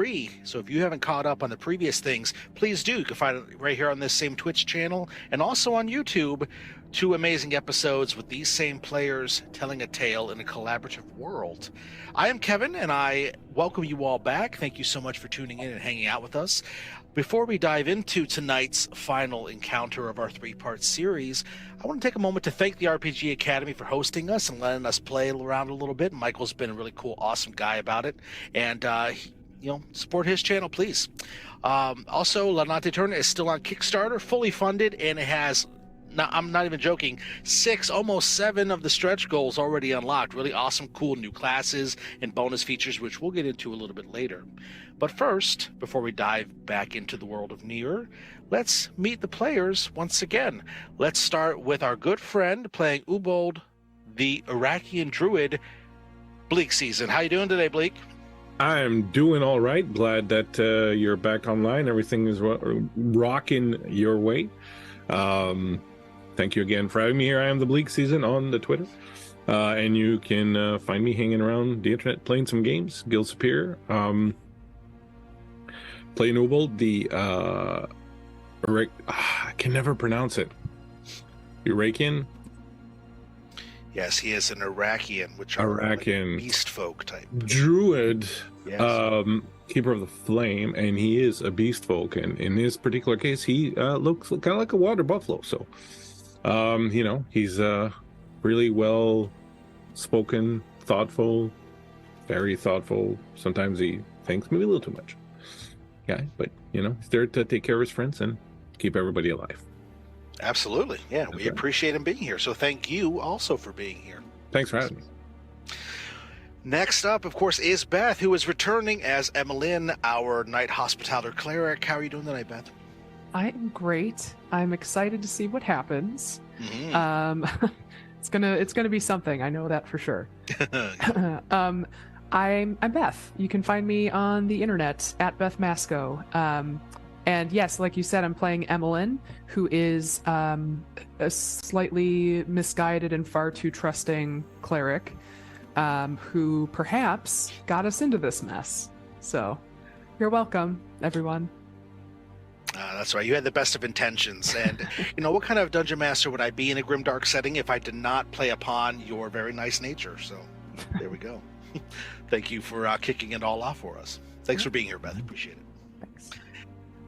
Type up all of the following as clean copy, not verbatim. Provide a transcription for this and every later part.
free. So if you haven't caught up on the previous things, please do. You can find it right here on this same Twitch channel and also on YouTube. 2 amazing episodes with these same players telling a tale in a collaborative world. I am Kevin, and I welcome you all back. Thank you so much for tuning in and hanging out with us. Before we dive into tonight's final encounter of our 3-part series, I want to take a moment to thank the RPG Academy for hosting us and letting us play around a little bit. Michael's been a really cool, awesome guy about it. And, support his channel, please. Also, Notte Eterna is still on Kickstarter, fully funded, and it has, I'm not even joking, 6, almost 7 of the stretch goals already unlocked. Really awesome, cool new classes and bonus features, which we'll get into a little bit later. But first, before we dive back into the world of Nier, let's meet the players once again. Let's start with our good friend playing Ubold, the Iraqian druid, Bleak Season. How you doing today, Bleak? I'm doing all right. Glad that you're back online. Everything is rocking your way. Thank you again for having me here. I am the Bleak Season on the Twitter. And you can find me hanging around the internet playing some games. Guild Superior. Playing Ubold, the I can never pronounce it. Iraqian? Yes, he is an Iraqian, which are Iraqian like beast folk type. Druid, Yes. Keeper of the Flame, and he is a beast folk. And in this particular case, he looks kind of like a water buffalo. So, he's really well spoken, thoughtful, very thoughtful. Sometimes he thinks maybe a little too much. Yeah, but he's there to take care of his friends and keep everybody alive. Absolutely. Yeah, we Okay. appreciate him being here. So thank you also for being here. Thanks for having me. Next up, of course, is Beth, who is returning as Emmeline, our Night Hospitaller Cleric. How are you doing tonight, Beth? I am great. I'm excited to see what happens. Mm-hmm. It's gonna be something. I know that for sure. I'm Beth. You can find me on the internet at Beth Masco. And yes, like you said, I'm playing Emmeline, who is a slightly misguided and far too trusting cleric, who perhaps got us into this mess. So, you're welcome, everyone. That's right. You had the best of intentions. And, what kind of dungeon master would I be in a grimdark setting if I did not play upon your very nice nature? So, there we go. Thank you for kicking it all off for us. Thanks for being here, Beth. Appreciate it. Thanks.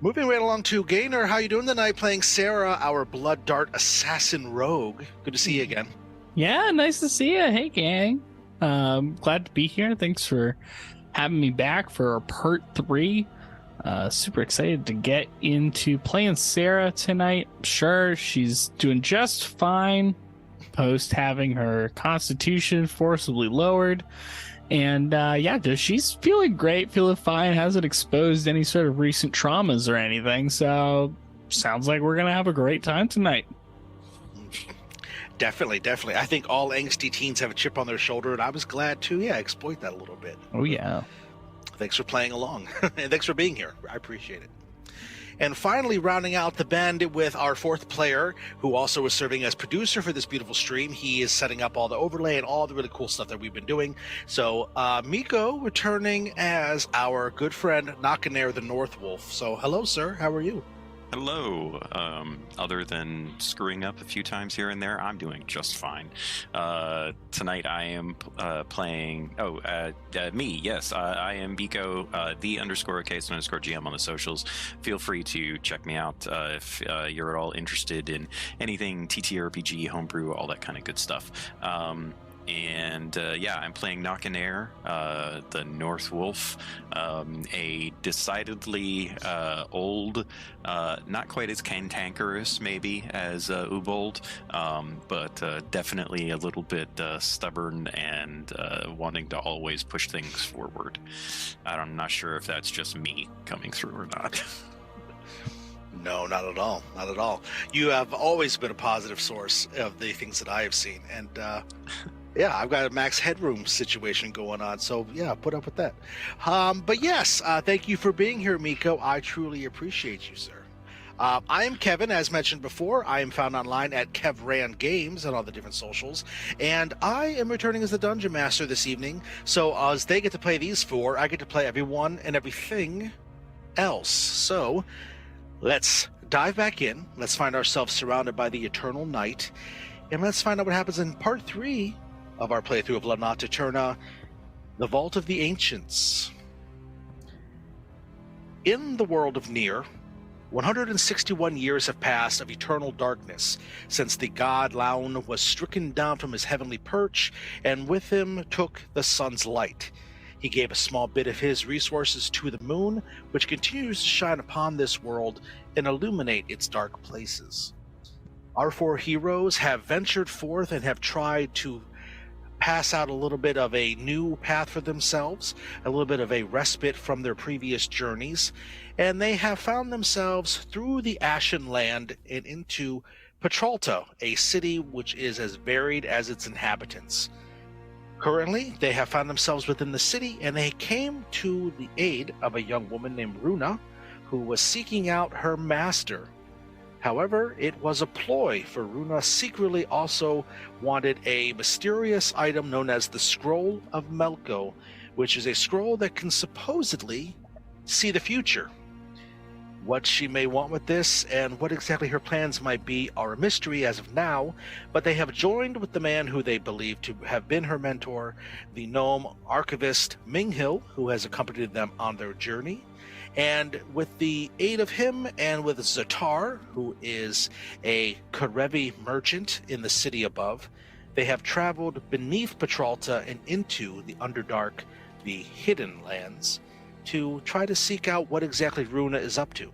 Moving right along to Gaynor. How you doing tonight? Playing Sarah, our Blood Dart Assassin Rogue. Good to see you again. Yeah, nice to see you. Hey, gang. Glad to be here. Thanks for having me back for part 3. Super excited to get into playing Sarah tonight. Sure, she's doing just fine post having her constitution forcibly lowered. And she's feeling great, feeling fine, hasn't exposed any sort of recent traumas or anything. So sounds like we're going to have a great time tonight. Definitely. I think all angsty teens have a chip on their shoulder, and I was glad to, exploit that a little bit. Oh, yeah. Thanks for playing along, and thanks for being here. I appreciate it. And finally, rounding out the band with our 4th player, who also is serving as producer for this beautiful stream. He is setting up all the overlay and all the really cool stuff that we've been doing. So, Miko returning as our good friend, Nakanair the North Wolf. So, hello, sir. How are you? Hello. Other than screwing up a few times here and there, I'm doing just fine. Tonight I am playing... me, yes. I am Biko, the_case_GM on the socials. Feel free to check me out if you're at all interested in anything TTRPG, homebrew, all that kind of good stuff. I'm playing Nakanair, the North Wolf, a decidedly old, not quite as cantankerous maybe as Ubold, but definitely a little bit stubborn and wanting to always push things forward. I'm not sure if that's just me coming through or not. No, not at all. Not at all. You have always been a positive source of the things that I have seen. And I've got a max headroom situation going on. So, put up with that. But yes, thank you for being here, Miko. I truly appreciate you, sir. I am Kevin, as mentioned before. I am found online at KevRan Games and all the different socials, and I am returning as the Dungeon Master this evening. So as they get to play these four, I get to play everyone and everything else. So let's dive back in. Let's find ourselves surrounded by the eternal night, and let's find out what happens in part 3 of our playthrough of Notte, Eterna, the Vault of the Ancients. In the world of Nier, 161 years have passed of eternal darkness since the god Laun was stricken down from his heavenly perch, and with him took the sun's light. He gave a small bit of his resources to the moon, which continues to shine upon this world and illuminate its dark places. Our 4 heroes have ventured forth and have tried to pass out a little bit of a new path for themselves, a little bit of a respite from their previous journeys, and they have found themselves through the Ashen Land and into Petralta, a city which is as varied as its inhabitants. Currently, they have found themselves within the city, and they came to the aid of a young woman named Runa, who was seeking out her master. However, it was a ploy, for Runa secretly also wanted a mysterious item known as the Scroll of Melko, which is a scroll that can supposedly see the future. What she may want with this and what exactly her plans might be are a mystery as of now, but they have joined with the man who they believe to have been her mentor, the gnome archivist Minghil, who has accompanied them on their journey. And with the aid of him and with Zatar, who is a Karevi merchant in the city above, they have traveled beneath Petralta and into the Underdark, the Hidden Lands, to try to seek out what exactly Runa is up to.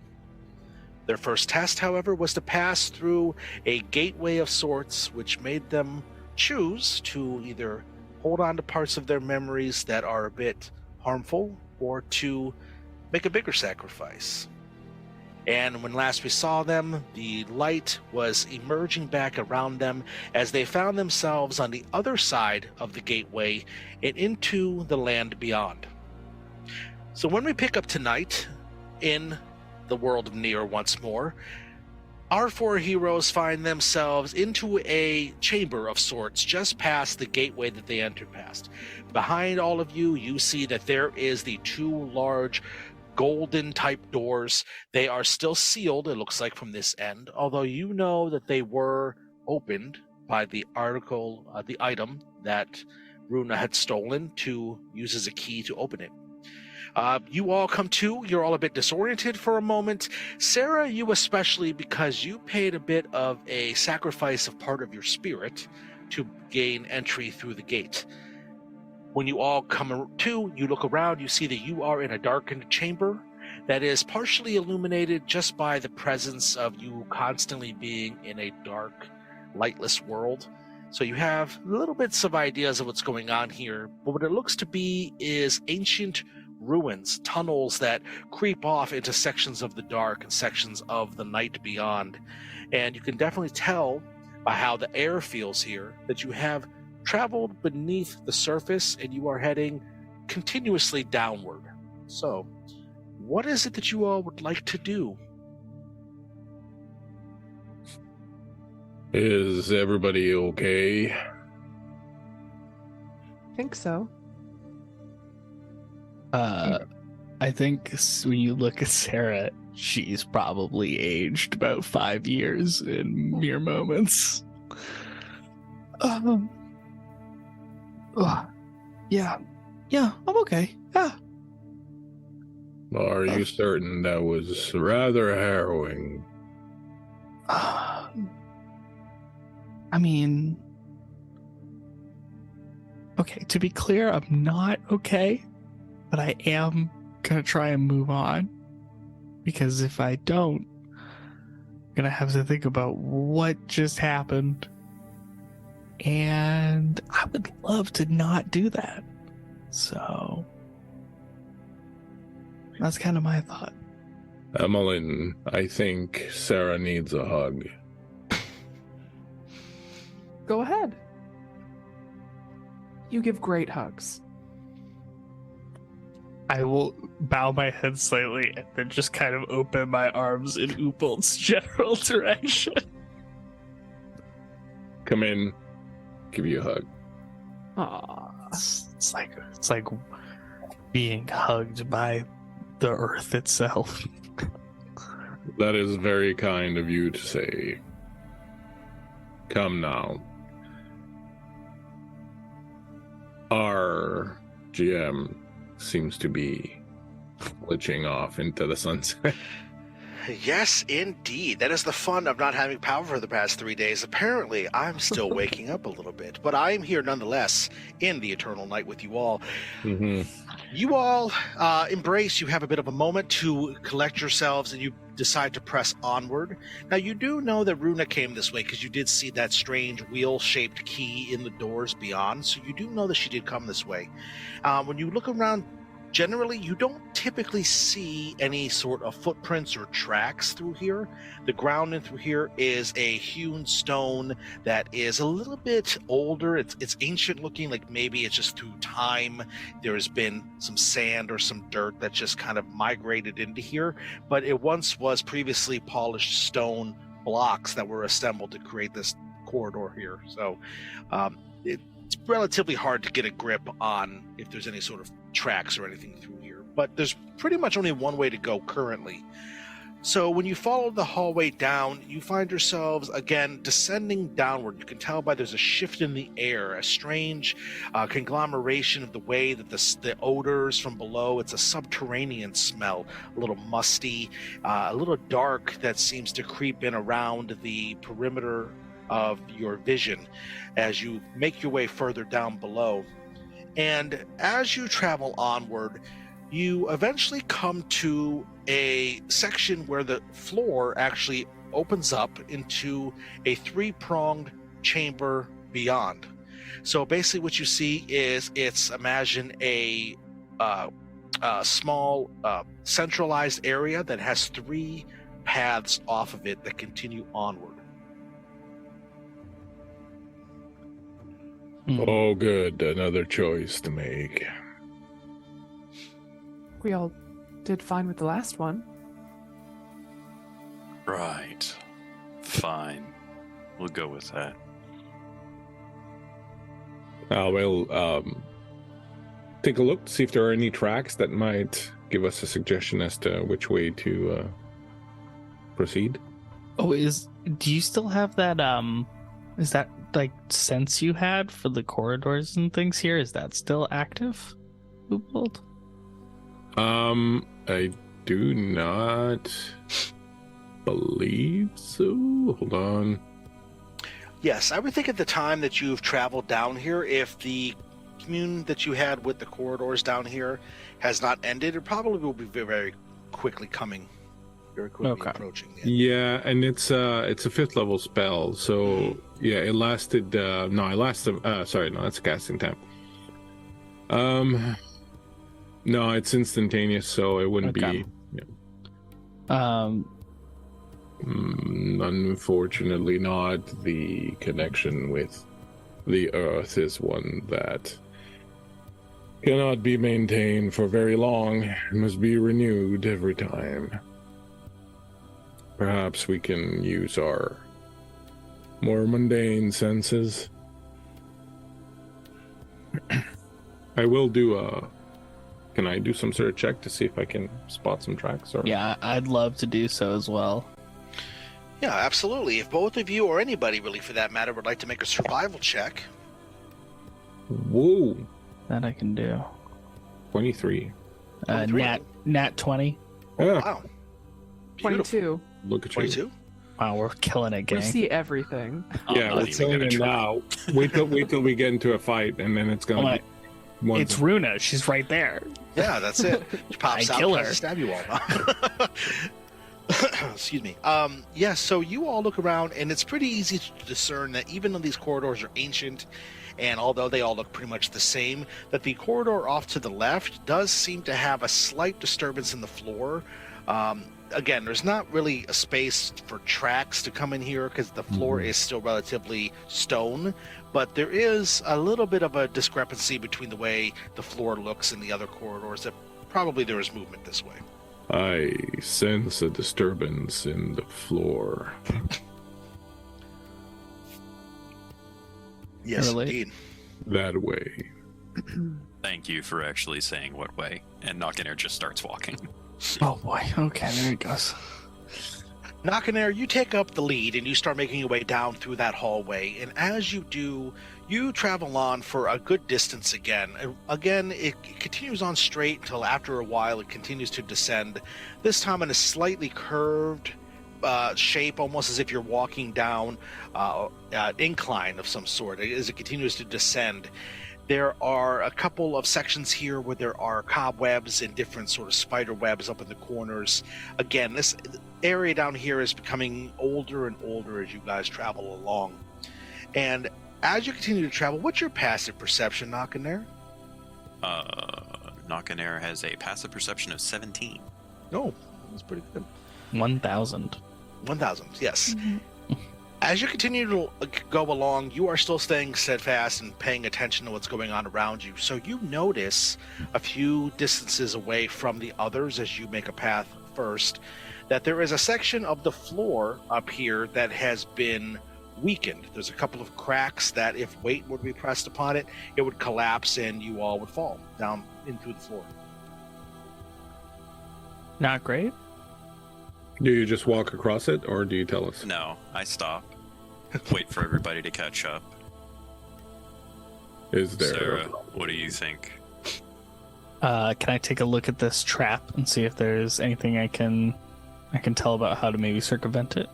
Their first test, however, was to pass through a gateway of sorts, which made them choose to either hold on to parts of their memories that are a bit harmful or to make a bigger sacrifice. And when last we saw them, the light was emerging back around them as they found themselves on the other side of the gateway and into the land beyond. So when we pick up tonight in the world of Nier once more, our 4 heroes find themselves into a chamber of sorts just past the gateway that they entered past. Behind all of you, you see that there is the 2 large golden type doors. They are still sealed, it looks like, from this end, although you know that they were opened by the item that Runa had stolen to use as a key to open it. You all come to, you're all a bit disoriented for a moment. Sarah, you especially, because you paid a bit of a sacrifice of part of your spirit to gain entry through the gate. When you all come to, you look around, you see that you are in a darkened chamber that is partially illuminated just by the presence of you constantly being in a dark, lightless world. So you have little bits of ideas of what's going on here, but what it looks to be is ancient ruins, tunnels that creep off into sections of the dark and sections of the night beyond. And you can definitely tell by how the air feels here that you have traveled beneath the surface and you are heading continuously downward. So, what is it that you all would like to do? Is everybody okay? I think so. I think when you look at Sarah, she's probably aged about 5 years in mere moments. Yeah, I'm okay. Yeah. Are you certain that was rather harrowing? I mean, okay, to be clear, I'm not okay, but I am gonna try and move on, because if I don't, I'm gonna have to think about what just happened, and I would love to not do that. So that's kind of my thought. Emmeline, I think Sarah needs a hug. Go ahead. You give great hugs. I will bow my head slightly and then just kind of open my arms in Ubold's general direction. Come in, give you a hug. Aw. It's like being hugged by the earth itself. That is very kind of you to say. Come now. Our GM seems to be glitching off into the sunset. Yes, indeed. That is the fun of not having power for the past 3 days. Apparently, I'm still waking up a little bit, but I am here nonetheless in the eternal night with you all. Mm-hmm. You all embrace, you have a bit of a moment to collect yourselves, and you decide to press onward. Now, you do know that Runa came this way because you did see that strange wheel-shaped key in the doors beyond, so you do know that she did come this way. When you look around, generally, you don't typically see any sort of footprints or tracks through here. The ground in through here is a hewn stone that is a little bit older. It's ancient looking, like maybe it's just through time. There has been some sand or some dirt that just kind of migrated into here. But it once was previously polished stone blocks that were assembled to create this corridor here. So it's relatively hard to get a grip on if there's any sort of tracks or anything through here, but there's pretty much only one way to go currently. So when you follow the hallway down, you find yourselves again descending downward. You can tell by there's a shift in the air, a strange conglomeration of the way that the odors from below. It's a subterranean smell, a little musty, a little dark that seems to creep in around the perimeter of your vision as you make your way further down below. And as you travel onward, you eventually come to a section where the floor actually opens up into a three-pronged chamber beyond. So basically what you see is imagine a small centralized area that has three paths off of it that continue onward. Oh, good. Another choice to make. We all did fine with the last one. Right. Fine. We'll go with that. We'll take a look to see if there are any tracks that might give us a suggestion as to which way to proceed. Oh, do you still have that is that like sense you had for the corridors and things here? Is that still active, Ubold? I do not believe so. Hold on. Yes, I would think at the time that you've traveled down here, if the commune that you had with the corridors down here has not ended, it probably will be very quickly approaching. Yeah, and it's a 5th level spell, so yeah, it lasted. Sorry, no, that's casting time. No, it's instantaneous, so it wouldn't be. Yeah. Unfortunately, not. The connection with the Earth is one that cannot be maintained for very long. It must be renewed every time. Perhaps we can use our more mundane senses. I will do Can I do some sort of check to see if I can spot some tracks? Or... Yeah, I'd love to do so as well. Yeah, absolutely. If both of you, or anybody really for that matter, would like to make a survival check. Whoa. That I can do. 23. Nat 20. Yeah. Wow. 22. Look at 22? you. Wow, we're killing it, gang. We see everything. Yeah, we're telling it now. Wait till we get into a fight, and then it's gonna be. It's Runa. She's right there. Yeah, that's it. She pops I out kill and her. stab you all. Excuse me. Yeah, so you all look around, and it's pretty easy to discern that even though these corridors are ancient, and although they all look pretty much the same, that the corridor off to the left does seem to have a slight disturbance in the floor. Again, there's not really a space for tracks to come in here because the floor is still relatively stone, but there is a little bit of a discrepancy between the way the floor looks in the other corridors that probably there is movement this way. I sense a disturbance in the floor. Yes, Really? indeed. That way. Thank you for actually saying what way. And Knockin' just starts walking. Oh boy. Okay, there it goes. Knockin', you take up the lead and you start making your way down through that hallway. And as you do, you travel on for a good distance again. Again, it continues on straight until after a while it continues to descend. This time in a slightly curved shape, almost as if you're walking down an incline of some sort as it continues to descend. There are a couple of sections here where there are cobwebs and different sort of spider webs up in the corners. Again, this area down here is becoming older and older as you guys travel along. And as you continue to travel, what's your passive perception, Knockin'? Knockin' has a passive perception of 17. No, that's pretty good. 1,000. 1,000, yes. As you continue to go along, you are still staying steadfast and paying attention to what's going on around you. So you notice a few distances away from the others as you make a path first, that there is a section of the floor up here that has been weakened. There's a couple of cracks that if weight were to be pressed upon it, it would collapse and you all would fall down into the floor. Not great. Do you just walk across it, or do you tell us? No, I stop. Wait for everybody to catch up. Is there? Sarah, what do you think? Can I take a look at this trap and see if there's anything I can tell about how to maybe circumvent it?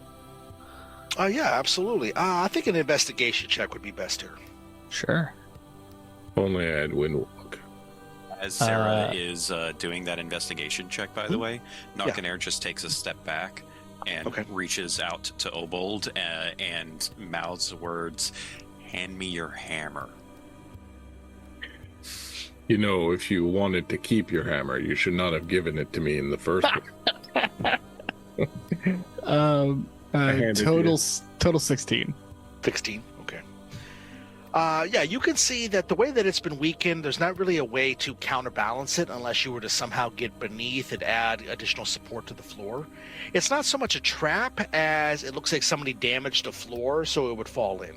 Yeah, absolutely. I think an investigation check would be best here. Sure. Only I had windwalk. As Sarah is doing that investigation check, by the way, Yeah. Knockin' just takes a step back and Okay. reaches out to Obold and mouths the words, "Hand me your hammer." You know, if you wanted to keep your hammer, you should not have given it to me in the first place. handed Total 16. 16, okay. Yeah, you can see that the way that it's been weakened, there's not really a way to counterbalance it unless you were to somehow get beneath and add additional support to the floor. It's not so much a trap as it looks like somebody damaged the floor so it would fall in.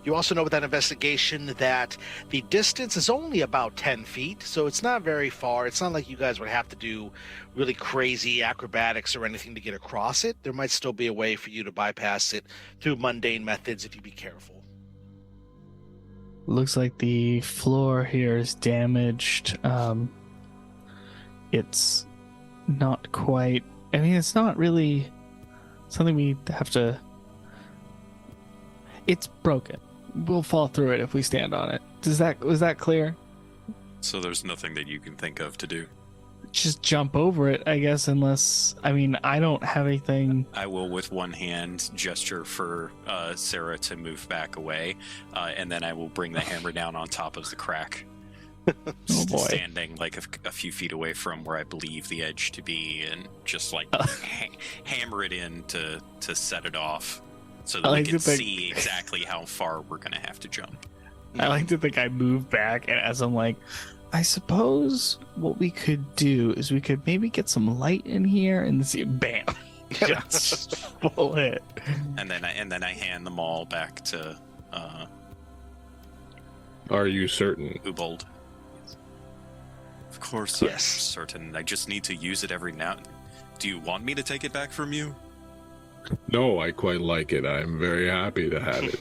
You also know with that investigation that the distance is only about 10 feet, so it's not very far. It's not like you guys would have to do really crazy acrobatics or anything to get across it. There might still be a way for you to bypass it through mundane methods if you be careful. Looks like the floor here is damaged. It's not quite. I mean, it's not really something we have to. It's broken. We'll fall through it if we stand on it. Was that clear? So there's nothing that you can think of to do. Just jump over it, I guess, unless, I mean, I don't have anything. I will, with one hand, gesture for Sarah to move back away, and then I will bring the hammer down on top of the crack. Oh boy. Standing like a few feet away from where I believe the edge to be, and just like hammer it in to set it off so that we can see exactly how far we're going to have to jump. I like to think I move back, and as I'm like, I suppose what we could do is we could maybe get some light in here and see, bam, just full hit. And then I hand them all back to Are you certain? Ubold. Of course, Yes. I'm certain. I just need to use it every now. Do you want me to take it back from you? No, I quite like it. I'm very happy to have it.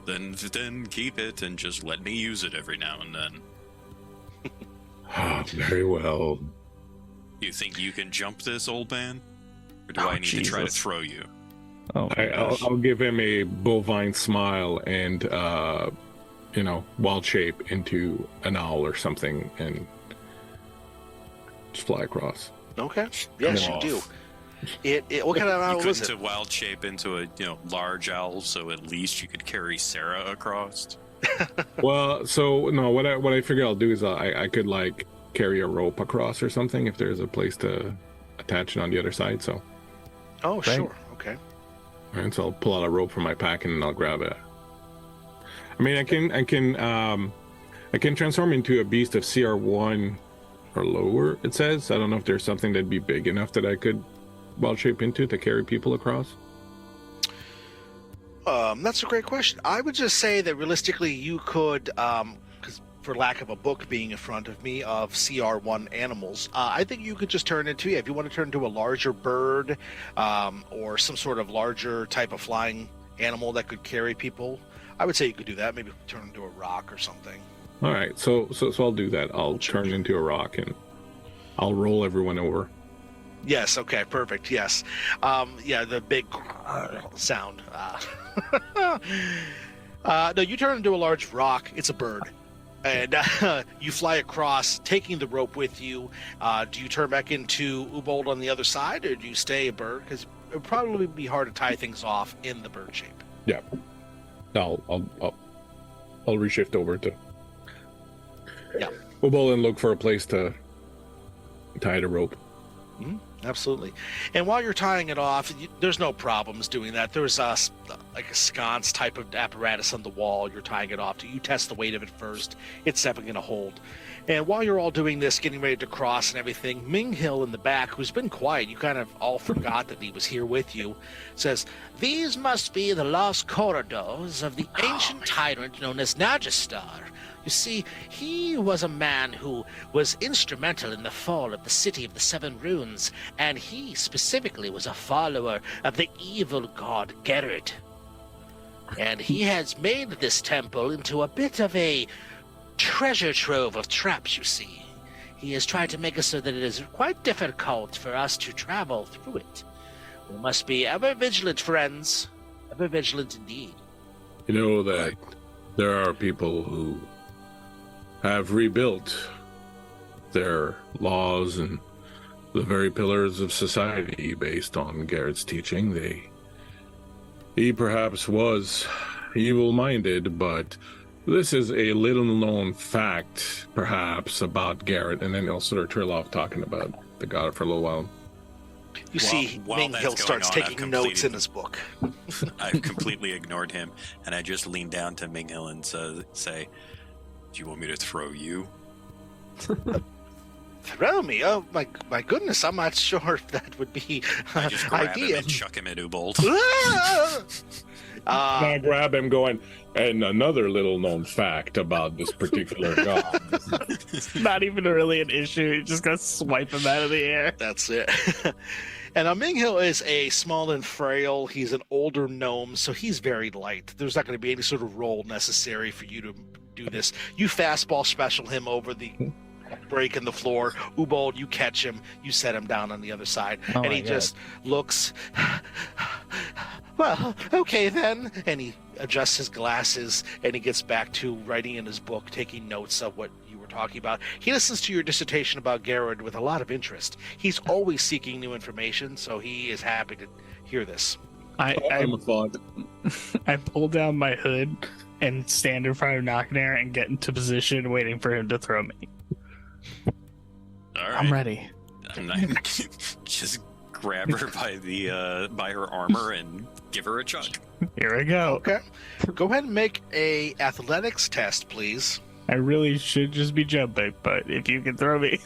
Then keep it and just let me use it every now and then. Very well. You think you can jump this, old man? Or do I need to try to Jesus. throw you? Oh, my gosh. I'll give him a bovine smile and, wild shape into an owl or something and just fly across. Okay. Yes, Come you do. off. What kind of You owl is couldn't it? wild shape into a large owl, so at least you could carry Sarah across. Well, so no, what I figure I'll do is I could like carry a rope across or something if there's a place to attach it on the other side. So, Oh, Right. sure. Okay. and so I'll pull out a rope from my pack and I'll grab it. I mean, I can I can transform into a beast of CR1 or lower, it says. I don't know if there's something that'd be big enough that I could wild shape into to carry people across. That's a great question. I would just say that realistically you could, because for lack of a book being in front of me of CR1 animals, I think you could just turn into, if you want to turn into a larger bird or some sort of larger type of flying animal that could carry people, I would say you could do that. Maybe turn into a rock or something. All right, so I'll do that. I'll turn into a rock and I'll roll everyone over. Yes, okay, perfect, yes. Yeah, the big sound. No, you turn into a large rock. It's a bird. And you fly across, taking the rope with you. Do you turn back into Ubold on the other side, or do you stay a bird? Because it would probably be hard to tie things off in the bird shape. Yeah. I'll reshift over to Ubold and look for a place to tie the rope. Mm-hmm. Absolutely. And while you're tying it off, there's no problems doing that. There's like a sconce type of apparatus on the wall you're tying it off to. You test the weight of it first. It's definitely going to hold. And while you're all doing this, getting ready to cross and everything, Ming Hill in the back, who's been quiet, you kind of all forgot that he was here with you, says, "These must be the lost corridors of the ancient tyrant known as Nagistar. You see, he was a man who was instrumental in the fall of the city of the Seven Runes, and he specifically was a follower of the evil god Gerard. And he has made this temple into a bit of a treasure trove of traps, you see. He has tried to make it so that it is quite difficult for us to travel through it. We must be ever vigilant, friends. Ever vigilant indeed." You know that there are people who have rebuilt their laws and the very pillars of society based on Garrett's teaching. He perhaps was evil-minded, but this is a little-known fact, perhaps, about Garrett, and then he'll sort of trail off talking about the god for a little while. You see, Ming Hill starts taking notes in his book. I've completely ignored him, and I just lean down to Ming Hill and say, "Do you want me to throw you?" Throw me? Oh, my goodness, I'm not sure if that would be I just grab idea. him and chuck him at Ubold. I'll grab him going, and another little-known fact about this particular god. It's not even really an issue. You just gotta swipe him out of the air. That's it. And Ming Hill is a small and frail. He's an older gnome, so he's very light. There's not going to be any sort of roll necessary for you to do this. You fastball special him over the break in the floor. Ubold, you catch him. You set him down on the other side. Oh and he just looks, well, okay then. And he adjusts his glasses and he gets back to writing in his book, taking notes of what you were talking about. He listens to your dissertation about Gerard with a lot of interest. He's always seeking new information, so he is happy to hear this. I pull down my hood and stand in front of Knocknair and get into position waiting for him to throw me. All right. I'm ready. Just grab her by her armor and give her a chuck. Here we go. Okay. Go ahead and make a athletics test, please. I really should just be jumping, but if you can throw me,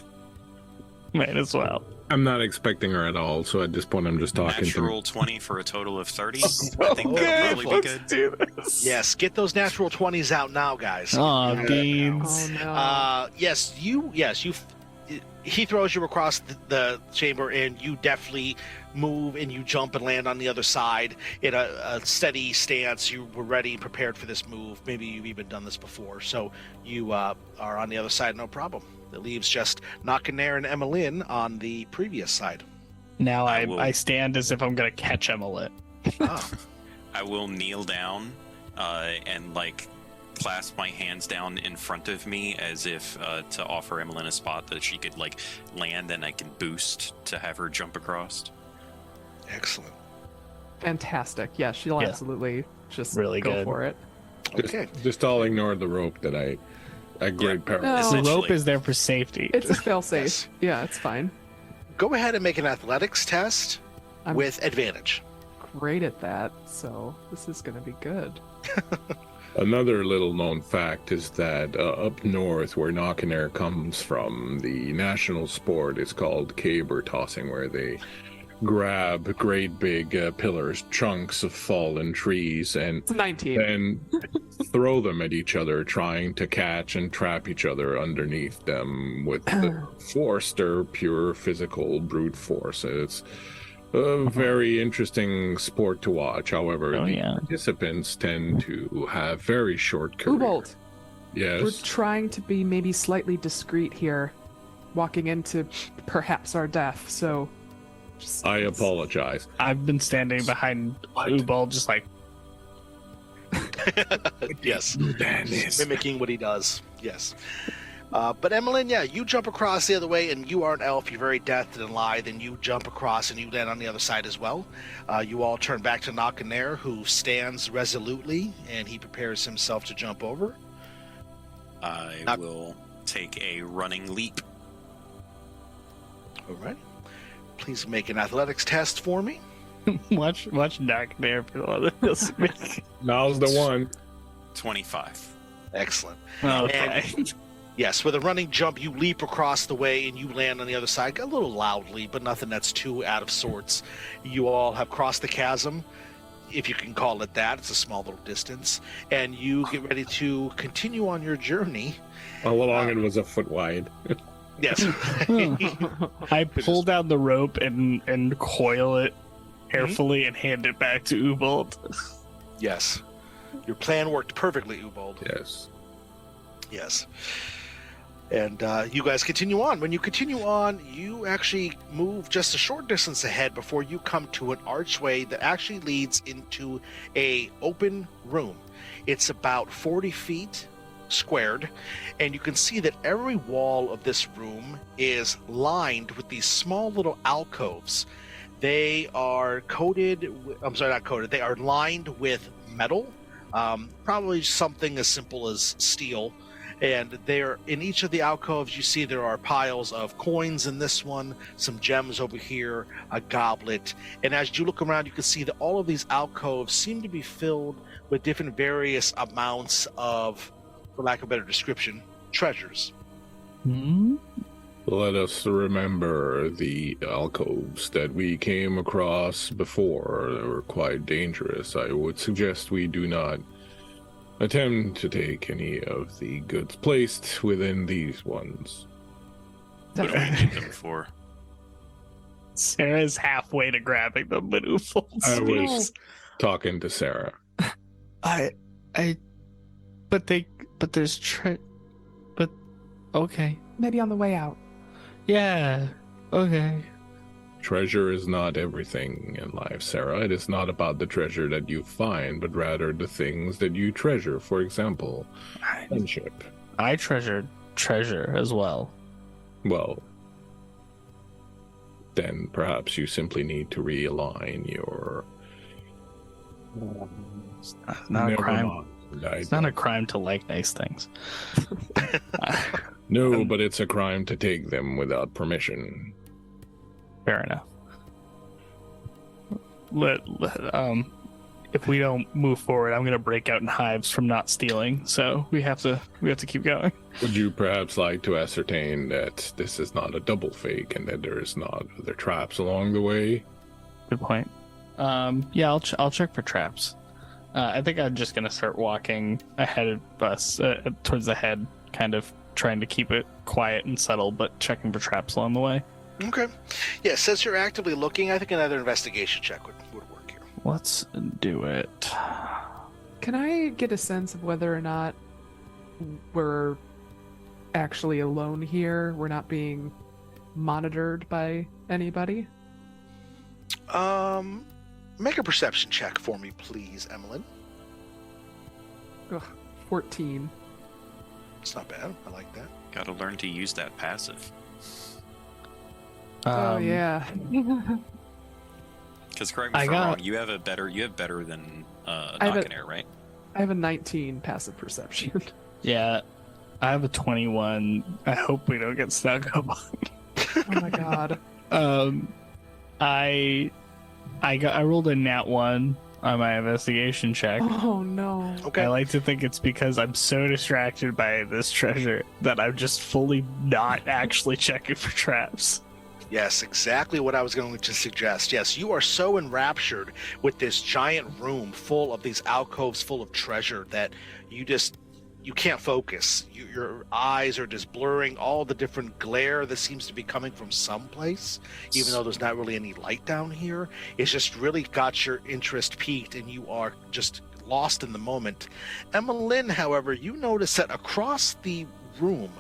might as well. I'm not expecting her at all, so at this point I'm just talking Natural 20 for a total of 30. I think that'll probably be good. Do this. Yes, get those natural 20s out now, guys. Aw, Yeah. beans. Oh no. Yes, he throws you across the chamber, and you deftly move and you jump and land on the other side in a steady stance. You were ready and prepared for this move. Maybe you've even done this before, so you are on the other side, no problem. It leaves just Knocknair and Emmeline on the previous side. Now I will- I stand as if I'm going to catch Emmeline. Oh. I will kneel down and clasp my hands down in front of me as if to offer Emmeline a spot that she could land and I can boost to have her jump across. Excellent. Fantastic. Yeah, she'll Yeah. absolutely just Really go good. for it. Okay. Just I'll ignore the rope that I at great peril. No. The Essentially. rope is there for safety. It's a fail-safe. Yes. Yeah, it's fine. Go ahead and make an athletics test I'm with advantage. great at that, so this is going to be good. Another little known fact is that up north, where Knockenair comes from, the national sport is called caber tossing, where they grab great big pillars, chunks of fallen trees, and It's 19. then throw them at each other, trying to catch and trap each other underneath them with the force, or pure physical brute force. It's a very interesting sport to watch. However, the participants tend to have very short careers. Ubolt, Yes. we're trying to be maybe slightly discreet here, walking into perhaps our death, so... I apologize. I've been standing behind Ubal, just like, Yes. Dennis. Mimicking what he does. Yes. But Emmeline, yeah, you jump across the other way, and you are an elf. You're very deathed and lithe, and you jump across, and you land on the other side as well. You all turn back to Knockenair, who stands resolutely, and he prepares himself to jump over. I will take a running leap. All right. Please make an athletics test for me. watch Dark there for this. Now's the one. 25. Excellent. Okay. Yes, with a running jump, you leap across the way and you land on the other side, a little loudly, but nothing that's too out of sorts. You all have crossed the chasm, if you can call it that. It's a small little distance. And you get ready to continue on your journey. All along it was a foot wide. Yes. I pull down the rope and coil it carefully and hand it back to Ubold. Yes. Your plan worked perfectly, Ubold. Yes. Yes. And you guys continue on. When you continue on, you actually move just a short distance ahead before you come to an archway that actually leads into a open room. It's about 40 feet squared, and you can see that every wall of this room is lined with these small little alcoves. They are they are lined with metal, probably something as simple as steel. And there, in each of the alcoves, you see there are piles of coins in this one, some gems over here, a goblet. And as you look around, you can see that all of these alcoves seem to be filled with different various amounts of, for lack of a better description, treasures. Let us remember the alcoves that we came across before. They were quite dangerous. I would suggest we do not attempt to take any of the goods placed within these ones. What have we need them for? Sarah's halfway to grabbing them, but Ubold's I was talking to Sarah. but okay. Maybe on the way out. Yeah, okay. Treasure is not everything in life, Sarah. It is not about the treasure that you find, but rather the things that you treasure. For example, friendship. I treasured treasure as well. Well, then perhaps you simply need to realign your... It's not a crime. mind. It's not a crime to like nice things. No, but it's a crime to take them without permission. Fair enough. If we don't move forward, I'm gonna break out in hives from not stealing. So we have to keep going. Would you perhaps like to ascertain that this is not a double fake and that there is not other traps along the way? Good point. Yeah, I'll check for traps. I think I'm just gonna start walking ahead of us towards the head, kind of trying to keep it quiet and subtle, but checking for traps along the way. Okay. Yeah, since you're actively looking, I think another investigation check would work here. Let's do it. Can I get a sense of whether or not we're actually alone here? We're not being monitored by anybody? Make a perception check for me, please, Emmeline. 14. It's not bad. I like that. Gotta learn to use that passive. Oh yeah. Because correct me if I'm wrong, you have better than Knockenair, right? I have a 19 passive perception. Yeah, I have a 21. I hope we don't get snuck up on. Oh my god. I rolled a nat 1 on my investigation check. Oh no. Okay. I like to think it's because I'm so distracted by this treasure that I'm just fully not actually checking for traps. Yes, exactly what I was going to suggest. Yes, you are so enraptured with this giant room full of these alcoves full of treasure that you can't focus. Your eyes are just blurring all the different glare that seems to be coming from someplace, even though there's not really any light down here. It's just really got your interest piqued, and you are just lost in the moment. Emmeline, however, you notice that across the room,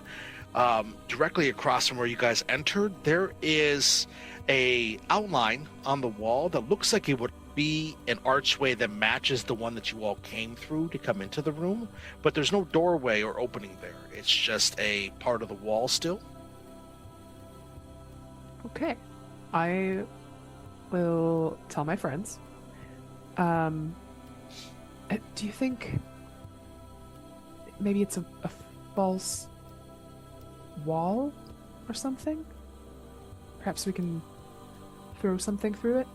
directly across from where you guys entered, there is a outline on the wall that looks like it would be an archway that matches the one that you all came through to come into the room, but there's no doorway or opening there. It's just a part of the wall still. Okay. I will tell my friends. Do you think maybe it's a false wall or something? Perhaps we can throw something through it?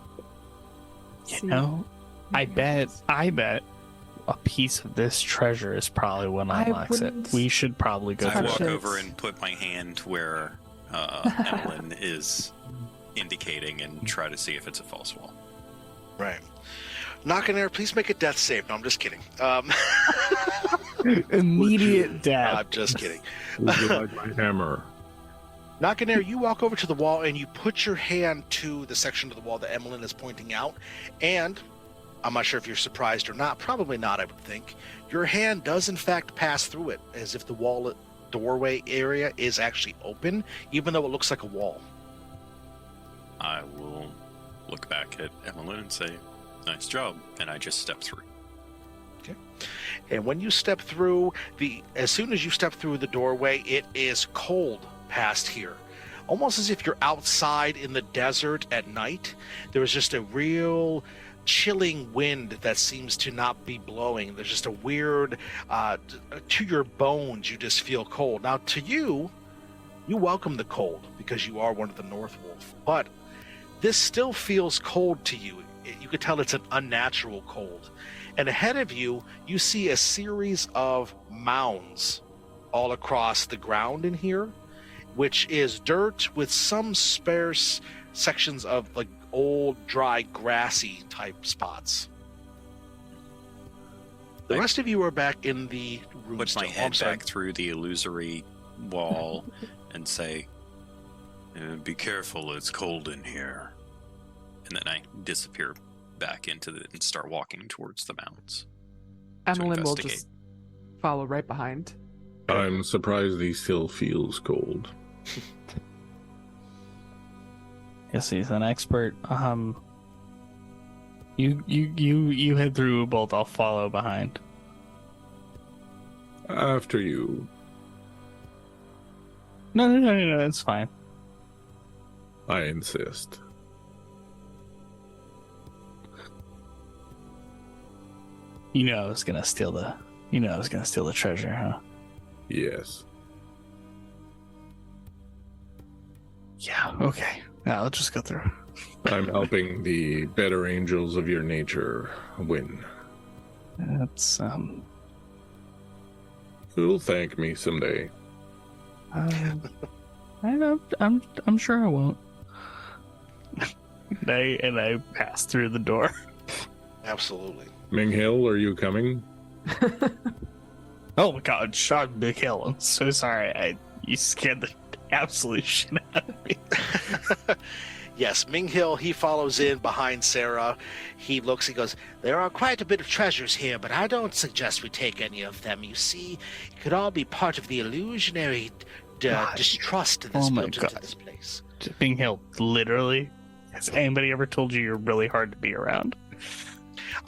You know, I bet a piece of this treasure is probably what unlocks it. We should probably go I through walk it. over and put my hand where Emmeline is indicating and try to see if it's a false wall. Right. Knockin' please make a death save. No, I'm just kidding. Immediate death. I'm just kidding. Would you like my hammer? Knockin', you walk over to the wall and you put your hand to the section of the wall that Emmeline is pointing out, and I'm not sure if you're surprised or not. Probably not, I would think. Your hand does in fact pass through it, as if the wall doorway area is actually open, even though it looks like a wall. I will look back at Emmeline and say, "Nice job," and I just step through. And when you step through, as soon as you step through the doorway, it is cold past here. Almost as if you're outside in the desert at night. There is just a real chilling wind that seems to not be blowing. There's just a weird, to your bones, you just feel cold. Now, to you welcome the cold because you are one of the North Wolf. But this still feels cold to you. You could tell it's an unnatural cold. And ahead of you, you see a series of mounds all across the ground in here, which is dirt with some sparse sections of like old, dry, grassy type spots. The rest of you are back in the room. Put my head back through the illusory wall and say, "Be careful, it's cold in here." And then I disappear back into and start walking towards the mounds. Emmeline will just follow right behind. I'm surprised he still feels cold. Yes, he's an expert. You head through both. I'll follow behind. After you. No, it's fine. I insist. You know I was gonna steal the treasure, huh? Yes. Yeah, okay. Now let's just go through. I'm helping the better angels of your nature win. That's You'll thank me someday. I'm sure I won't. and I pass through the door. Absolutely. Ming Hill, are you coming? Oh my god, Sean Big Hill. I'm so sorry. You scared the absolute shit out of me. Yes, Ming Hill, he follows in behind Sarah. He looks, he goes, "There are quite a bit of treasures here, but I don't suggest we take any of them. You see, it could all be part of the illusionary distrust that's built into this place." Big Hill, literally? Has anybody ever told you you're really hard to be around?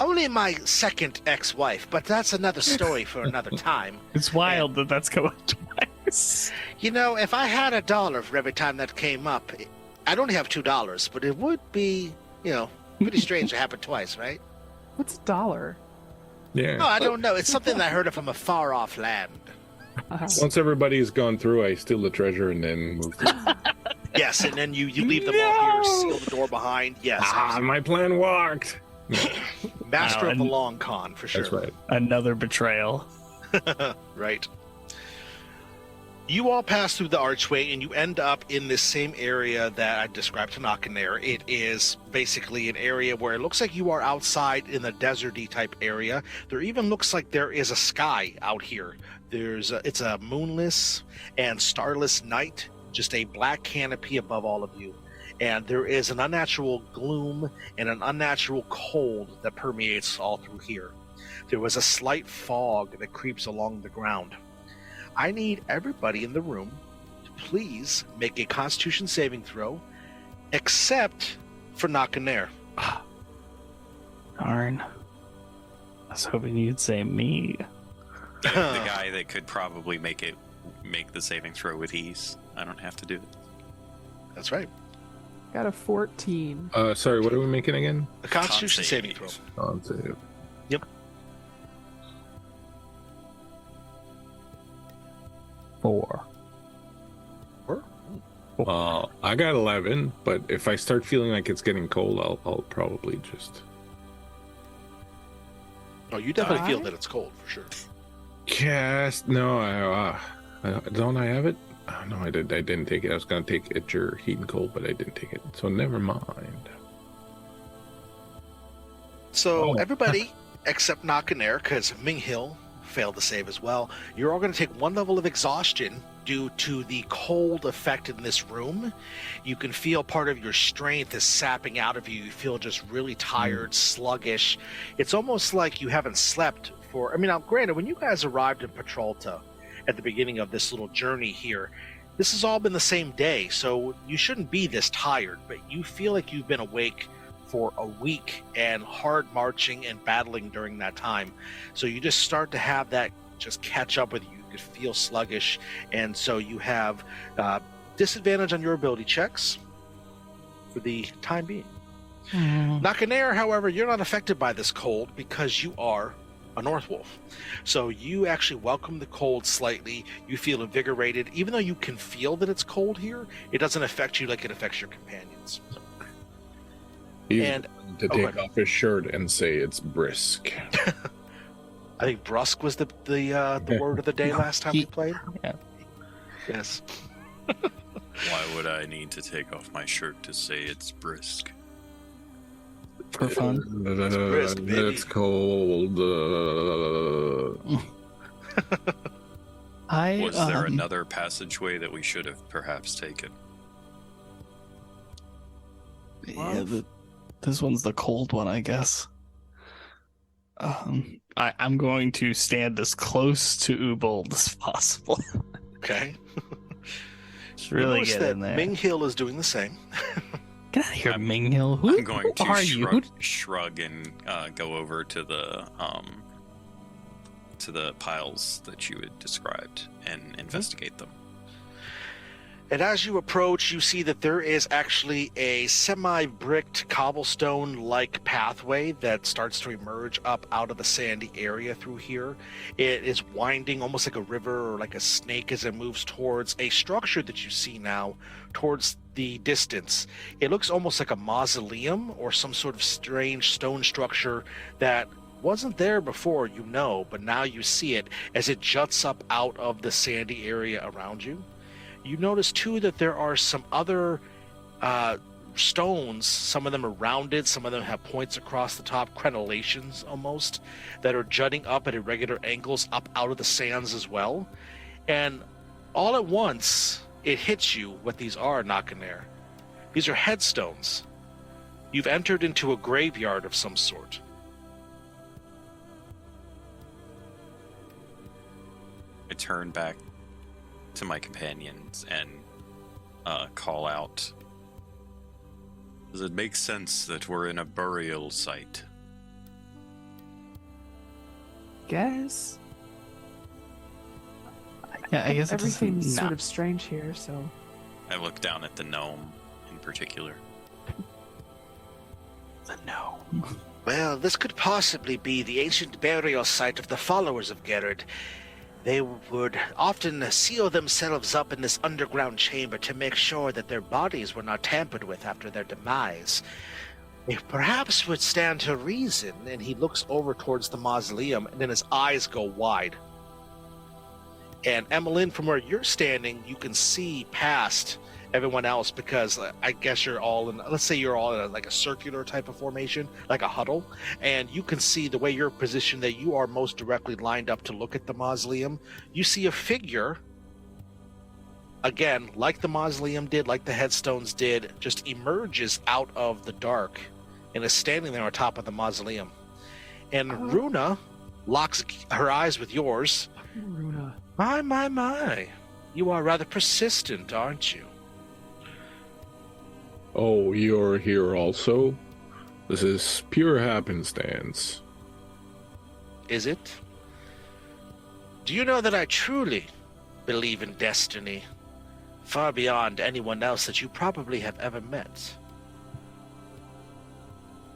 Only my second ex-wife, but that's another story for another time. It's wild that that's come up twice. You know, if I had $1 for every time that came up, I'd only have $2, but it would be, pretty strange to happen twice, right? What's $1? Yeah. Oh, I don't know. It's something that I heard of from a far-off land. Once everybody's gone through, I steal the treasure and then move through. Yes, and then you leave them all here, seal the door behind. Yes. My plan worked. Master Wow, of the and- long con, for sure. That's right. Another betrayal. Right. You all pass through the archway and you end up in this same area that I described to Nakanair. It is basically an area where it looks like you are outside in the deserty type area. There even looks like there is a sky out here. It's a moonless and starless night, just a black canopy above all of you. And there is an unnatural gloom and an unnatural cold that permeates all through here. There was a slight fog that creeps along the ground. I need everybody in the room to please make a Constitution saving throw, except for Nakanair. Darn. I was hoping you'd say me. The guy that could probably make the saving throw with ease. I don't have to do it. That's right. Got a 14. Sorry, what are we making again? A Constitution Con saving save. throw. On save. Yep. 4. I got 11, but if I start feeling like it's getting cold, I'll probably just Oh, you definitely feel Five? that it's cold for sure. cast. No, don't I have it? Oh, no, I didn't take it. I was gonna take it your heat and cold, but I didn't take it. So never mind. So Oh. everybody except Nakanair, because Ming Hill failed to save as well, you're all going to take one level of exhaustion due to the cold effect in this room. You can feel part of your strength is sapping out of you. You feel just really tired, sluggish. It's almost like you haven't slept for... I mean, now, granted, when you guys arrived in Petralta at the beginning of this little journey here, this has all been the same day, so you shouldn't be this tired, but you feel like you've been awake for a week and hard marching and battling during that time. So you just start to have that just catch up with you. You could feel sluggish, and so you have disadvantage on your ability checks for the time being. Nakanair, however, you're not affected by this cold because you are a North Wolf. So you actually welcome the cold slightly. You feel invigorated. Even though you can feel that it's cold here, it doesn't affect you like it affects your companions. He's And- to oh, take go ahead. off his shirt and say it's brisk. I think brusque was the word of the day last time we played. Yeah. Yes. Why would I need to take off my shirt to say it's brisk? For fun. brisk, baby. It's cold. Was there another passageway that we should have perhaps taken? Yeah, this one's the cold one, I guess. I'm going to stand as close to Ubold as possible. Okay. Just You really notice get that in there. Ming Hill is doing the same. Get out of here, I'm- Ming Hill. Who, I'm going to who are you? shrug and go over to the piles that you had described and investigate them. And as you approach, you see that there is actually a semi-bricked cobblestone-like pathway that starts to emerge up out of the sandy area through here. It is winding almost like a river or like a snake as it moves towards a structure that you see now towards the distance. It looks almost like a mausoleum or some sort of strange stone structure that wasn't there before, but now you see it as it juts up out of the sandy area around you. You notice too that there are some other stones. Some of them are rounded, some of them have points across the top, crenellations almost, that are jutting up at irregular angles up out of the sands as well. And all at once, it hits you what these are, Nakanair. These are headstones. You've entered into a graveyard of some sort. I turn back to my companions and call out, does it make sense that we're in a burial site? Guess. Yeah, I guess it doesn't- everything's nah. sort of strange here, so I look down at the gnome in particular. The no. Well, this could possibly be the ancient burial site of the followers of Gerard. They would often seal themselves up in this underground chamber to make sure that their bodies were not tampered with after their demise. It perhaps would stand to reason, and he looks over towards the mausoleum, and then his eyes go wide. And Emmeline, from where you're standing, you can see past everyone else because I guess you're all in, let's say you're all in like a circular type of formation, like a huddle, and you can see the way you're positioned that you are most directly lined up to look at the mausoleum. You see a figure, again, like the mausoleum did, like the headstones did, just emerges out of the dark and is standing there on top of the mausoleum. And Runa locks her eyes with yours. Runa. My. You are rather persistent, aren't you? Oh, you're here also? This is pure happenstance. Is it? Do you know that I truly believe in destiny, far beyond anyone else that you probably have ever met?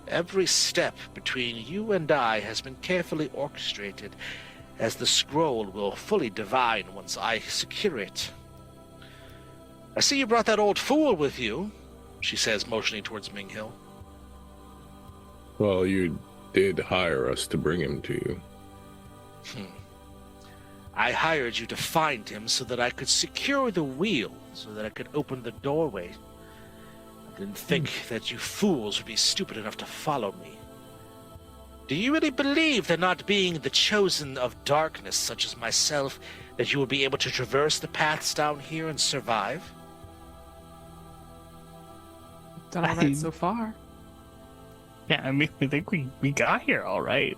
Every step between you and I has been carefully orchestrated, as the scroll will fully divine once I secure it. I see you brought that old fool with you, she says, motioning towards Minghill. Well, you did hire us to bring him to you. I hired you to find him so that I could secure the wheel, so that I could open the doorway. I didn't think that you fools would be stupid enough to follow me. Do you really believe that not being the chosen of darkness, such as myself, that you will be able to traverse the paths down here and survive? Done all right so far. Yeah, I mean, I think we got here all right.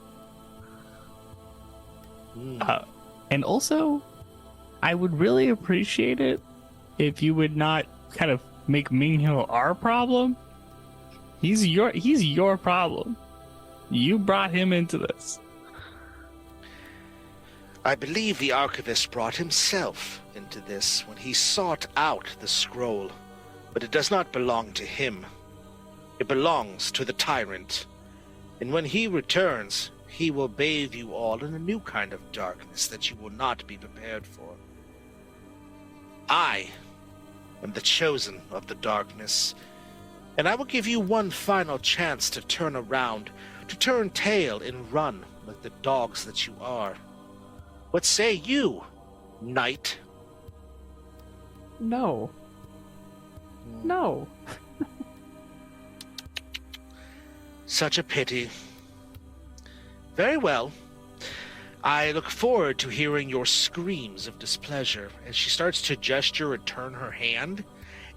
And also, I would really appreciate it if you would not kind of make Minghill our problem. He's your problem. You brought him into this. I believe the Archivist brought himself into this when he sought out the scroll, but it does not belong to him. It belongs to the tyrant, and when he returns, he will bathe you all in a new kind of darkness that you will not be prepared for. I am the chosen of the darkness, and I will give you one final chance to turn around, to turn tail and run like the dogs that you are. What say you, knight? No. No. Such a pity. Very well. I look forward to hearing your screams of displeasure. As she starts to gesture and turn her hand,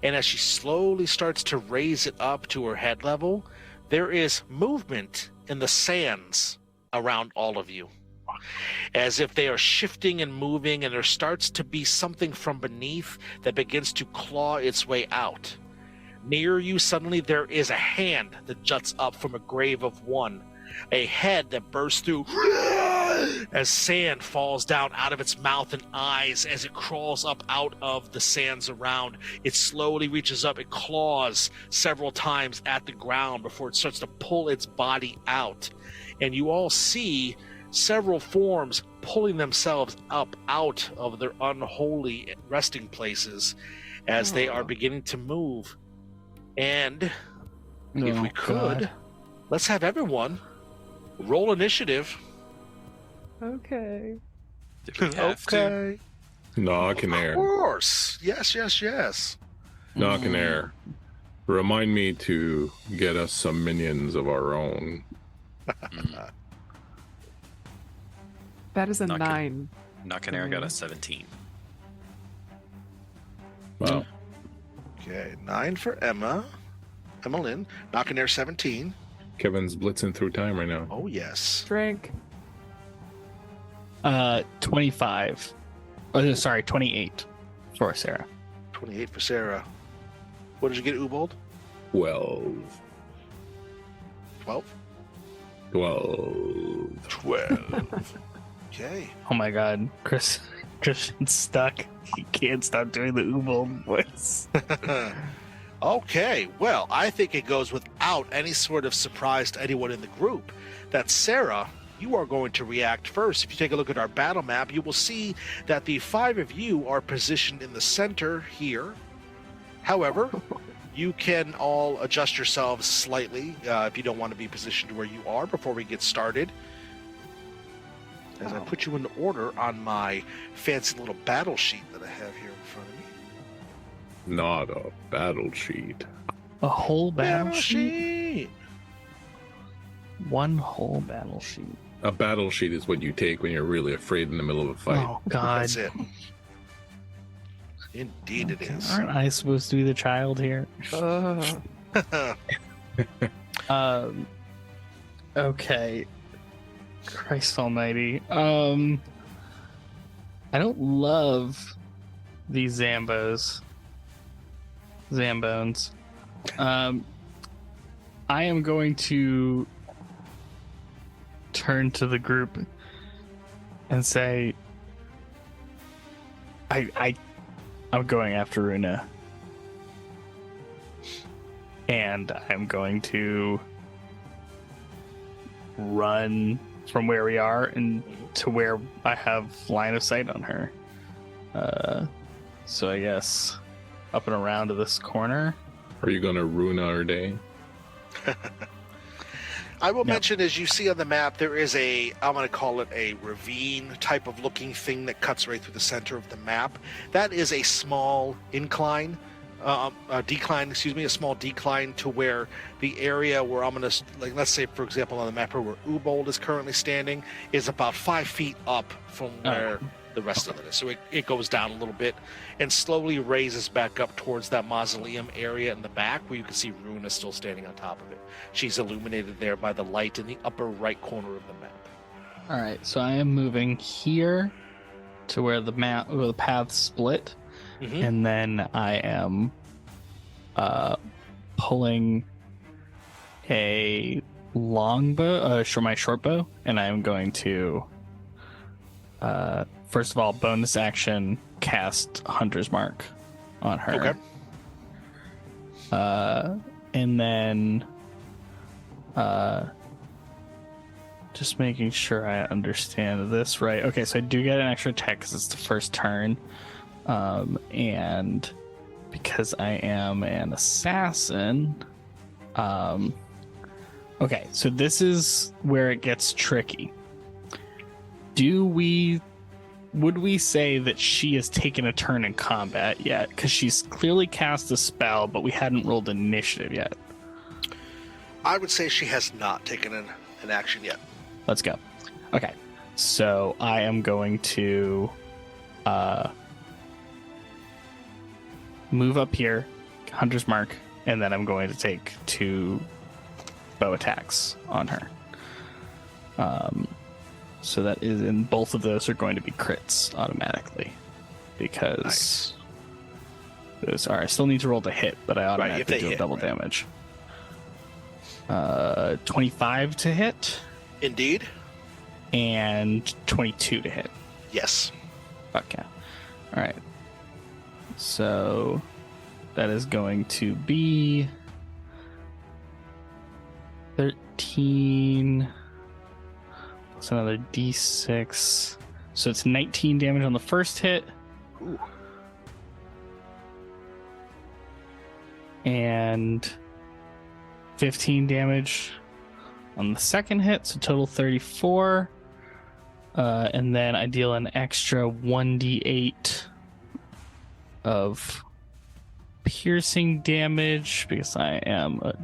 and as she slowly starts to raise it up to her head level, there is movement in the sands around all of you. As if they are shifting and moving, and there starts to be something from beneath that begins to claw its way out. Near you, suddenly there is a hand that juts up from a grave of one, a head that bursts through as sand falls down out of its mouth and eyes. As it crawls up out of the sands around, it slowly reaches up, it claws several times at the ground before it starts to pull its body out. And you all see several forms pulling themselves up out of their unholy resting places as they are beginning to move. And if we could, let's have everyone roll initiative. Okay. Okay. Knock in Of air. course. Yes. Knock in air. Remind me to get us some minions of our own. That is a Not good. 9. Knockin' got a 17. Wow. Okay, 9 for Emmeline. Knocking air 17. Kevin's blitzing through time right now. Oh, yes. Drink. 25. Oh, sorry, 28 for Sarah. 28 for Sarah. What did you get, Ubold? 12. 12? 12. 12. Okay. Oh my god, Christian's stuck. He can't stop doing the Ubo voice. Okay, well, I think it goes without any sort of surprise to anyone in the group that Sarah, you are going to react first. If you take a look at our battle map, you will see that the 5 of you are positioned in the center here. However, You can all adjust yourselves slightly if you don't want to be positioned where you are before we get started. As I put you in order on my fancy little battle sheet that I have here in front of me. Not a battle sheet. A whole battle sheet? One whole battle sheet. A battle sheet is what you take when you're really afraid in the middle of a fight. Oh, God. That's it. Indeed it is. Aren't I supposed to be the child here? Okay. Christ almighty. I don't love these Zambones. I am going to turn to the group and say, I'm going after Runa. And I'm going to run from where we are and to where I have line of sight on her. So I guess up and around to this corner. Are you gonna ruin our day? I will mention, as you see on the map, there is I'm going to call it a ravine type of looking thing that cuts right through the center of the map. That is a small incline, a small decline to where the area where I'm going to, like, let's say, for example, on the map where Ubold is currently standing, is about 5 feet up from where the rest of it is. So it goes down a little bit and slowly raises back up towards that mausoleum area in the back where you can see Runa still standing on top of it. She's illuminated there by the light in the upper right corner of the map. All right, so I am moving here to where the paths split, and then I am pulling a longbow, my short bow, and I am going to first of all bonus action cast Hunter's Mark on her. Okay. And then just making sure I understand this right. Okay, so I do get an extra attack because it's the first turn. And because I am an assassin. Okay, so this is where it gets tricky. Would we say that she has taken a turn in combat yet? Because she's clearly cast a spell, but we hadn't rolled initiative yet. I would say she has not taken an action yet. Let's go. Okay, so I am going to move up here, Hunter's Mark, and then I'm going to take 2 bow attacks on her. So that is, and both of those are going to be crits automatically because those are. I still need to roll to hit, but I automatically do double damage. 25 to hit. Indeed. And 22 to hit. Yes. Okay. All right. So that is going to be 13 plus another d6. So it's 19 damage on the first hit. Ooh. And 15 damage on the second hit, so total 34. And then I deal an extra 1d8 of piercing damage because I am a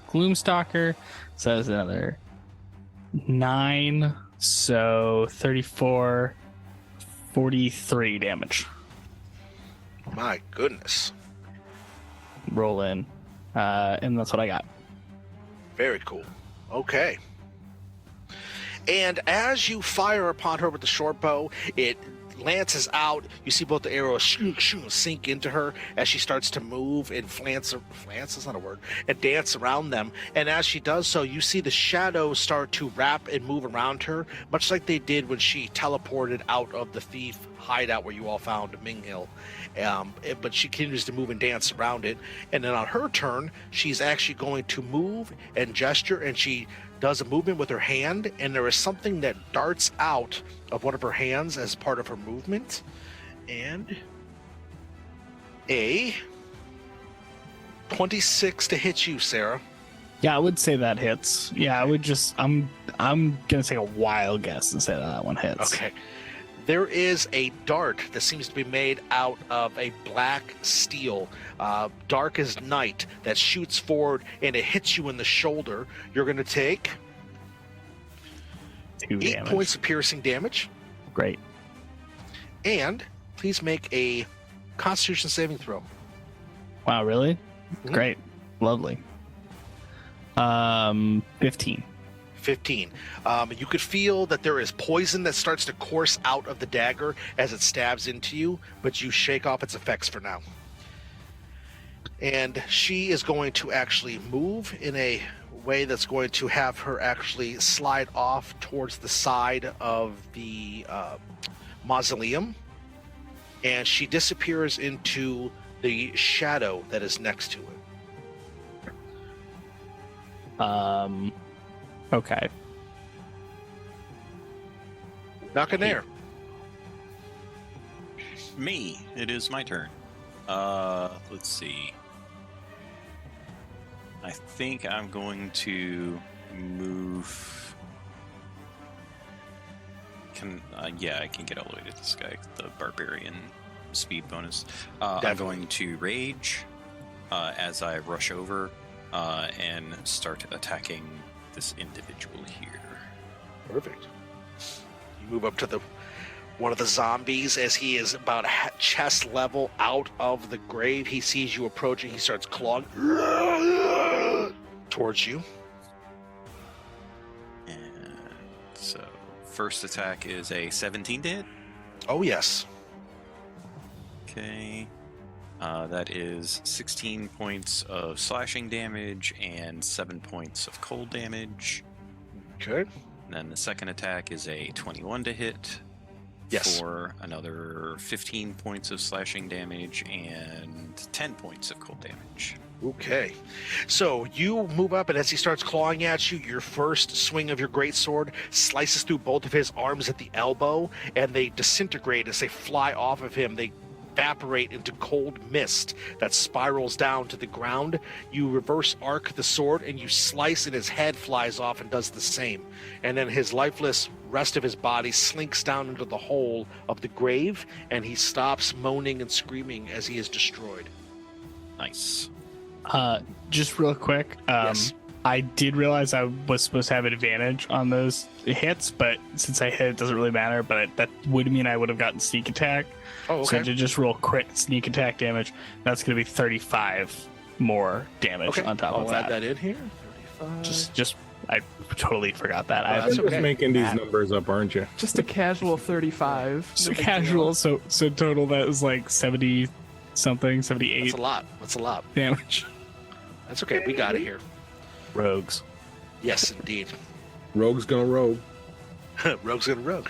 Gloomstalker. So that's another 9, so 34, 43 damage. My goodness. Roll in. And that's what I got. Very cool. Okay. And as you fire upon her with the short bow, it lances out. You see both the arrows sink into her as she starts to move and flance is not a word, and dance around them. And as she does so, you see the shadows start to wrap and move around her, much like they did when she teleported out of the thief hideout where you all found Ming Hill. But she continues to move and dance around it. And then on her turn, she's actually going to move and gesture, and she does a movement with her hand, and there is something that darts out of one of her hands as part of her movement. And 26 to hit you, Sarah. Yeah, I would say that hits. Yeah, I would just. I'm gonna take a wild guess and say that one hits. Okay. There is a dart that seems to be made out of a black steel, dark as night, that shoots forward and it hits you in the shoulder. You're going to take 2 8 damage. points of piercing damage. Great. And please make a Constitution saving throw. Wow, really? Mhm. Great. Lovely. 15. 15. You could feel that there is poison that starts to course out of the dagger as it stabs into you, but you shake off its effects for now. And she is going to actually move in a way that's going to have her actually slide off towards the side of the mausoleum. And she disappears into the shadow that is next to it. Okay. Knocking Me. It is my turn. Let's see. I think I'm going to move. I can get all the way to this guy. The barbarian speed bonus. I'm Definitely. going to rage as I rush over and start attacking this individual here. Perfect. You move up to one of the zombies as he is about chest level out of the grave. He sees you approaching. He starts clawing towards you. And so, first attack is a 17 to hit. Oh, yes. Okay. That is 16 points of slashing damage and 7 points of cold damage. Okay. And then the second attack is a 21 to hit. Yes. For another 15 points of slashing damage and 10 points of cold damage. Okay. So you move up, and as he starts clawing at you, your first swing of your greatsword slices through both of his arms at the elbow, and they disintegrate as they fly off of him. They evaporate into cold mist that spirals down to the ground. You reverse arc the sword and you slice, and his head flies off and does the same. And then his lifeless rest of his body slinks down into the hole of the grave, and he stops moaning and screaming as he is destroyed. Nice. Just real quick. Yes. I did realize I was supposed to have an advantage on those hits, but since I hit, it doesn't really matter. But that would mean I would have gotten sneak attack. Oh, So I okay. did just roll crit sneak attack damage. That's going to be 35 more damage Okay. on top I'll of add that. that in here. 35. Just I totally forgot that. Oh, I that's You're okay. just making these Matt. numbers up, aren't you? Just a casual 35. so No big casual. deal. So total that was like 70 something, 78 That's a lot. That's a lot. damage. That's okay. We got it here. Rogues. Yes, indeed. Rogue's gonna rogue. Rogue's gonna rogue.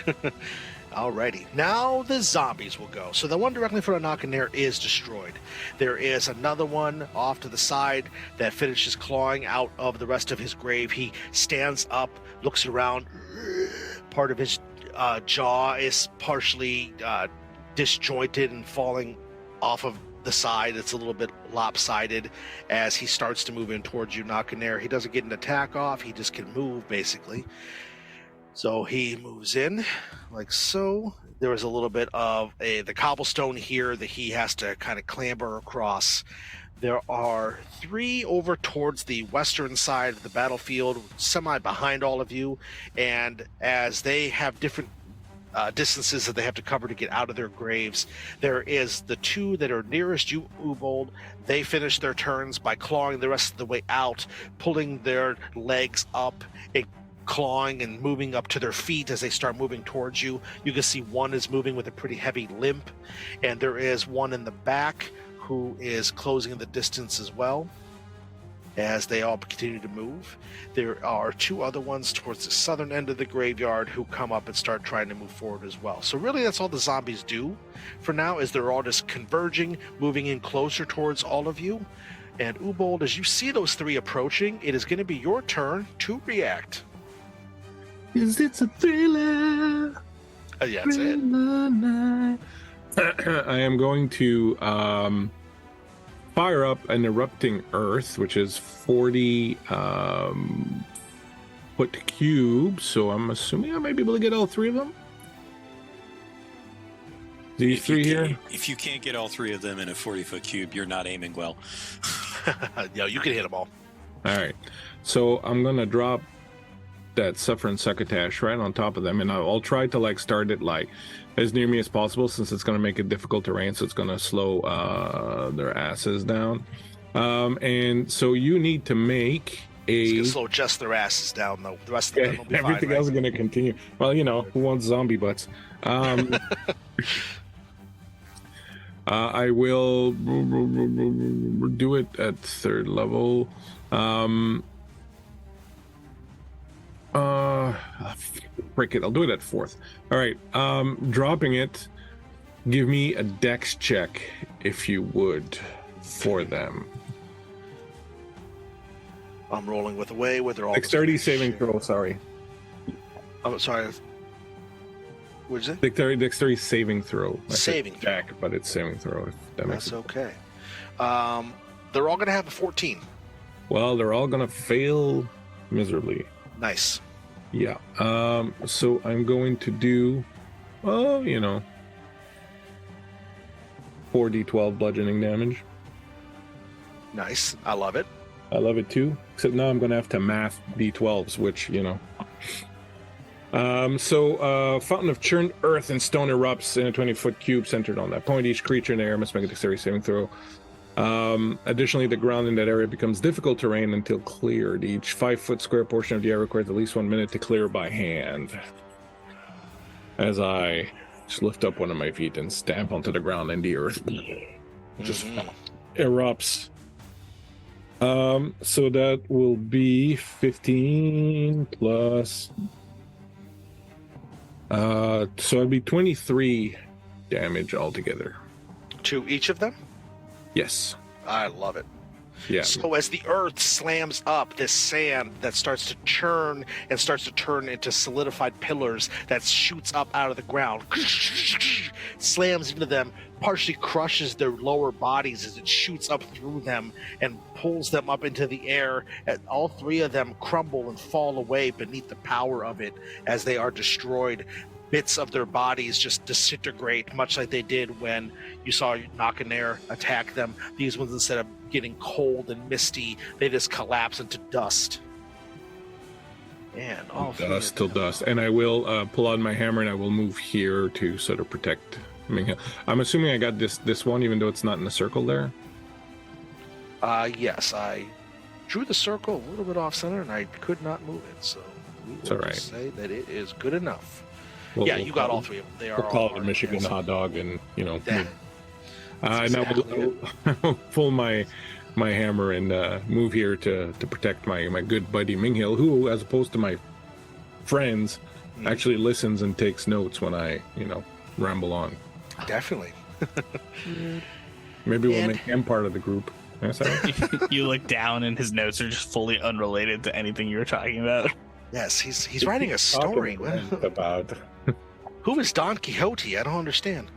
Alrighty. Now the zombies will go. So the one directly in front of Knockanear is destroyed. There is another one off to the side that finishes clawing out of the rest of his grave. He stands up, looks around. Part of his jaw is partially disjointed and falling off of the side. It's a little bit lopsided as he starts to move in towards you, Knockanear. He doesn't get an attack off. He just can move, basically. So he moves in like so. There was a little bit of the cobblestone here that he has to kind of clamber across. There are 3 over towards the western side of the battlefield, semi behind all of you. And as they have different distances that they have to cover to get out of their graves, there is the 2 that are nearest you, Ubold. They finish their turns by clawing the rest of the way out, pulling their legs up, clawing and moving up to their feet as they start moving towards you. You can see one is moving with a pretty heavy limp, and there is one in the back who is closing the distance as well as they all continue to move. There are 2 other ones towards the southern end of the graveyard who come up and start trying to move forward as well. So really that's all the zombies do for now, is they're all just converging, moving in closer towards all of you. And Ubold, as you see those 3 approaching, it is going to be your turn to react. Is it a thriller? Yeah, that's it. I am going to fire up an erupting earth, which is 40 foot cubes. So I'm assuming I might be able to get all 3 of them. These 3 here. If you can't get all 3 of them in a 40-foot cube, you're not aiming well. No, you can hit them all. All right. So I'm gonna drop that Suffer and Succotash right on top of them, and I'll try to like start it like as near me as possible, since it's gonna make it difficult terrain, so it's gonna slow their asses down. And so you need to make It's gonna slow just their asses down, though. The rest of them will be everything fine, else is right? gonna continue. Well, you know, who wants zombie butts? I will do it at 3rd level. Frick it, I'll do it at 4th. All right, dropping it. Give me a dex check, if you would, for them. I'm rolling with away where they're all. Dexterity saving throw, sorry. Oh, sorry. What is it? Dexterity saving throw. I said Saving throw. check, but it's saving throw. If that makes That's sense. okay. They're all gonna have a 14. Well, they're all gonna fail miserably. Nice. Yeah. So I'm going to do, 4d12 bludgeoning damage. Nice. I love it. I love it too. Except now I'm going to have to math d12s, which, Fountain of churned earth and stone erupts in a 20-foot cube centered on that point. Each creature in the area must make a dexterity saving throw. Additionally, the ground in that area becomes difficult terrain until cleared. Each 5-foot square portion of the area requires at least 1 minute to clear by hand. As I just lift up one of my feet and stamp onto the ground, and the earth just erupts. So that will be 15 plus. So it'd be 23 damage altogether. To each of them? Yes. I love it. Yeah. So as the earth slams up, this sand that starts to churn and starts to turn into solidified pillars that shoots up out of the ground, slams into them, partially crushes their lower bodies as it shoots up through them and pulls them up into the air. And all 3 of them crumble and fall away beneath the power of it as they are destroyed. Bits of their bodies just disintegrate, much like they did when you saw Nakanair attack them. These ones, instead of getting cold and misty, they just collapse into dust. And all Dust till dust. And I will pull out my hammer and I will move here to sort of protect Minghill. I'm assuming I got this one, even though it's not in the circle there. Yes, I drew the circle a little bit off center and I could not move it, so we will It's all right. just say that it is good enough. We'll You got all 3 of them. They are We'll all call it a marked, Michigan yes. hot dog, and Yeah. and I'll pull my hammer and move here to protect my good buddy Minghill, who, as opposed to my friends, actually listens and takes notes when I ramble on. Definitely. Maybe we'll And- make him part of the group. Yes, You look down and his notes are just fully unrelated to anything you were talking about. Yes, he's writing a story. about. Who is Don Quixote? I don't understand.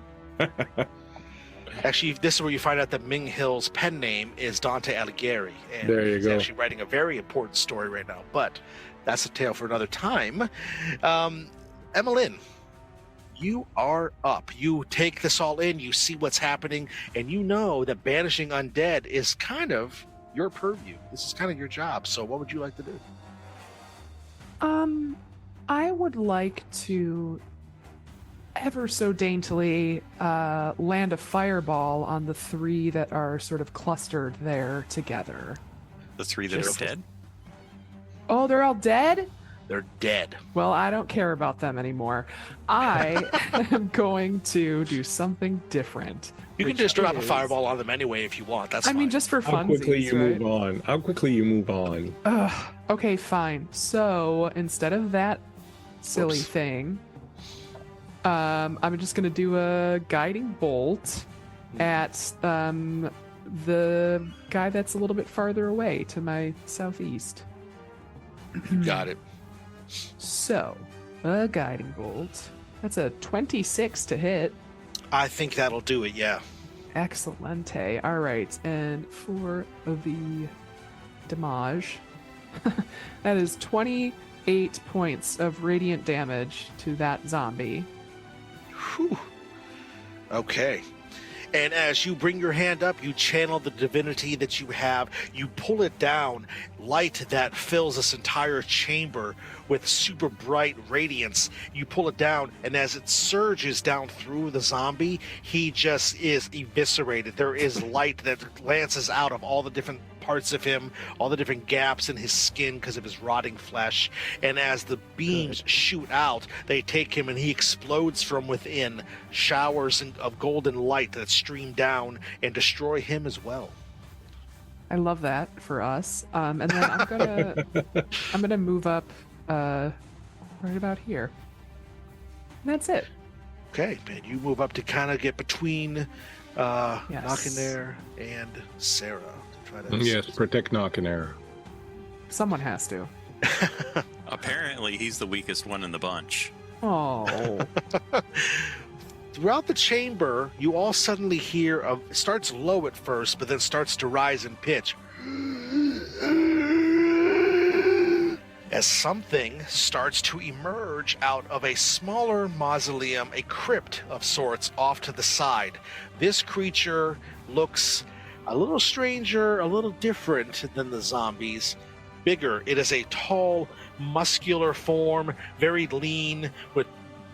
Actually, this is where you find out that Minghill's pen name is Dante Alighieri. And There you he's go. actually writing a very important story right now, but that's a tale for another time. Emmeline, you are up. You take this all in, you see what's happening, and you know that banishing undead is kind of your purview. This is kind of your job. So what would you like to do? I would like to ever so daintily land a fireball on the 3 that are sort of clustered there together. The 3 that Just- are dead? Oh, they're all dead? They're dead. Well, I don't care about them anymore. I am going to do something different. You can which just drop a is- fireball on them anyway if you want. That's I mean, fine. just for How funsies, quickly you right? move on? How quickly you move on? Ugh, okay, fine. So instead of that silly Whoops. thing, I'm just gonna do a guiding bolt at the guy that's a little bit farther away to my southeast. Got it. So, a guiding bolt. That's a 26 to hit. I think that'll do it, yeah. Excellente. All right, and for the damage, that is 28 points of radiant damage to that zombie. Whew. Okay. And as you bring your hand up, you channel the divinity that you have. You pull it down, light that fills this entire chamber with super bright radiance. You pull it down, and as it surges down through the zombie, he just is eviscerated. There is light that glances out of all the different parts of him, all the different gaps in his skin because of his rotting flesh. And as the beams shoot out, they take him and he explodes from within, showers of golden light that stream down and destroy him as well. I love that for us. And then I'm gonna move up right about here. And that's it. Okay, and you move up to kind of get between Knockinair and Sarah. Yes, protect Knockinair. Someone has to. Apparently, he's the weakest one in the bunch. Oh. Throughout the chamber, you all suddenly hear it starts low at first, but then starts to rise in pitch. As something starts to emerge out of a smaller mausoleum, a crypt of sorts off to the side. This creature looks a little stranger, a little different than the zombies. Bigger. It is a tall, muscular form, very lean, with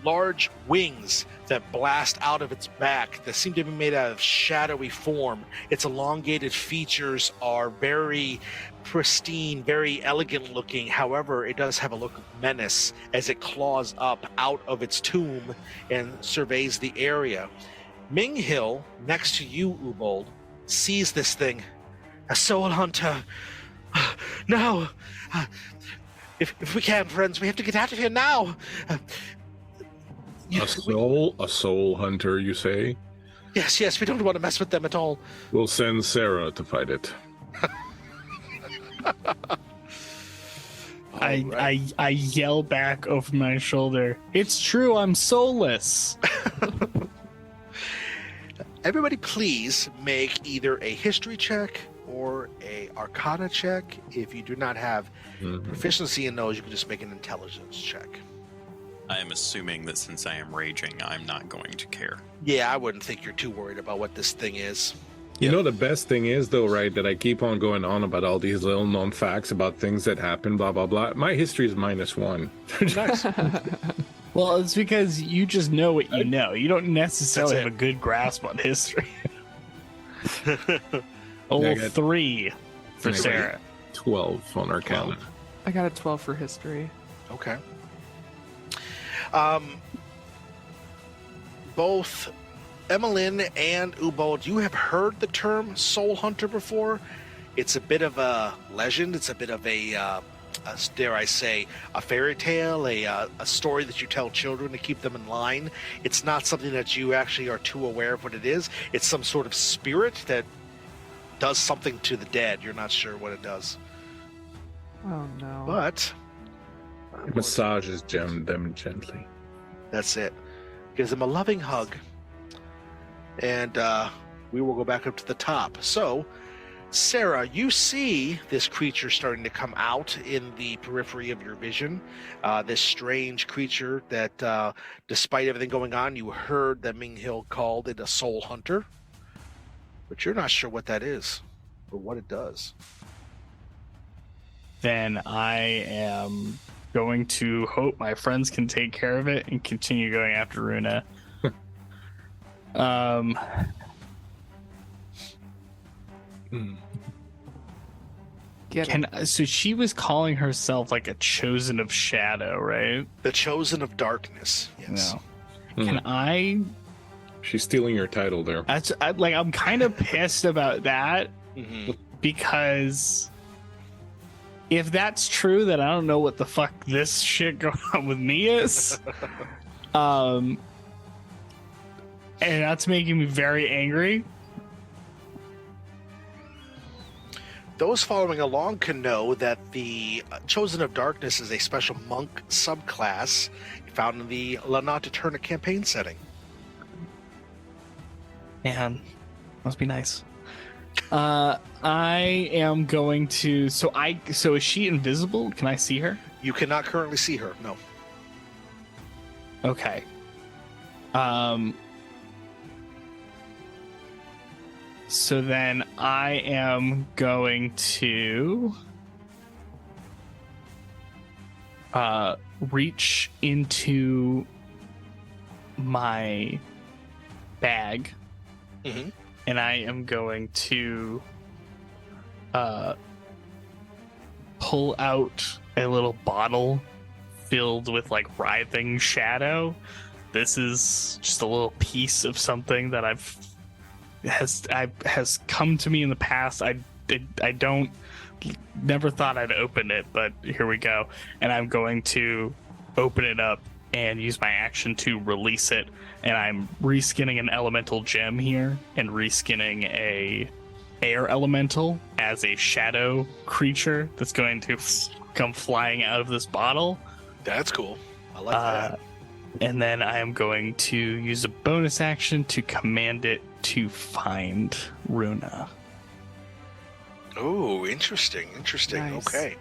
large wings that blast out of its back that seem to be made out of shadowy form. Its elongated features are very pristine, very elegant looking. However, it does have a look of menace as it claws up out of its tomb and surveys the area. Minghill, next to you, Ubold, sees this thing. A soul hunter. No. If we can, friends, we have to get out of here now. A soul hunter, you say? Yes, we don't want to mess with them at all. We'll send Sarah to fight it. I yell back over my shoulder. It's true, I'm soulless. Everybody please make either a history check or a arcana check. If you do not have proficiency in those, you can just make an intelligence check. I am assuming that since I am raging, I'm not going to care. Yeah, I wouldn't think you're too worried about what this thing is. You know, the best thing is, though, right, that I keep on going on about all these little known facts about things that happen, blah, blah, blah. My history is -1. Nice. Well, it's because you just know what you know. You don't necessarily That's have a good grasp on history. I got 3 for I got Sarah. 12 on Arcana. I got a 12 for history. Okay. Both Emmeline and Ubold, you have heard the term soul hunter before. It's a bit of a legend. It's a bit of a dare I say, a fairy tale, a story that you tell children to keep them in line. It's not something that you actually are too aware of what it is. It's some sort of spirit that does something to the dead. You're not sure what it does. Oh no. But Massages them gently. that's it. Gives them a loving hug. And we will go back up to the top. So, Sarah, you see this creature starting to come out in the periphery of your vision. This strange creature that, despite everything going on, you heard that Minghill called it a soul hunter. But you're not sure what that is or what it does. Then I am going to hope my friends can take care of it and continue going after Runa. So she was calling herself like a chosen of shadow, right? The chosen of darkness. Yes. No. Can I? She's stealing your title there. I'm kind of pissed about that because if that's true, then I don't know what the fuck this shit going on with me is. And that's making me very angry. Those following along can know that the Chosen of Darkness is a special monk subclass found in the Notte Eterna campaign setting. Man, Must be nice. I am going to. So is she invisible? Can I see her? You cannot currently see her. No. Okay. So then I am going to reach into my bag, Mm-hmm. and I am going to pull out a little bottle filled with like writhing shadow. This is just a little piece of something that has come to me in the past. I never thought I'd open it, but here we go. And I'm going to open it up and use my action to release it. And I'm reskinning an elemental gem here and reskinning a air elemental as a shadow creature that's going to come flying out of this bottle. That's cool. I like that. And then I am going to use a bonus action to command it to find Runa. Oh, interesting. Nice. Okay.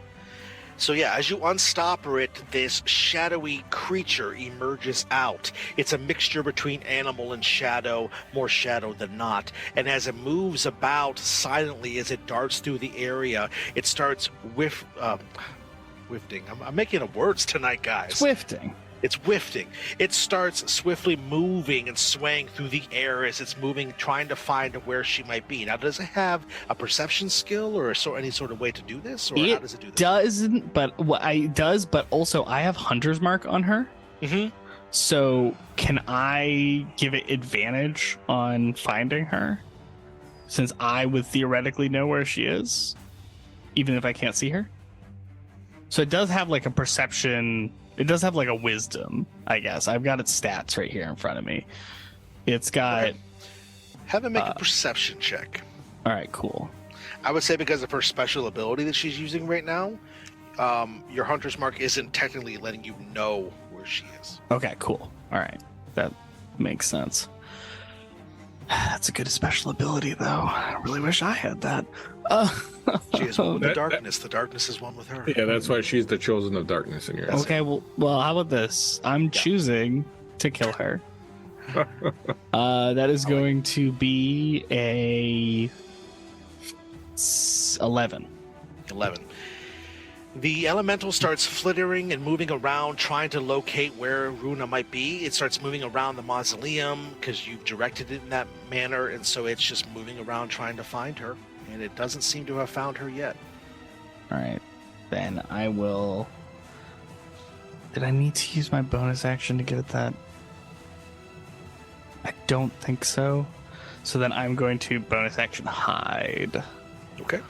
So yeah, as you unstopper it, this shadowy creature emerges out. It's a mixture between animal and shadow, more shadow than not. And as it moves about silently, as it darts through the area, it starts whiffing. I'm making up words tonight, guys. Swifting. It's whiffing. It starts swiftly moving and swaying through the air as it's moving, trying to find where she might be. Now, does it have a perception skill or any sort of way to do this, or how does it do this? Doesn't, but but also I have Hunter's Mark on her. Mm-hmm. So can I give it advantage on finding her, since I would theoretically know where she is, even if I can't see her? So it does have like a perception. It does have like a wisdom, I guess. I've got its stats right here in front of me. It's got... Okay. Have it make a perception check. All right, cool. I would say because of her special ability that she's using right now, your Hunter's Mark isn't technically letting you know where she is. Okay, cool. All right. That makes sense. That's a good special ability, though. I really wish I had that. She is one with the darkness. The darkness is one with her. Yeah, that's why she's the chosen of darkness in your eyes. Okay, well, how about this? I'm choosing to kill her. That is going to be a 11. 11. The elemental starts flittering and moving around, trying to locate where Runa might be. It starts moving around the mausoleum because you've directed it in that manner, and so it's just moving around trying to find her, and it doesn't seem to have found her yet. All right, then I will... Did I need to use my bonus action to get at that? I don't think so. So then I'm going to bonus action hide. Okay.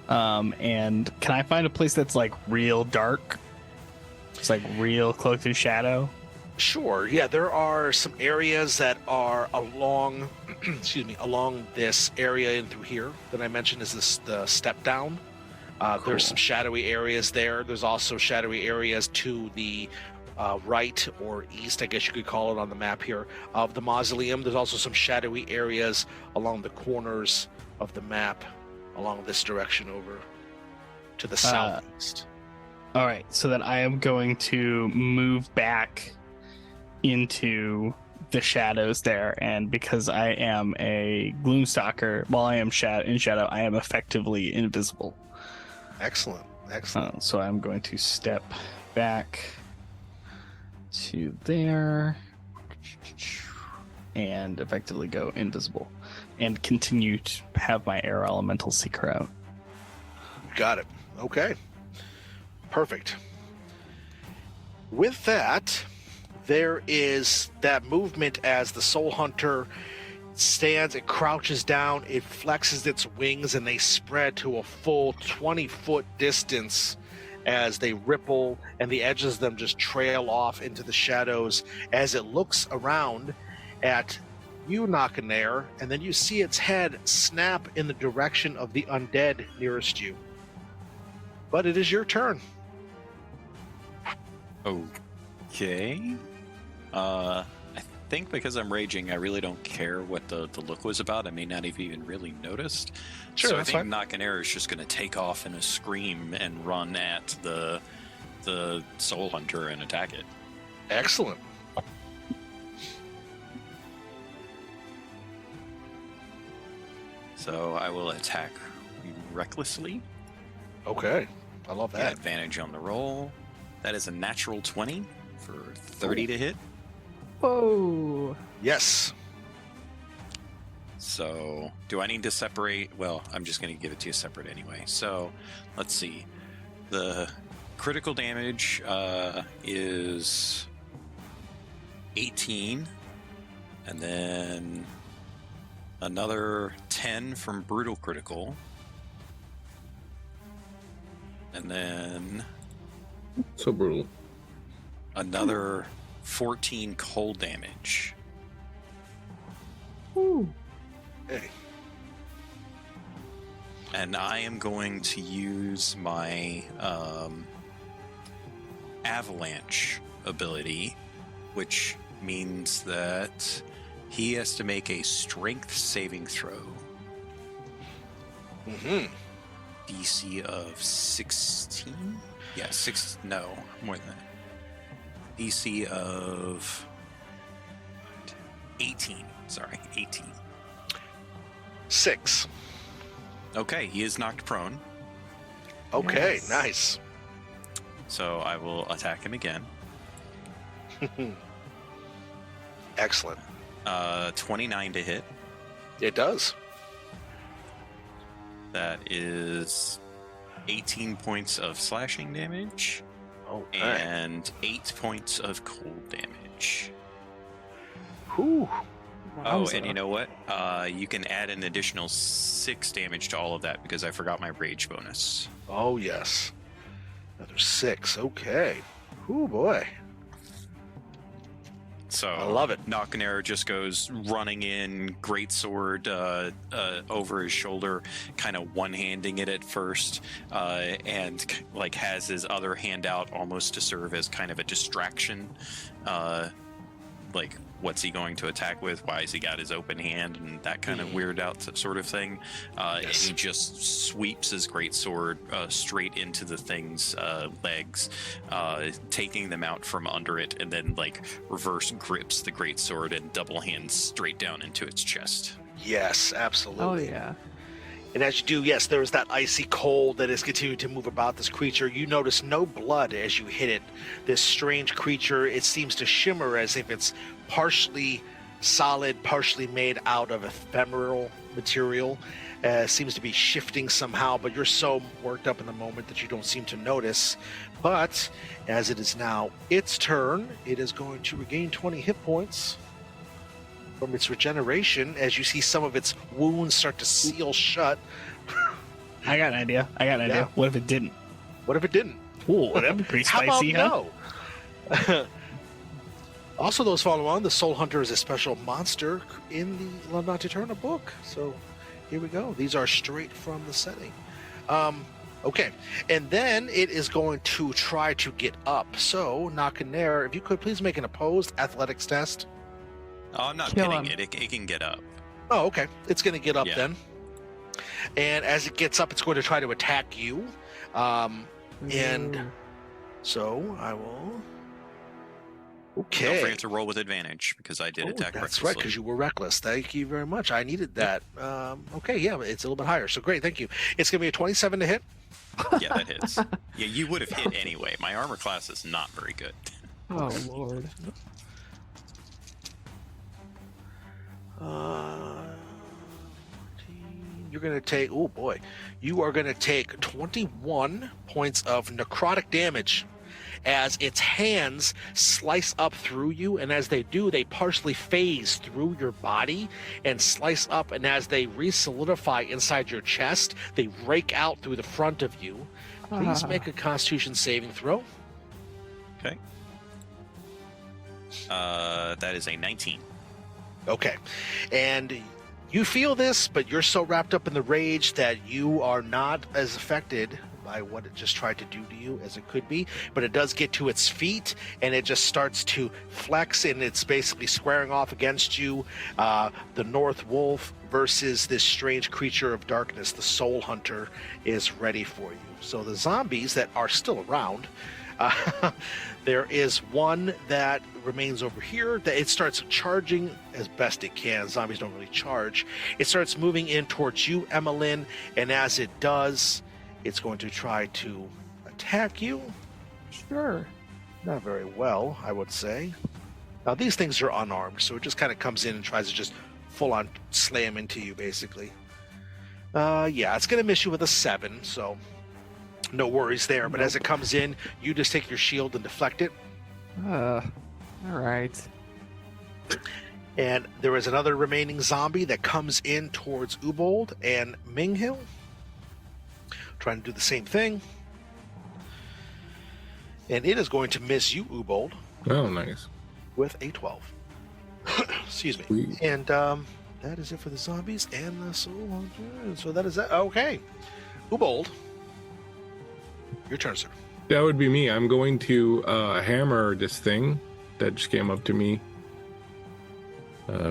And can I find a place that's like real dark? It's like real cloaked in shadow. Sure. Yeah, there are some areas that are along, along this area and through here that I mentioned is the step down. Cool. There's some shadowy areas there. There's also shadowy areas to the right or east, I guess you could call it on the map here, of the mausoleum. There's also some shadowy areas along the corners of the map, along this direction over to the southeast. All right, so then I am going to move back into the shadows there, and because I am a Gloomstalker, while I am in shadow, I am effectively invisible. Excellent. So I'm going to step back to there and effectively go invisible and continue to have my air elemental seek her out. Got it. Okay. Perfect. With that, there is that movement as the Soul Hunter stands, it crouches down, it flexes its wings, and they spread to a full 20-foot distance as they ripple, and the edges of them just trail off into the shadows as it looks around at you, Nakanair, and then you see its head snap in the direction of the undead nearest you. But it is your turn. Okay. I think because I'm raging, I really don't care what the look was about. I may not have even really noticed. Sure, so I that's think fine. Knockin' is just going to take off in a scream and run at the Soul Hunter and attack it. Excellent. So I will attack recklessly. Okay. I love Get that. advantage on the roll. That is a natural 20 for 30 to hit. Whoa. Yes. So, do I need to separate? Well, I'm just going to give it to you separate anyway. So, let's see. The critical damage is 18, and then another 10 from brutal critical, and then So brutal. another 14 cold damage. Ooh. Hey. And I am going to use my avalanche ability, which means that he has to make a strength saving throw. Mm-hmm. DC of 16? Yeah, no, more than that. DC of 18. Sorry, 18. 6. Okay, he is knocked prone, Okay, Yes. nice. so I will attack him again. Excellent. 29 to hit. It does. That is 18 points of slashing damage Okay. and 8 points of cold damage. Whew. Oh, Wowza. and you know what? You can add an additional 6 damage to all of that because I forgot my rage bonus. Oh, yes. Another 6. Okay. Whew, boy. So I love it. Knockin' just goes running in, greatsword over his shoulder, kind of one-handing it at first, and like has his other hand out almost to serve as kind of a distraction. Like, what's he going to attack with? Why has he got his open hand? And that kind of weird out sort of thing. And Yes. he just sweeps his greatsword straight into the thing's legs, taking them out from under it, and then like reverse grips the greatsword and double hands straight down into its chest. Yes, Oh absolutely. yeah. And as you do, yes, there is that icy cold that is continuing to move about this creature. You notice no blood as you hit it. This strange creature, it seems to shimmer as if it's partially solid, partially made out of ephemeral material. Seems to be shifting somehow, but you're so worked up in the moment that you don't seem to notice. But as it is now its turn, it is going to regain 20 hit points from its regeneration as you see some of its wounds start to seal shut. I got an idea. Yeah. What if it didn't? What if it didn't? Ooh, that'd be pretty How about spicy, huh? no? Also, those follow on, the Soul Hunter is a special monster in the Notte Eterna book. So here we go. These are straight from the setting. Okay, and then it is going to try to get up. So, Knockin' if you could please make an opposed athletics test. Oh, I'm not Kill kidding. him. It can get up. Oh, okay. It's going to get up Yeah. then. And as it gets up, it's going to try to attack you. And Ooh. so I will. Don't Okay. forget to roll with advantage because I did attack That's recklessly. right, because you were reckless. Thank you very much. I needed that. Okay, yeah, it's a little bit higher. So great, thank you. It's going to be a 27 to hit. Yeah, that hits. Yeah, you would have hit anyway. My armor class is not very good. Oh lord. You're going to take, oh boy, you are going to take 21 points of necrotic damage as its hands slice up through you. And as they do, they partially phase through your body and slice up. And as they re-solidify inside your chest, they rake out through the front of you. Please make a Constitution saving throw. Okay. That is a 19. Okay. And You feel this, but you're so wrapped up in the rage that you are not as affected by what it just tried to do to you as it could be. But it does get to its feet, and it just starts to flex, and it's basically squaring off against you. The North Wolf versus this strange creature of darkness, the Soul Hunter, is ready for you. So the zombies that are still around, there is one that remains over here that it starts charging as best it can. Zombies don't really charge. It starts moving in towards you, Emmeline, and as it does, it's going to try to attack you. Sure. Not very well, I would say. Now, these things are unarmed, so it just kind of comes in and tries to just full-on slam into you, basically. Yeah, it's going to miss you with a 7, so no worries there. But as it comes in, you just take your shield and deflect it. All right. And there is another remaining zombie that comes in towards Ubold and Minghill, trying to do the same thing. And it is going to miss you, Ubold, Oh, nice. with a 12. Excuse me. Sweet. And that is it for the zombies and the Soul Hunter. So that is that. Okay. Ubold, your turn, sir. That would be me. I'm going to hammer this thing that just came up to me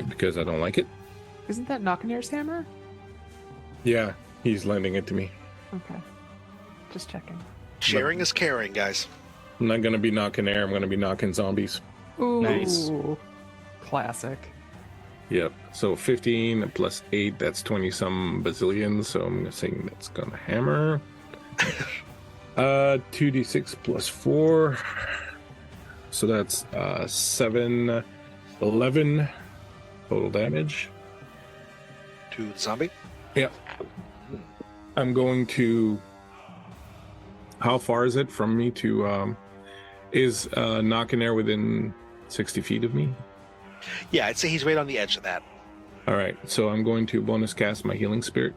because I don't like it. Isn't that Knockanear's hammer? Yeah, he's lending it to me. Okay. Just checking. Sharing is caring, guys. I'm not going to be knocking air. I'm going to be knocking zombies. Ooh. Nice. Classic. Yep. So 15 plus 8, that's 20-some bazillions. So I'm guessing that's going to hammer. 2d6 plus 4. So that's 7, 11 total damage. To the zombie. Yep. I'm going to... How far is it from me to... Is Knockin' Air within 60 feet of me? Yeah, I'd say he's right on the edge of that. All right, so I'm going to bonus cast my Healing Spirit.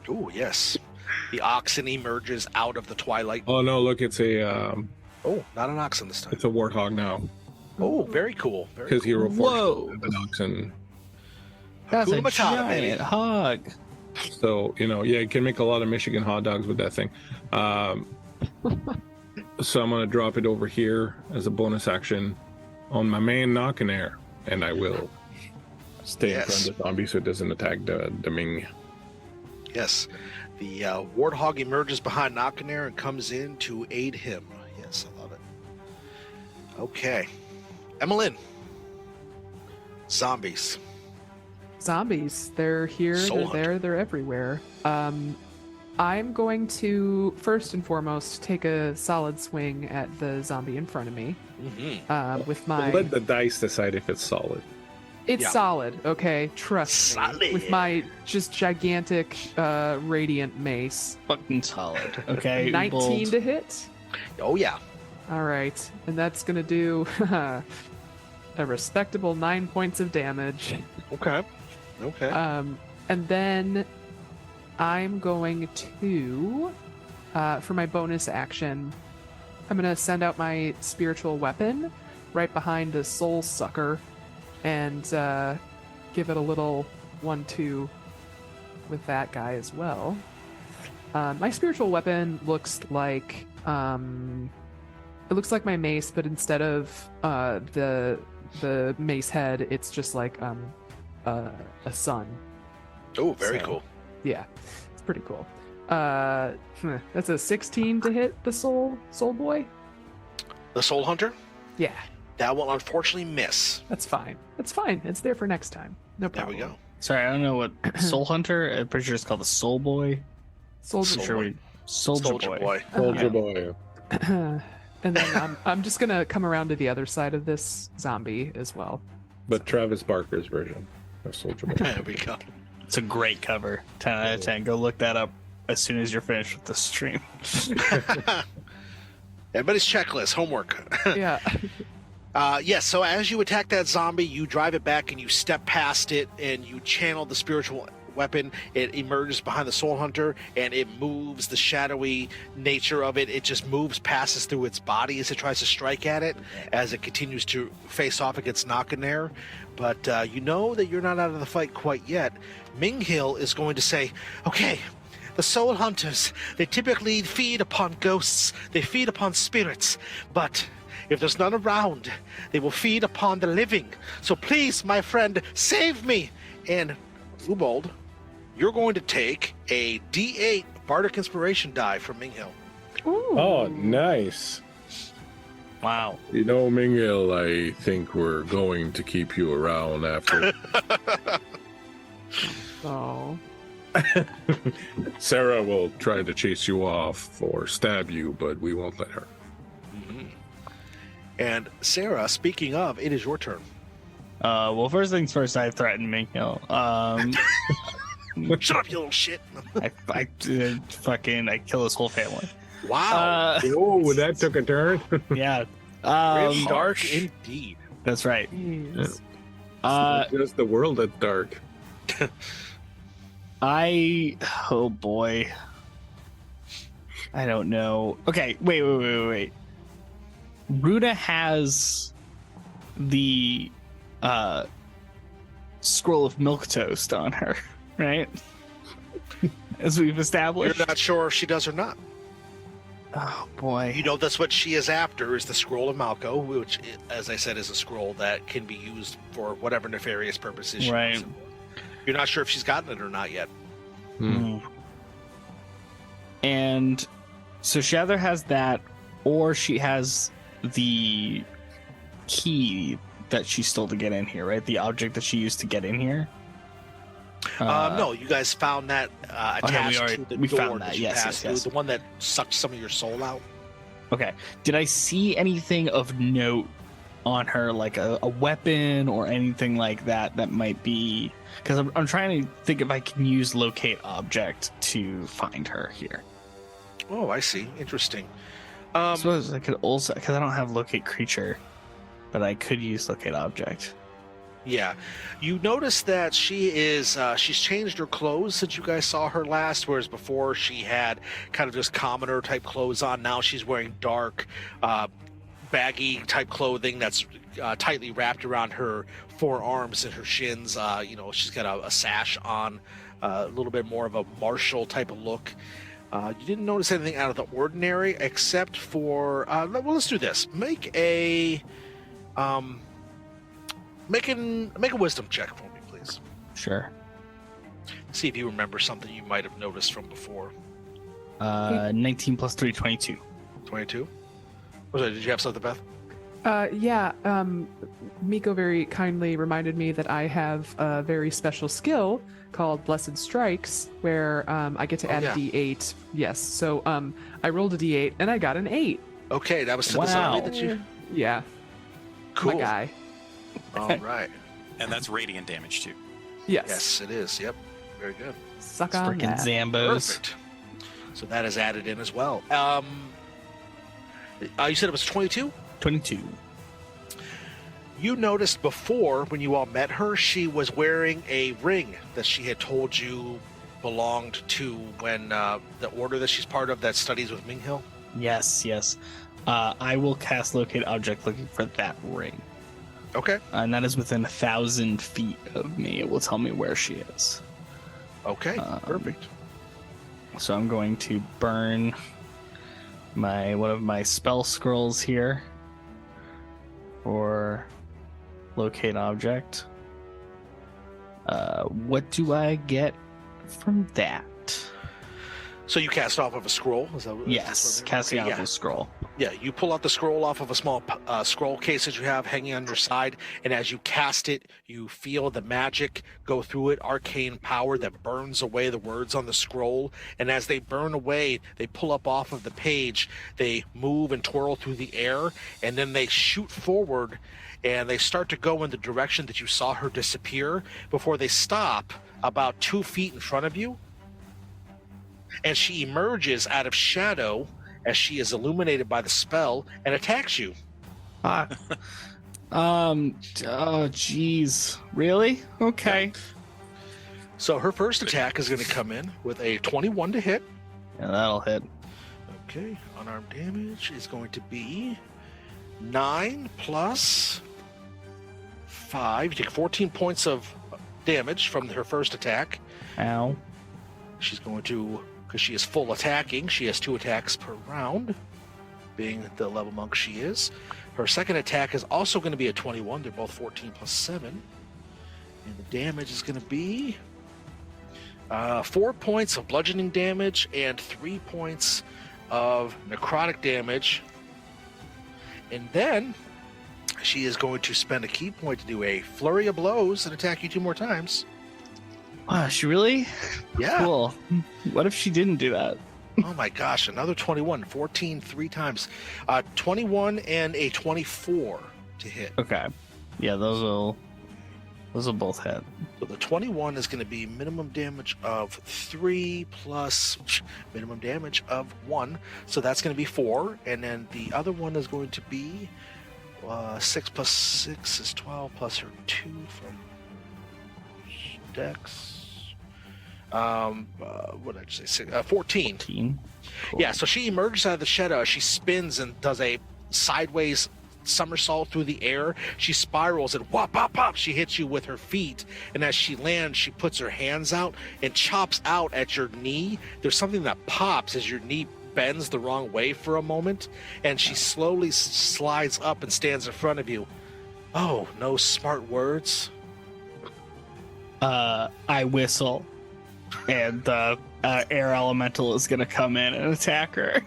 Oh, yes. The oxen emerges out of the twilight. Oh no, look, it's a Oh, not an oxen this time. it's a warthog now. Oh, very cool. Very Because cool. Hero Whoa. Force an oxen. That's a Hakuna Matata, baby. giant hug. So, yeah, you can make a lot of Michigan hot dogs with that thing. So I'm going to drop it over here as a bonus action on my main Knockin' Air. And I will stay in front of the zombie so it doesn't attack the Ming. Yes. The warthog emerges behind Knockanear and comes in to aid him. Yes, I love it. Okay. Emmeline. Zombies. Zombies. They're here, Soul they're Hunter. there, they're everywhere. I'm going to, first and foremost, take a solid swing at the zombie in front of me. Mm-hmm. With my... Let the dice decide if it's solid. It's Yeah. solid, okay? Trust Solid. me. With my just gigantic radiant mace. Fucking solid. Okay. 19 bold. to hit. Oh, yeah. All right. And that's going to do a respectable 9 points of damage. Okay. Okay. And then I'm going to, for my bonus action, I'm going to send out my spiritual weapon right behind the soul sucker and give it a little 1-2 with that guy as well. My spiritual weapon looks like it looks like my mace, but instead of the mace head, it's just like a sun. Oh, very So- cool. Yeah, it's pretty cool. That's a 16 to hit the soul boy. The Soul Hunter? Yeah, That will unfortunately miss. that's fine. That's fine. It's there for next time. No There problem. we go. Sorry, I don't know what Soul Hunter. I'm pretty sure it's called the Soul Boy. Soldier Soul Sure, Boy. we Soldier Boy. Soldier Yeah. boy. And then I'm just gonna come around to the other side of this zombie as well. But Travis Barker's version of Soldier Boy. There we go. It's a great cover. 10 out of 10. Go look that up as soon as you're finished with the stream. Everybody's checklist, homework. Yeah. Yes, so as you attack that zombie, you drive it back and you step past it and you channel the spiritual weapon. It emerges behind the Soul Hunter, and it moves. The shadowy nature of it, it just moves, passes through its body as it tries to strike at it, as it continues to face off against Knockenair. But you know that you're not out of the fight quite yet. Minghil is going to say, okay, the Soul Hunters, they typically feed upon ghosts, they feed upon spirits, but if there's none around, they will feed upon the living. So please, my friend, save me. And Ubold, you're going to take a D8 Bardic Inspiration die from Minghil. Ooh. Oh, nice. Wow. You know, Mingil, I think we're going to keep you around after. Oh. Sarah will try to chase you off or stab you, but we won't let her. And Sarah, speaking of, it is your turn. Well, first things first, I threatened Minghil. Shut up, you little shit. I kill his whole family. Wow. Oh, that took a turn. Yeah. Grim dark indeed. That's right. Jeez. Just the world that's dark. Oh boy. I don't know. Okay, wait. Ruda has the Scroll of Milquetoast on her, right? As we've established. You're not sure if she does or not. Oh boy. You know that's what she is after, is the Scroll of Melko, which, as I said, is a scroll that can be used for whatever nefarious purposes she Right. uses it for. You're not sure if she's gotten it or not yet. And so she either has that, or she has the key that she stole to get in here, right? The object that she used to get in here. No, you guys found that attached to the we door found that that. you Yes, passed yes. through, the one that sucked some of your soul out. Okay. Did I see anything of note on her, like a weapon or anything like that that might be? Because I'm trying to think if I can use locate object to find her here. Oh, I see. Interesting. I suppose I could also, because I don't have locate creature, but I could use locate object. Yeah, you notice that she is she's changed her clothes since you guys saw her last, whereas before she had kind of just commoner type clothes on. Now she's wearing dark baggy type clothing that's tightly wrapped around her forearms and her shins. She's got a sash on, a little bit more of a martial type of look. You didn't notice anything out of the ordinary except for let's do this. Make a Make a wisdom check for me, please. Sure. See if you remember something you might have noticed from before. 19 plus 3, 22. 22? Did you have something, Beth? Yeah. Miko very kindly reminded me that I have a very special skill called Blessed Strikes, where I get to add a D8. Yes. So I rolled a D8 and I got an 8. Okay, that was to the Wow. zombie that you. Yeah. Cool. My guy. All right. And that's radiant damage too. Yes. Yes, it is. Yep. Very good. Suck on Freaking that. Zambos. Perfect. So that is added in as well. You said it was 22? 22. You noticed before, when you all met her, she was wearing a ring that she had told you belonged to when the order that she's part of that studies with Minghil. Yes. I will cast locate object looking for that ring. Okay. And that is within 1,000 feet of me. It will tell me where she is. Okay. Perfect. So I'm going to burn one of my spell scrolls here for locate object. What do I get from that? So you cast off of a scroll? Is that Yes, casting okay, off a scroll. Yeah, you pull out the scroll off of a small scroll case that you have hanging on your side, and as you cast it, you feel the magic go through it, arcane power that burns away the words on the scroll, and as they burn away, they pull up off of the page, they move and twirl through the air, and then they shoot forward, and they start to go in the direction that you saw her disappear before they stop about 2 feet in front of you, and she emerges out of shadow as she is illuminated by the spell and attacks you. Oh, jeez. Really? Okay. So her first attack is going to come in with a 21 to hit. Yeah, that'll hit. Okay, unarmed damage is going to be 9 plus 5. You take 14 points of damage from her first attack. Ow. She's going to, because she is full attacking, she has 2 attacks per round, being the level monk she is. Her second attack is also going to be a 21. They're both 14 plus 7. And the damage is going to be 4 points of bludgeoning damage and 3 points of necrotic damage. And then she is going to spend a key point to do a flurry of blows and attack you 2 more times. Wow, she really? Yeah. Cool. What if she didn't do that? Oh my gosh, another 21. 14 3 times. 21 and a 24 to hit. Okay. Yeah, those will both hit. So the 21 is going to be minimum damage of 3 plus minimum damage of 1. So that's going to be 4. And then the other one is going to be 6 plus 6 is 12 plus her 2 from Dex. What did I say? 14. 14. Cool. Yeah, so she emerges out of the shadow. She spins and does a sideways somersault through the air. She spirals and whop, pop, pop. She hits you with her feet. And as she lands, she puts her hands out and chops out at your knee. There's something that pops as your knee bends the wrong way for a moment. And she slowly slides up and stands in front of you. Oh, no smart words? I whistle, and the air elemental is gonna come in and attack her.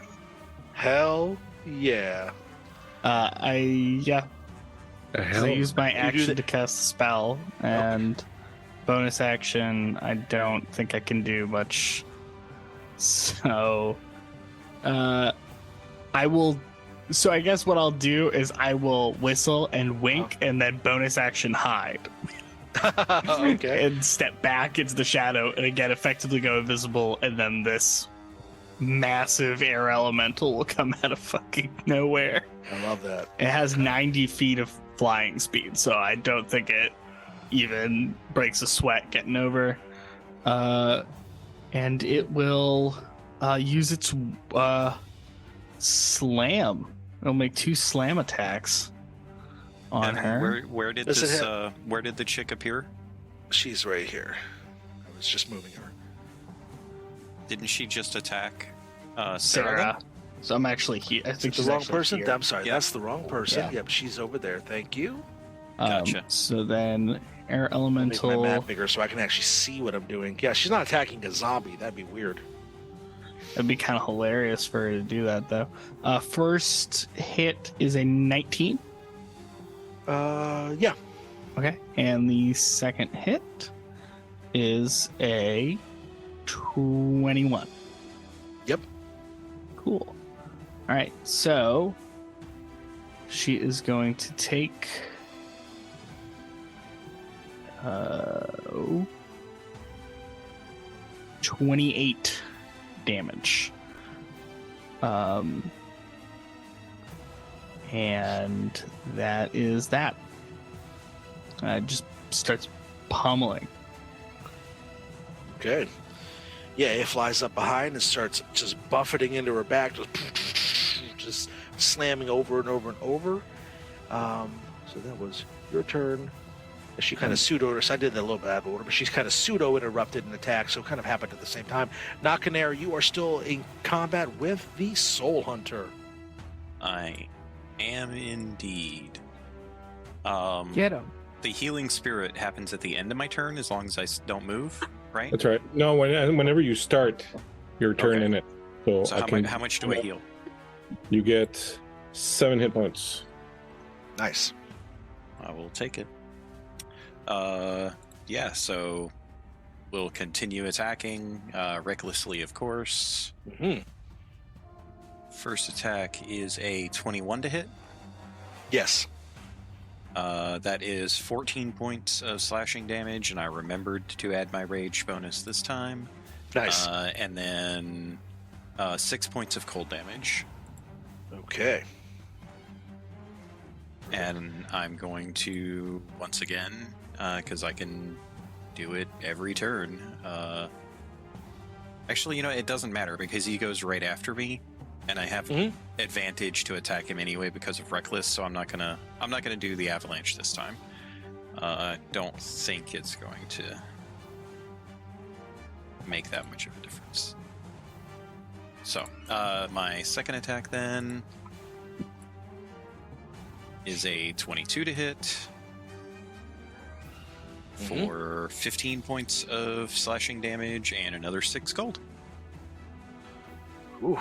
Hell yeah. The I hell? use my action to cast a spell, and bonus action, I don't think I can do much. So, I will. So I guess what I'll do is I will whistle and wink, and then bonus action hide. Okay. And step back into the shadow, and again effectively go invisible, and then this massive air elemental will come out of fucking nowhere. I love that. It has 90 feet of flying speed, so I don't think it even breaks a sweat getting over. And it will use its slam. It'll make 2 slam attacks on And her. Where did Does it this? hit? Where did the chick appear? She's right here. I was just moving her. Didn't she just attack Sarah? Sarah. So I'm actually here. I think The she's wrong actually person? here. I'm sorry, Yeah. that's the wrong person. Yeah. Yep, she's over there. Thank you. Gotcha. So then air Make my elemental. map bigger so I can actually see what I'm doing. Yeah, she's not attacking a zombie. That'd be weird. It'd be kind of hilarious for her to do that, though. First hit is a 19. Yeah. Okay. And the second hit is a 21. Yep. Cool. All right. So she is going to take 28 damage. And that is that. Just starts pummeling. Okay. Yeah, it flies up behind and starts just buffeting into her back, just slamming over and over and over. So that was your turn. She kind of pseudo, so I did that a little bit out of order, but she's kind of pseudo interrupted an attack, so it kind of happened at the same time. Nakanera, you are still in combat with the Soul Hunter. I am indeed. Get him. The healing spirit happens at the end of my turn as long as I don't move, right? That's right. No, whenever you start your turn Okay. in it, so, So how much do I heal? You get 7 hit points. Nice. I will take it. Yeah, so we'll continue attacking recklessly, of course. Hmm. First attack is a 21 to hit. Yes. That is 14 points of slashing damage, and I remembered to add my rage bonus this time. Nice. And then 6 points of cold damage. Okay. And I'm going to, once again, because I can do it every turn. Actually, it doesn't matter because he goes right after me, and I have advantage to attack him anyway because of reckless. So I'm not gonna do the avalanche this time. I don't think it's going to make that much of a difference. So my second attack then is a 22 to hit for 15 points of slashing damage and another 6 gold. Ooh.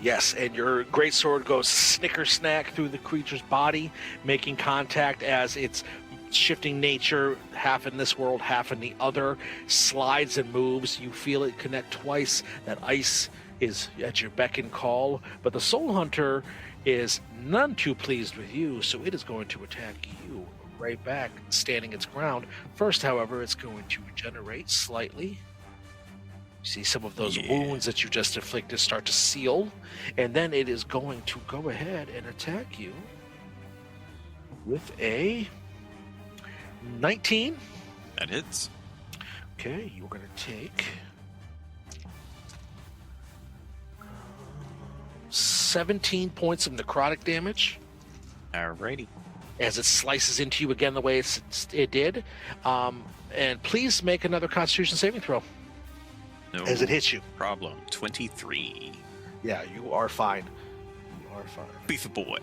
Yes, and your greatsword goes snicker snack through the creature's body, making contact as its shifting nature, half in this world, half in the other, slides and moves. You feel it connect twice. That ice is at your beck and call, but the Soul Hunter is none too pleased with you, so it is going to attack you right back, standing its ground. First, however, it's going to regenerate slightly. You see some of those wounds that you just inflicted start to seal, and then it is going to go ahead and attack you with a 19. That hits. Okay, you're going to take 17 points of necrotic damage. Alrighty. As it slices into you again the way it did. And please make another Constitution saving throw No as it hits you. problem. 23. Yeah, you are fine. You are fine. Beef a boy.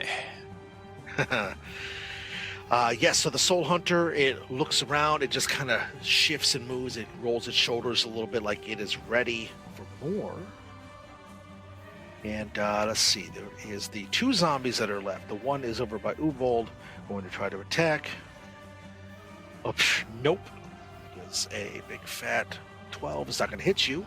Yes, so the Soul Hunter, it looks around, it just kind of shifts and moves, it rolls its shoulders a little bit like it is ready for more. And let's see, there is the 2 zombies that are left. The one is over by Ubold, going to try to attack. Oh, nope. It's a big fat 12. It's not going to hit you.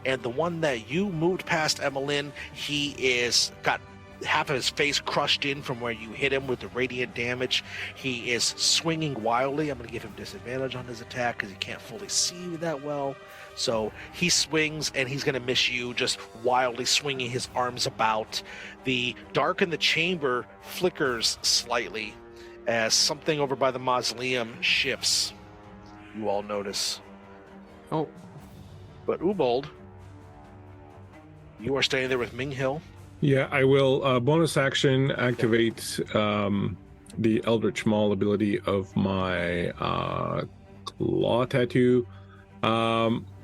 And the one that you moved past, Emmeline, he is got half of his face crushed in from where you hit him with the radiant damage. He is swinging wildly. I'm going to give him disadvantage on his attack because he can't fully see you that well. So he swings and he's going to miss you, just wildly swinging his arms about. The dark in the chamber flickers slightly as something over by the mausoleum shifts. You all notice. Oh, But Ubold, you are staying there with Ming Hill. Yeah, I will bonus action activate the Eldritch Maul ability of my Claw Tattoo,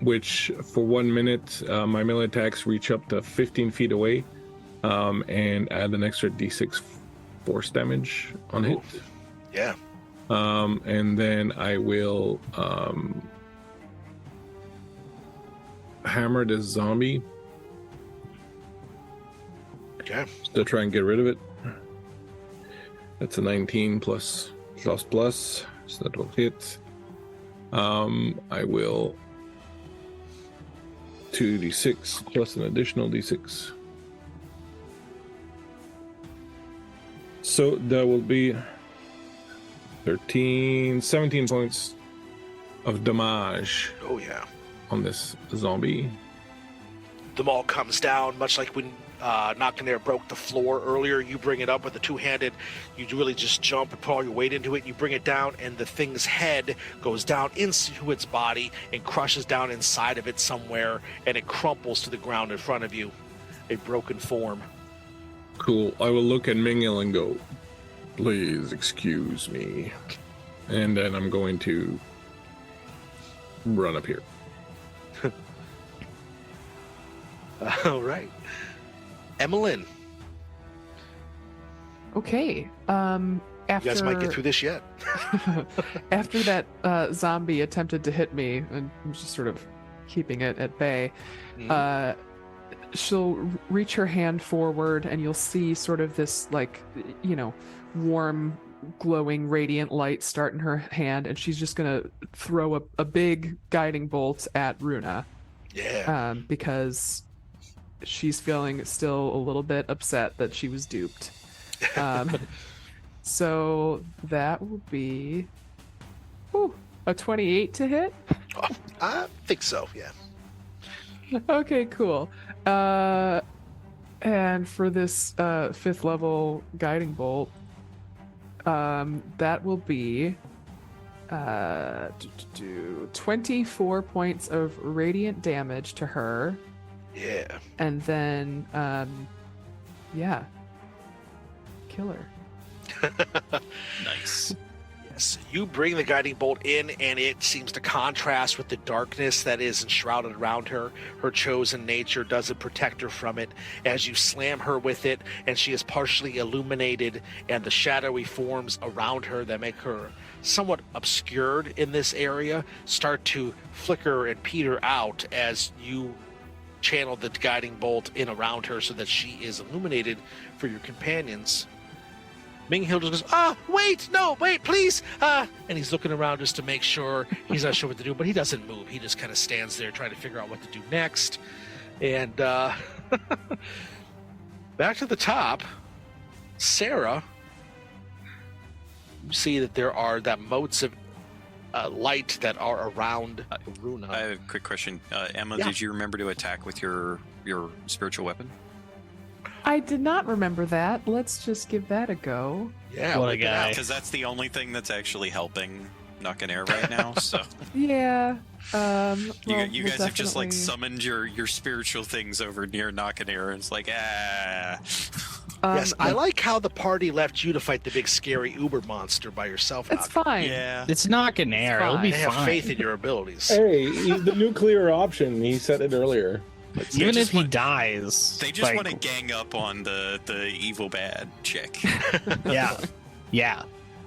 which for 1 minute, my melee attacks reach up to 15 feet away, and add an extra d6 force damage on hit. Yeah. And then I will hammer this zombie Okay. to try and get rid of it. That's a 19 plus, so that will hit. I will 2d6 plus an additional d6. So that will be 17 points of damage Oh, yeah. on this zombie. The maul comes down, much like when Knockin' broke the floor earlier. You bring it up with the two-handed. You really just jump and put all your weight into it. You bring it down, and the thing's head goes down into its body and crushes down inside of it somewhere, and it crumples to the ground in front of you, a broken form. Cool. I will look at Mingil and go, please excuse me. And then I'm going to run up here. All right. Emmeline, okay. After you guys might get through this yet. after that zombie attempted to hit me, and I'm just sort of keeping it at bay, she'll reach her hand forward, and you'll see sort of this, like, warm, glowing, radiant light start in her hand, and she's just gonna throw a big guiding bolt at Runa. Yeah. Because she's feeling still a little bit upset that she was duped. So that will be a 28 to hit. Oh, I think so, yeah. Okay, cool. And for this 5th level guiding bolt, that will be do 24 points of radiant damage to her, Yeah. and then yeah, kill her. Nice. Yes. You bring the guiding bolt in, and it seems to contrast with the darkness that is enshrouded around her. Her chosen nature doesn't protect her from it. As you slam her with it, and she is partially illuminated, and the shadowy forms around her that make her somewhat obscured in this area start to flicker and peter out as you channel the guiding bolt in around her so that she is illuminated for your companions. Ming Hill just goes, wait, please. And he's looking around just to make sure. He's not sure what to do, but he doesn't move. He just kind of stands there trying to figure out what to do next. And back to the top, Sarah, you see that there are that motes of light that are around Runa. I have a quick question. Emma, Yeah. did you remember to attack with your spiritual weapon? I did not remember that. Let's just give that a go. Yeah, What a wipe it guy. out. Because that's the only thing that's actually helping Air right now. So Yeah. you, Well, you we'll guys have just like definitely- summoned your spiritual things over near Air, and it's like Yes, I like how the party left you to fight the big scary Uber monster by yourself. It's Nock. fine. yeah. It's not an air. It'll be I have fine. faith in your abilities. Hey, he's the nuclear option. He said it earlier. Even just if he want- dies, They just like, want to gang up on the evil bad chick. yeah.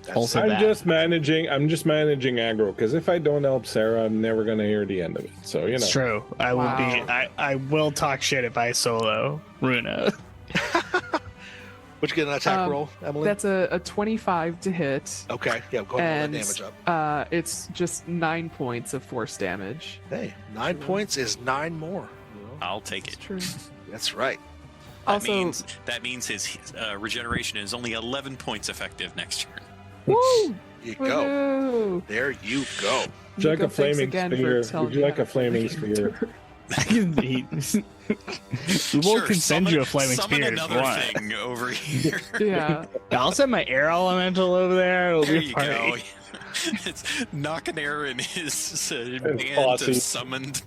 That's Also I'm that. just managing aggro because if I don't help Sarah, I'm never gonna hear the end of it. So you know. It's true. I will be. Wow. I will talk shit if I solo Runa. Would you get an attack Um, roll, Emily? That's a 25 to hit. Okay, yeah, go ahead and roll And that damage up. it's just 9 points of force damage. Hey, 9 points is 9 more. I'll take It's it. true. That's right. Also, That means his regeneration is only 11 points effective next turn. woo! You go. Woohoo! There you go. Would you like Nico, a thanks flaming again for spear? telling Would you me like how a to flaming freaking spear? do it. We will Sure, send you a flaming summon spear if you another want. thing over here. Yeah. I'll send my air elemental over there. It'll There be you fine. go. It's Air and his band posse. of summoned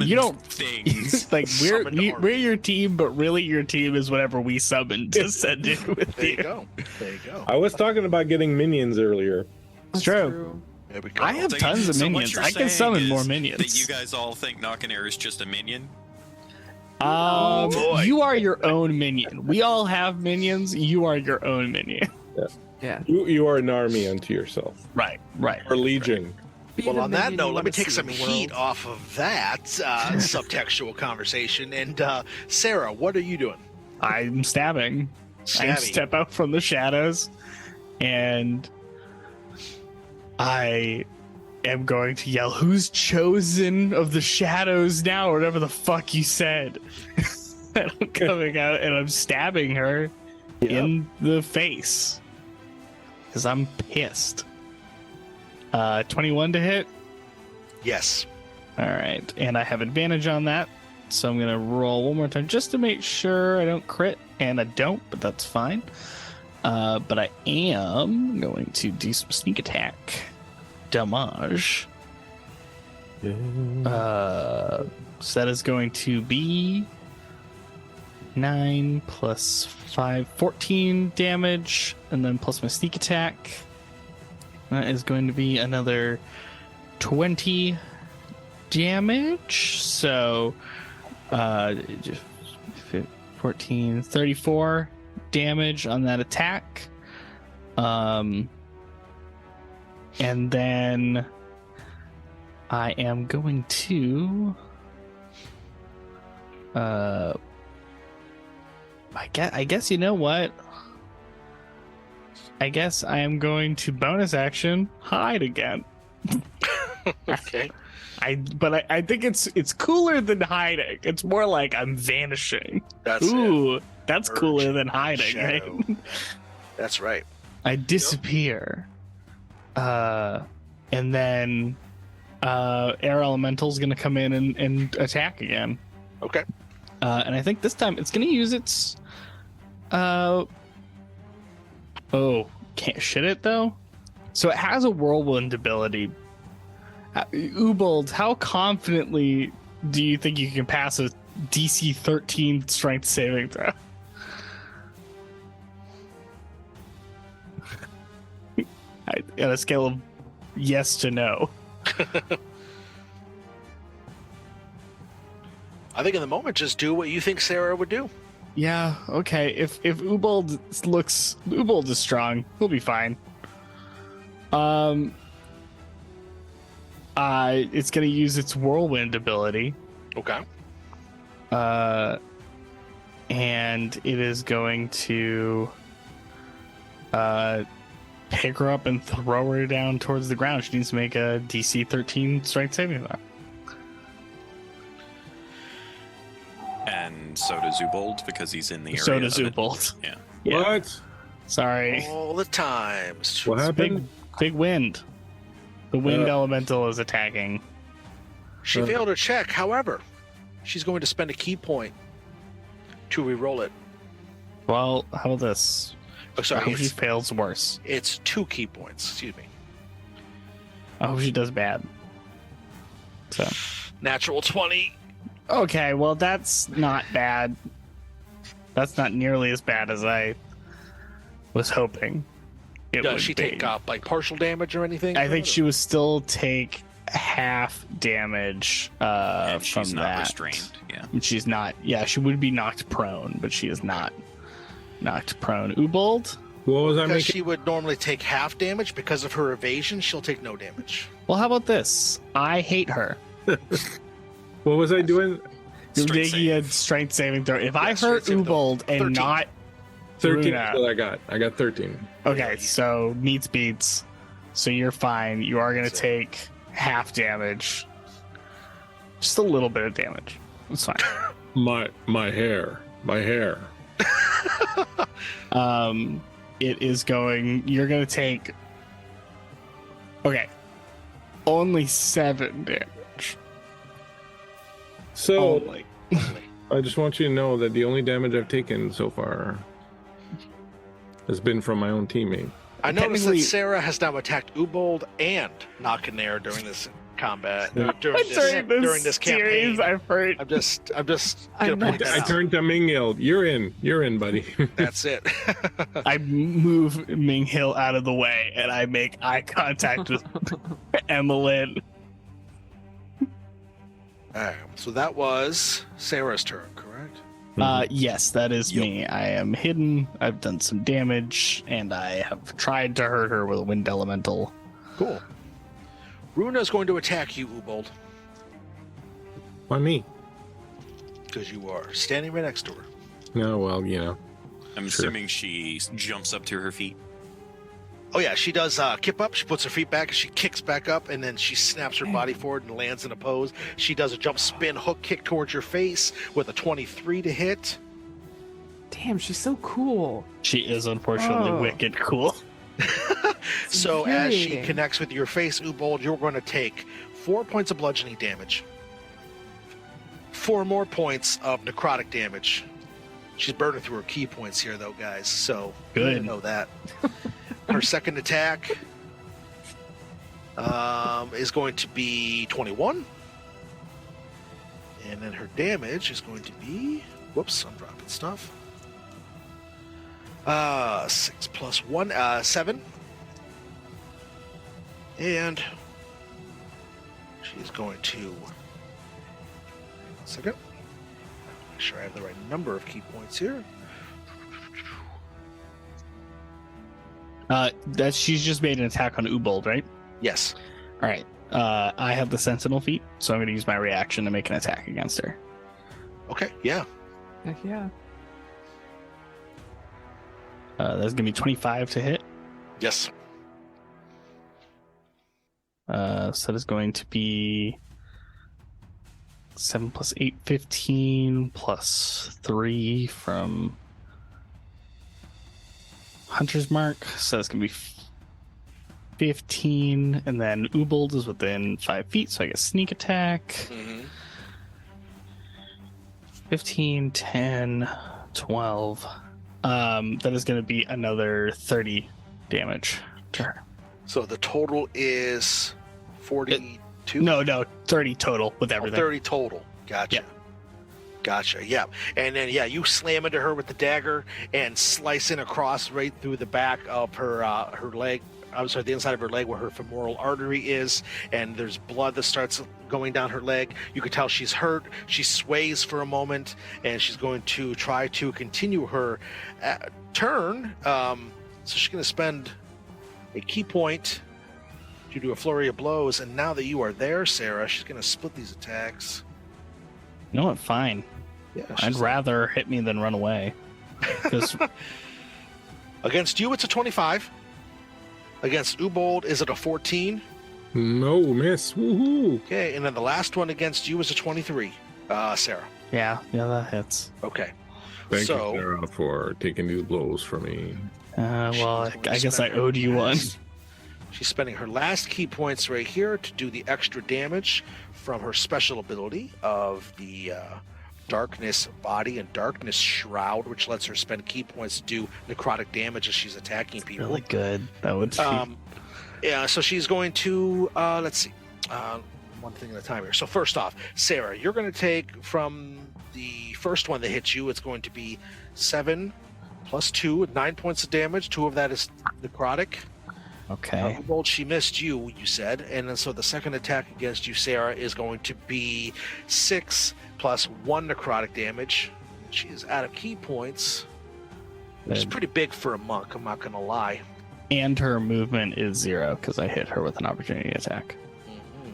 You don't- things. Like Summoned army. we're your team, but really your team is whatever we summon to send it with There you you. go. There you go. I was talking about getting minions earlier. It's That's true. There we go. I have So- tons of so what minions. you're I can saying summon is more That minions. you guys all think Air is just a minion? boy. You are your own minion. We all have minions. You are your own minion. Yeah. You are an army unto yourself, Right. or legion. Be Well, the on that minion note, you let me wanna take see some in the world. heat off of that subtextual conversation. And Sarah, what are you doing? I'm stabbing. I Stabby. step out from the shadows, and I am going to yell, "Who's chosen of the shadows now?" Or whatever the fuck you said. And I'm coming out and I'm stabbing her in the face because I'm pissed. 21 to hit. Yes. All right, and I have advantage on that, so I'm gonna roll one more time just to make sure I don't crit, and I don't, but that's fine. But I am going to do some sneak attack damage. So that is going to be 9 plus 5, 14 damage, and then plus my sneak attack. That is going to be another 20 damage. So, 14, 34 damage on that attack. And then I am going to, I guess you know what? I guess I am going to bonus action hide again. Okay. I think it's cooler than hiding. It's more like I'm vanishing. That's it. Ooh, that's Merge. cooler than hiding, Shadow. right? That's right. I disappear. And then air elemental's gonna come in and attack again. Okay. And I think this time it's gonna use its can't shit it though. So it has a whirlwind ability. Ubold, how confidently do you think you can pass a DC 13 strength saving throw? On a scale of yes to no. I think in the moment, just do what you think Sarah would do. Yeah, okay. If Ubold is strong, he'll be fine. It's gonna use its whirlwind ability. Okay. And it is going to pick her up and throw her down towards the ground. She needs to make a DC 13 strength saving throw. And so does Ubold because he's in the area. So does of it. Ubold. Yeah. What? Sorry. All the times. What happened? Big wind. The wind elemental is attacking. She failed her check. However, she's going to spend a key point to re-roll it. Well, how about this? Oh, I sorry. hope she fails worse. It's 2 key points. Excuse me. I hope she does bad. So. Natural 20. Okay, well, that's not bad. That's not nearly as bad as I was hoping it would Does she be. take like partial damage or anything? I think she would still take half damage And from she's not that. restrained. Yeah. She's not. Yeah, she would be knocked prone, but she is not knocked prone. Ubold? What was I Because making? she would normally take half damage. Because of her evasion, she'll take no damage. Well, how about this? I hate her. What was I doing? You're Strength making a strength saving throw. If I hurt strength saving throw. Ubold and 13. not 13 Runa. is what I got. I got 13. Okay, so meets beats. So you're fine. You are going to That's take half damage. Just a little bit of damage. It's fine. My hair. It is going. You're going to take. Okay. Only 7 damage. So Only. I just want you to know that the only damage I've taken so far has been from my own teammate. I noticed that Technically- Sarah has now attacked Ubold and Nakanair during this combat. Yeah. During this series, campaign. I've heard. I'm just I gonna point know. that I out. turned to Minghild. You're in, buddy. That's it. I move Ming Hill out of the way and I make eye contact with Emmeline. So that was Sarah's turn, correct? Yes, that is me. I am hidden. I've done some damage, and I have tried to hurt her with a wind elemental. Cool. Runa's going to attack you, Ubold, Why me? because you are standing right next to her. No, well, you know. I'm Sure. assuming she jumps up to her feet. Oh yeah, she does kip up. She puts her feet back, and she kicks back up, and then she snaps her body forward and lands in a pose. She does a jump, spin, hook kick towards your face with a 23 to hit. Damn, she's so cool. She is unfortunately Oh. wicked cool. So as she infuriating. connects with your face, Ubold, you're going to take 4 points of bludgeoning damage. 4 more points of necrotic damage. She's burning through her key points here, though, guys. So Good. you know that. Her second attack is going to be 21. And then her damage is going to be... Whoops, I'm dropping stuff. 6 plus 1, 7. And she's going to... Second. Make sure I have the right number of key points here. That she's just made an attack on Ubold, right? Yes. All right. I have the Sentinel feat, so I'm going to use my reaction to make an attack against her. Okay, yeah. Heck yeah. That's going to be 25 to hit. Yes. So that is going to be 7 plus 8, 15 plus 3 from Hunter's Mark. So that's going to be 15. And then Ubold is within 5 feet, so I get sneak attack. Mm-hmm. 15, 10, 12. That is going to be another 30 damage to her. So the total is 42? No, 30 total with everything. 30 total. Gotcha. Yeah. Gotcha. Yeah. And then you slam into her with the dagger and slice in across right through the back of her leg. I'm sorry, the inside of her leg where her femoral artery is, and there's blood that starts going down her leg. You can tell she's hurt. She sways for a moment, and she's going to try to continue her turn. So she's going to spend a key point to do a flurry of blows. And now that you are there, Sarah, she's going to split these attacks. You know what? Fine. Yeah, I'd rather hit me than run away. 'Cause against you, it's a 25. Against Ubold, is it a 14? No, miss. Woohoo! Okay, and then the last one against you is a 23, Sarah. yeah, that hits. Okay. Thank So- you, Sarah, for taking these blows for me. Well, I guess I owed you one. She's spending her last key points right here to do the extra damage from her special ability of the Darkness Body and Darkness Shroud, which lets her spend key points to do necrotic damage as she's attacking people. Really good. That would be... Yeah, so she's going to, let's see, one thing at a time here. So first off, Sarah, you're going to take from the first one that hits you, it's going to be 7 plus 2, 9 points of damage. 2 of that is necrotic. Okay. Well, she missed you said, and then so the second attack against you, Sarah, is going to be 6 plus 1 necrotic damage. She is out of key points, which is pretty big for a monk, I'm not going to lie. And her movement is 0 because I hit her with an opportunity attack. Mm-hmm.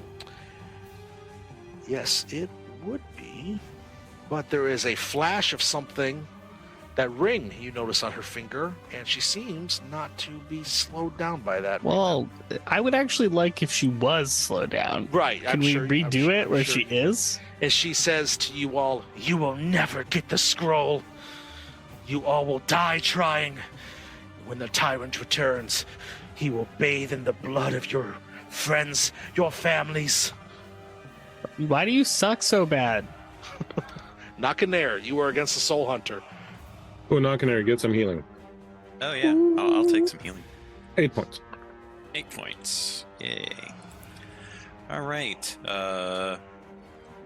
Yes, it would be, but there is a flash of something. That ring you notice on her finger, and she seems not to be slowed down by that. Well, I would actually like if she was slowed down. Right. Can we redo it where she is? And she says to you all, "You will never get the scroll. You all will die trying. When the tyrant returns, he will bathe in the blood of your friends, your families." Why do you suck so bad? Knocking there. You are against the Soul Hunter. Oh, knocking there, get some healing. Oh yeah, I'll take some healing. 8 points. 8 points. Yay. All right.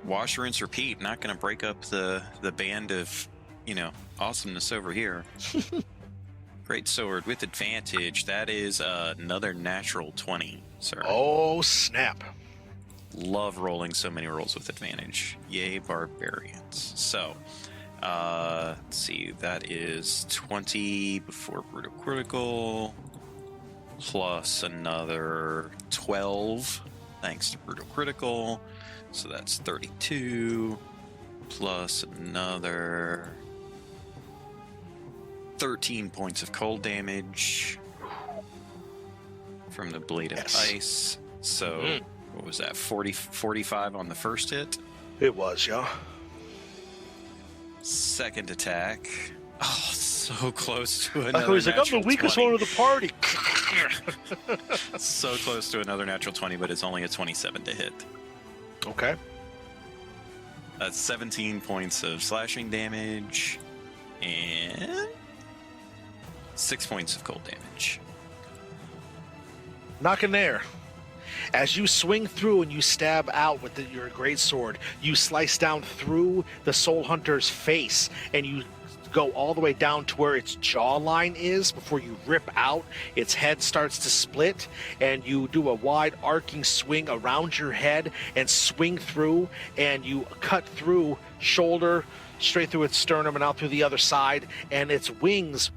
Wash, rinse, repeat. Not going to break up the band of, awesomeness over here. Great sword with advantage. That is another natural 20, sir. Oh, snap. Love rolling so many rolls with advantage. Yay, barbarians. So, let's see. That is 20 before brutal critical, plus another 12 thanks to brutal critical. So that's 32, plus another 13 points of cold damage from the blade of ice. So what was that, 45 on the first hit? It was, yeah. Second attack. Oh, so close to I another thought he's like, I'm the natural weakest 20. one of the party. So close to another natural 20, but it's only a 27 to hit. Okay. That's 17 points of slashing damage and 6 points of cold damage. Knocking there. As you swing through and you stab out with your greatsword, you slice down through the Soul Hunter's face, and you go all the way down to where its jawline is before you rip out. Its head starts to split, and you do a wide arcing swing around your head and swing through, and you cut through shoulder, straight through its sternum and out through the other side, and its wings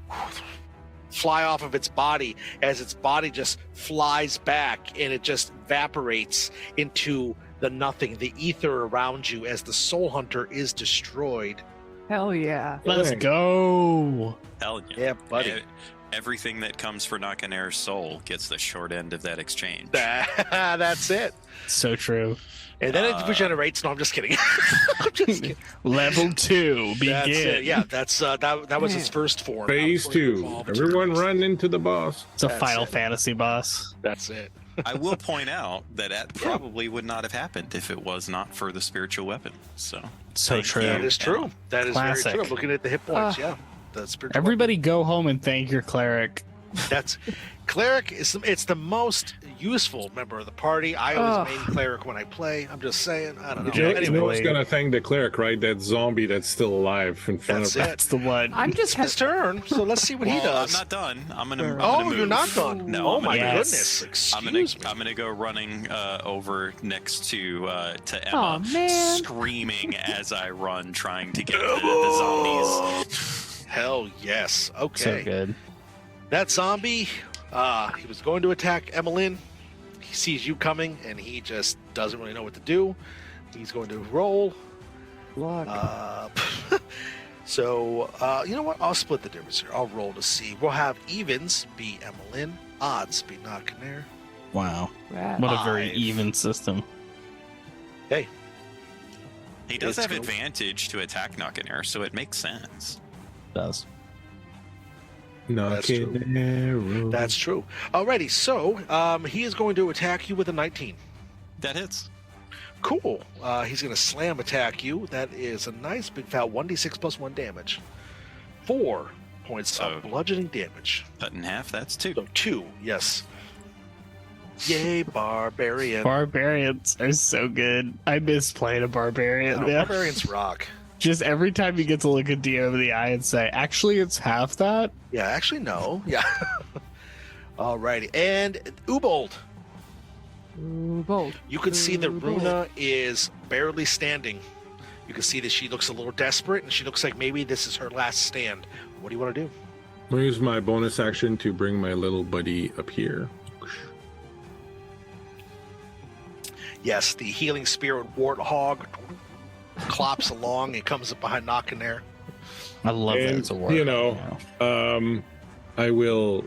fly off of its body as its body just flies back, and it just evaporates into the nothing, the ether around you, as the Soul Hunter is destroyed. Hell yeah. Let's go. Hell yeah. Yeah, buddy. Everything that comes for Nakanair's soul gets the short end of that exchange. That's it. So true. And then it regenerates. No, I'm just kidding. I'm just kidding. Level 2, begin. That's it. Yeah, that's that was its first form. Phase 2. Everyone run into the boss. It's a That's Final it. Fantasy boss. That's it. I will point out that probably would not have happened if it was not for the spiritual weapon. So True. That is true. That is Classic. very true. I'm looking at the hit points. Yeah, the spiritual Everybody go home and thank your cleric That's cleric is it's the most useful member of the party. I always main cleric when I play. I'm just saying. I don't know. You know what's gonna thank the cleric, right? That zombie that's still alive in front That's of it. That's the one. I'm It's just his turn, so let's see what he does. I'm not done. I'm gonna. Oh, move. you're not done. No. Oh I'm my gonna- goodness. Excuse me. I'm gonna go running over next to Aw, Emma, man. screaming as I run, trying to get the zombies. Hell yes. So Okay. good. That zombie, he was going to attack Emmeline. He sees you coming, and he just doesn't really know what to do. He's going to roll. So, you know what? I'll split the difference here. I'll roll to see. We'll have evens be Emmeline, odds be Nakanair. Wow. Rad. What a very 5. even system. Hey, He does It's have cool. advantage to attack Knockin' so it makes sense. Does. That's true. Knocking arrow. that's true. Alrighty, so he is going to attack you with a 19. That hits. Cool. He's going to slam attack you. That is a nice big fat 1d6 plus 1 damage. 4 points So- of bludgeoning damage. Cut in half. That's 2. So 2, yes. Yay, barbarian. Barbarians are so good. I miss playing a barbarian. Oh, Yeah. barbarians rock. Just every time you get to look a DM over the eye and say, actually, it's half that. Yeah, actually, no. Yeah. Alrighty. And Ubold. Ooh, bold. You can see that Ubold. Runa is barely standing. You can see that she looks a little desperate, and she looks like maybe this is her last stand. What do you want to do? I'm gonna use my bonus action to bring my little buddy up here. Yes, the healing spirit warthog clops along and comes up behind Nakanair. I love that And, it's a word. you know, I will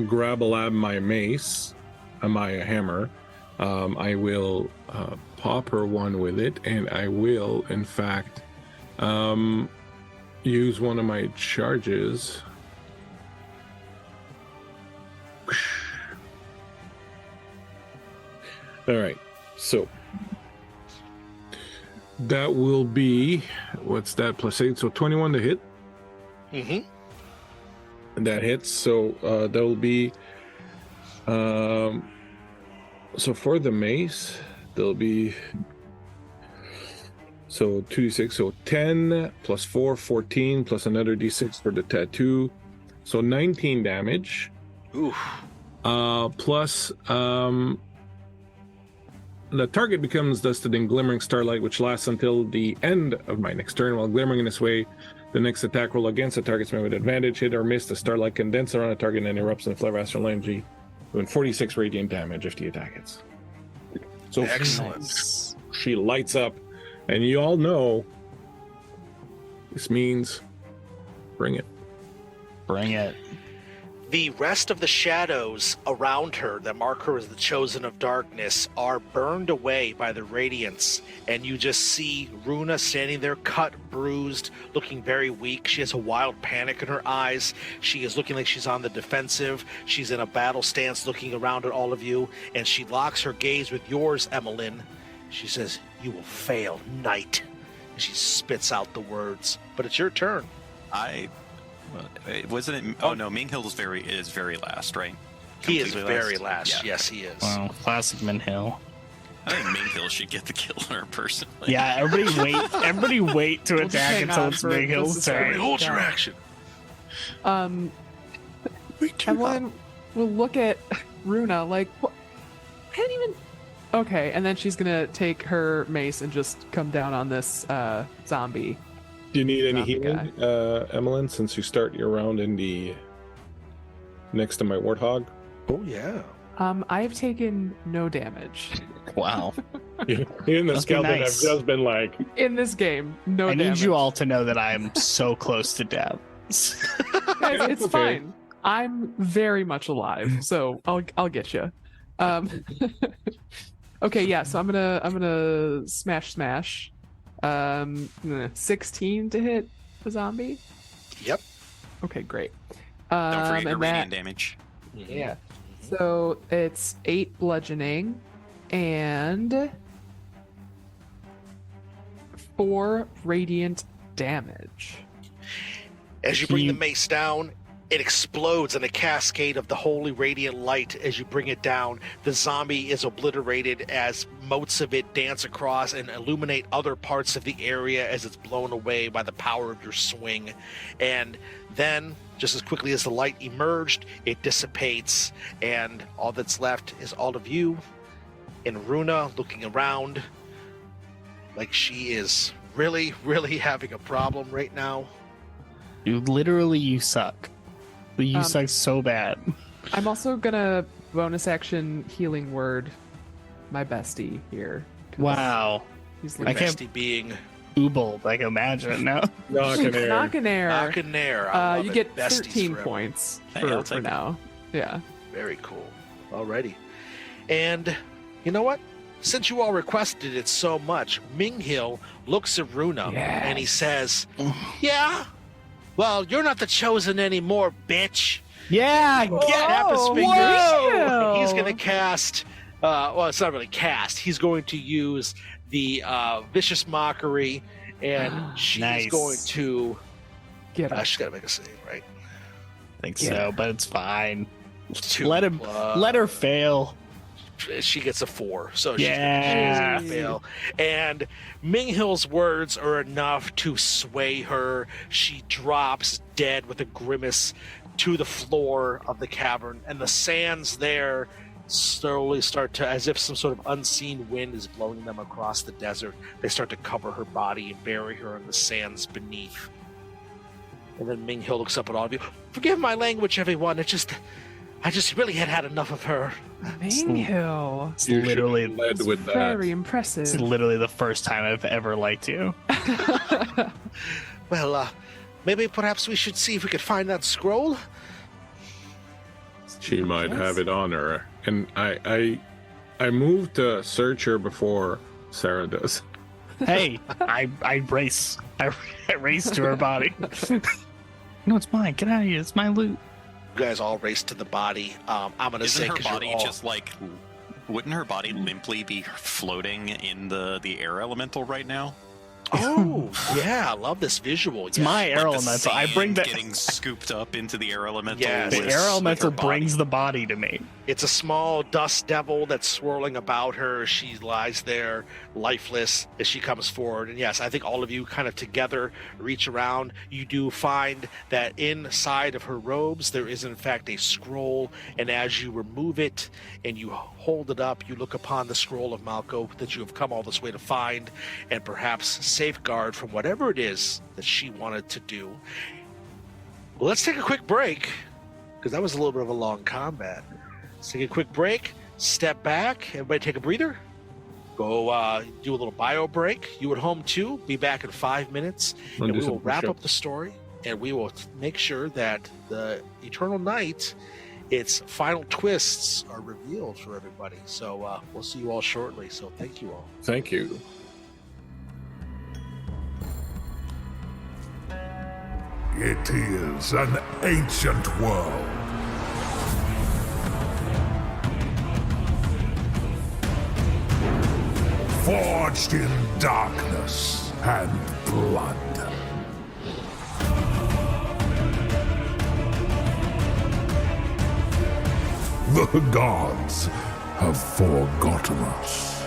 grab my mace, my hammer. I will pop her one with it, and I will, in fact, use one of my charges. All right, so that will be what's that plus 8? So 21 to hit. Mm-hmm. That hits, so that will be so for the mace there'll be so 2d6, so 10 plus 4, 14 plus another d6 for the tattoo, so 19 damage. Oof. Plus the target becomes dusted in glimmering starlight, which lasts until the end of my next turn. While glimmering in this way, the next attack roll against the target's made with advantage. Hit or miss, the starlight condenses around the target and erupts in a flare of astral energy, doing 46 radiant damage if the attack hits. So Excellent. she lights up, and you all know this means bring it. Bring it. The rest of the shadows around her that mark her as the chosen of darkness are burned away by the radiance, and you just see Runa standing there, cut, bruised, looking very weak. She has a wild panic in her eyes. She is looking like she's on the defensive. She's in a battle stance, looking around at all of you, and she locks her gaze with yours, Emmeline. She says, "You will fail, knight." And she spits out the words. But it's your turn. Wasn't it? Oh no, Minghill is very last, right? He is Completely very last. Yeah. Yes, he is. Wow. Classic Minhill. I think Minghill should get the kill on her personally. Yeah, everybody wait to We'll just attack hang until on it's for Minghill's necessary- Everybody turn. hold your action. Evelyn will look at Runa like, what? I didn't even. Okay, and then she's gonna take her mace and just come down on this zombie. Do you need any Zombie healing, Emmeline, since you start your round in the next to my warthog? Oh yeah. I've taken no damage Wow. In the Must be skeleton, nice. I've just been like, in this game. No I damage. need you all to know that I am so close to death. Guys, it's Okay. fine. I'm very much alive, so I'll get you. Okay, yeah. So I'm gonna smash. 16 to hit the zombie. Yep. Okay, great. Don't forget your and radiant damage. Yeah. So it's 8 bludgeoning and 4 radiant damage. As you bring the mace down, it explodes in a cascade of the holy radiant light as you bring it down. The zombie is obliterated as motes of it dance across and illuminate other parts of the area as it's blown away by the power of your swing. And then, just as quickly as the light emerged, it dissipates, and all that's left is all of you and Runa looking around like she is really, really having a problem right now. You suck. You suck so bad. I'm also gonna bonus action healing word my bestie here. Wow. He's Your like, bestie being Ubold, I can imagine now. Knockin' you get Besties 13 forever. points Hey, for I'll take it. now. Yeah. Very cool. Alrighty. And you know what? Since you all requested it so much, Ming-Hil looks at Runa and he says, yeah? Well, you're not the chosen anymore, bitch. Yeah, Snap his fingers. whoa. He's going to cast, well, it's not really cast. He's going to use the Vicious Mockery, and she's Nice. going to, Get him. she's got to make a save, right? I think Yeah. so, but it's fine. 2 Let her plus- fail. She gets a 4, so Yeah. she's gonna fail. And Ming-Hil's words are enough to sway her. She drops dead with a grimace to the floor of the cavern, and the sands there slowly start to, as if some sort of unseen wind is blowing them across the desert, they start to cover her body and bury her in the sands beneath. And then Ming-Hil looks up at all of you. Forgive my language, everyone. I just really had enough of her. Ming-Hil. It's literally, led with that. Very it's impressive. literally the first time I've ever liked you. Well, maybe perhaps we should see if we could find that scroll. She might have it on her, and I moved to search her before Sarah does. Hey, I race. I race to her body. No, it's mine. Get out of here. It's my loot. You guys all race to the body. I'm gonna say Isn't her 'cause you're body all- just like? Wouldn't her body limply be floating in the air elemental right now? Oh, yeah, I love this visual. It's my air Like the elemental. I sand bring that. getting scooped up into the air elemental. Yes. The with, air like, elemental her body. brings the body to me. It's a small dust devil that's swirling about her. She lies there, lifeless, as she comes forward. And yes, I think all of you kind of together reach around. You do find that inside of her robes, there is in fact a scroll. And as you remove it and you hold it up, you look upon the Scroll of Melko that you have come all this way to find and perhaps safeguard from whatever it is that she wanted to do. Well, let's take a quick break, because that was a little bit of a long combat. Let's take a quick break, step back, everybody take a breather, go do a little bio break. You at home too, be back in 5 minutes, and we will wrap up the story, and we will make sure that the Eternal Night, its final twists are revealed for everybody. So we'll see you all shortly, so thank you all. Thank you. It is an ancient world. Forged in darkness and blood. The gods have forgotten us.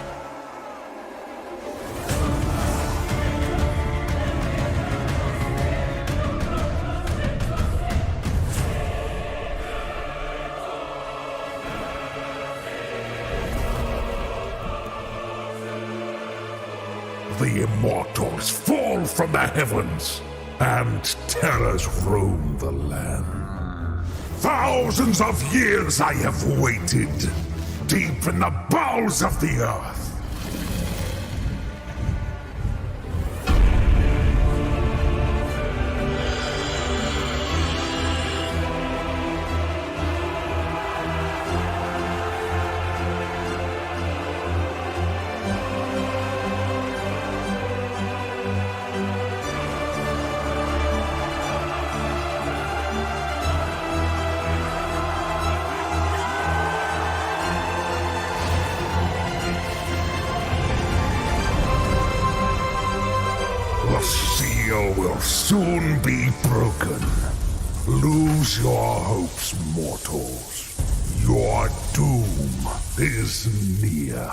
The immortals fall from the heavens, and terrors roam the land. Thousands of years I have waited, deep in the bowels of the earth. The seal will soon be broken. Lose your hopes, mortals. Your doom is near.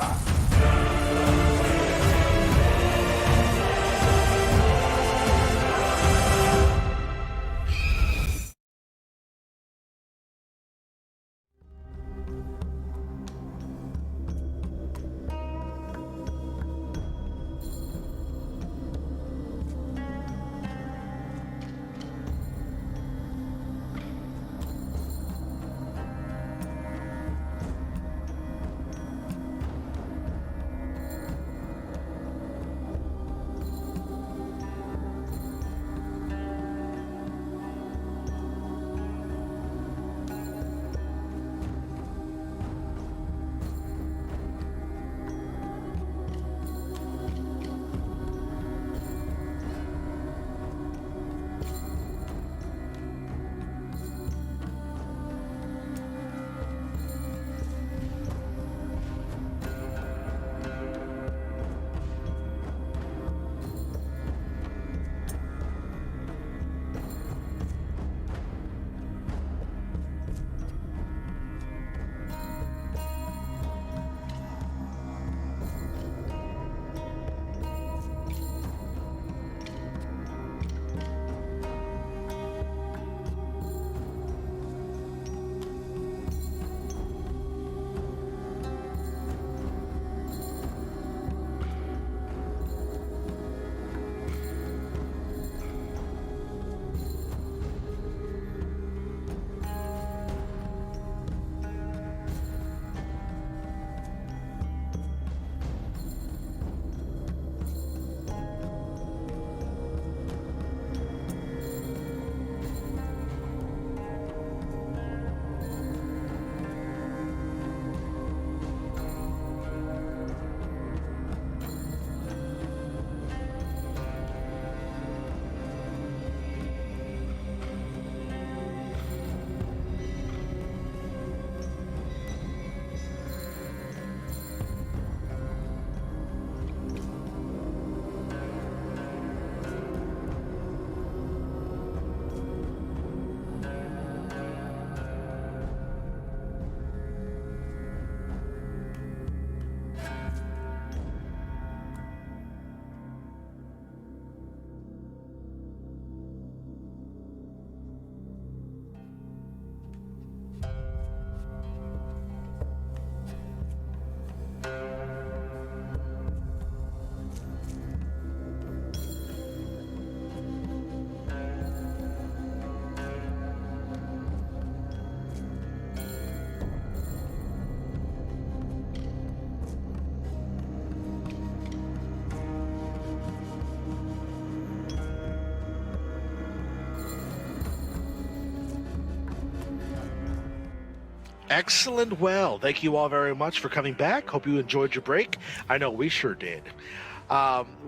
Excellent. Well, thank you all very much for coming back. Hope you enjoyed your break. I know we sure did.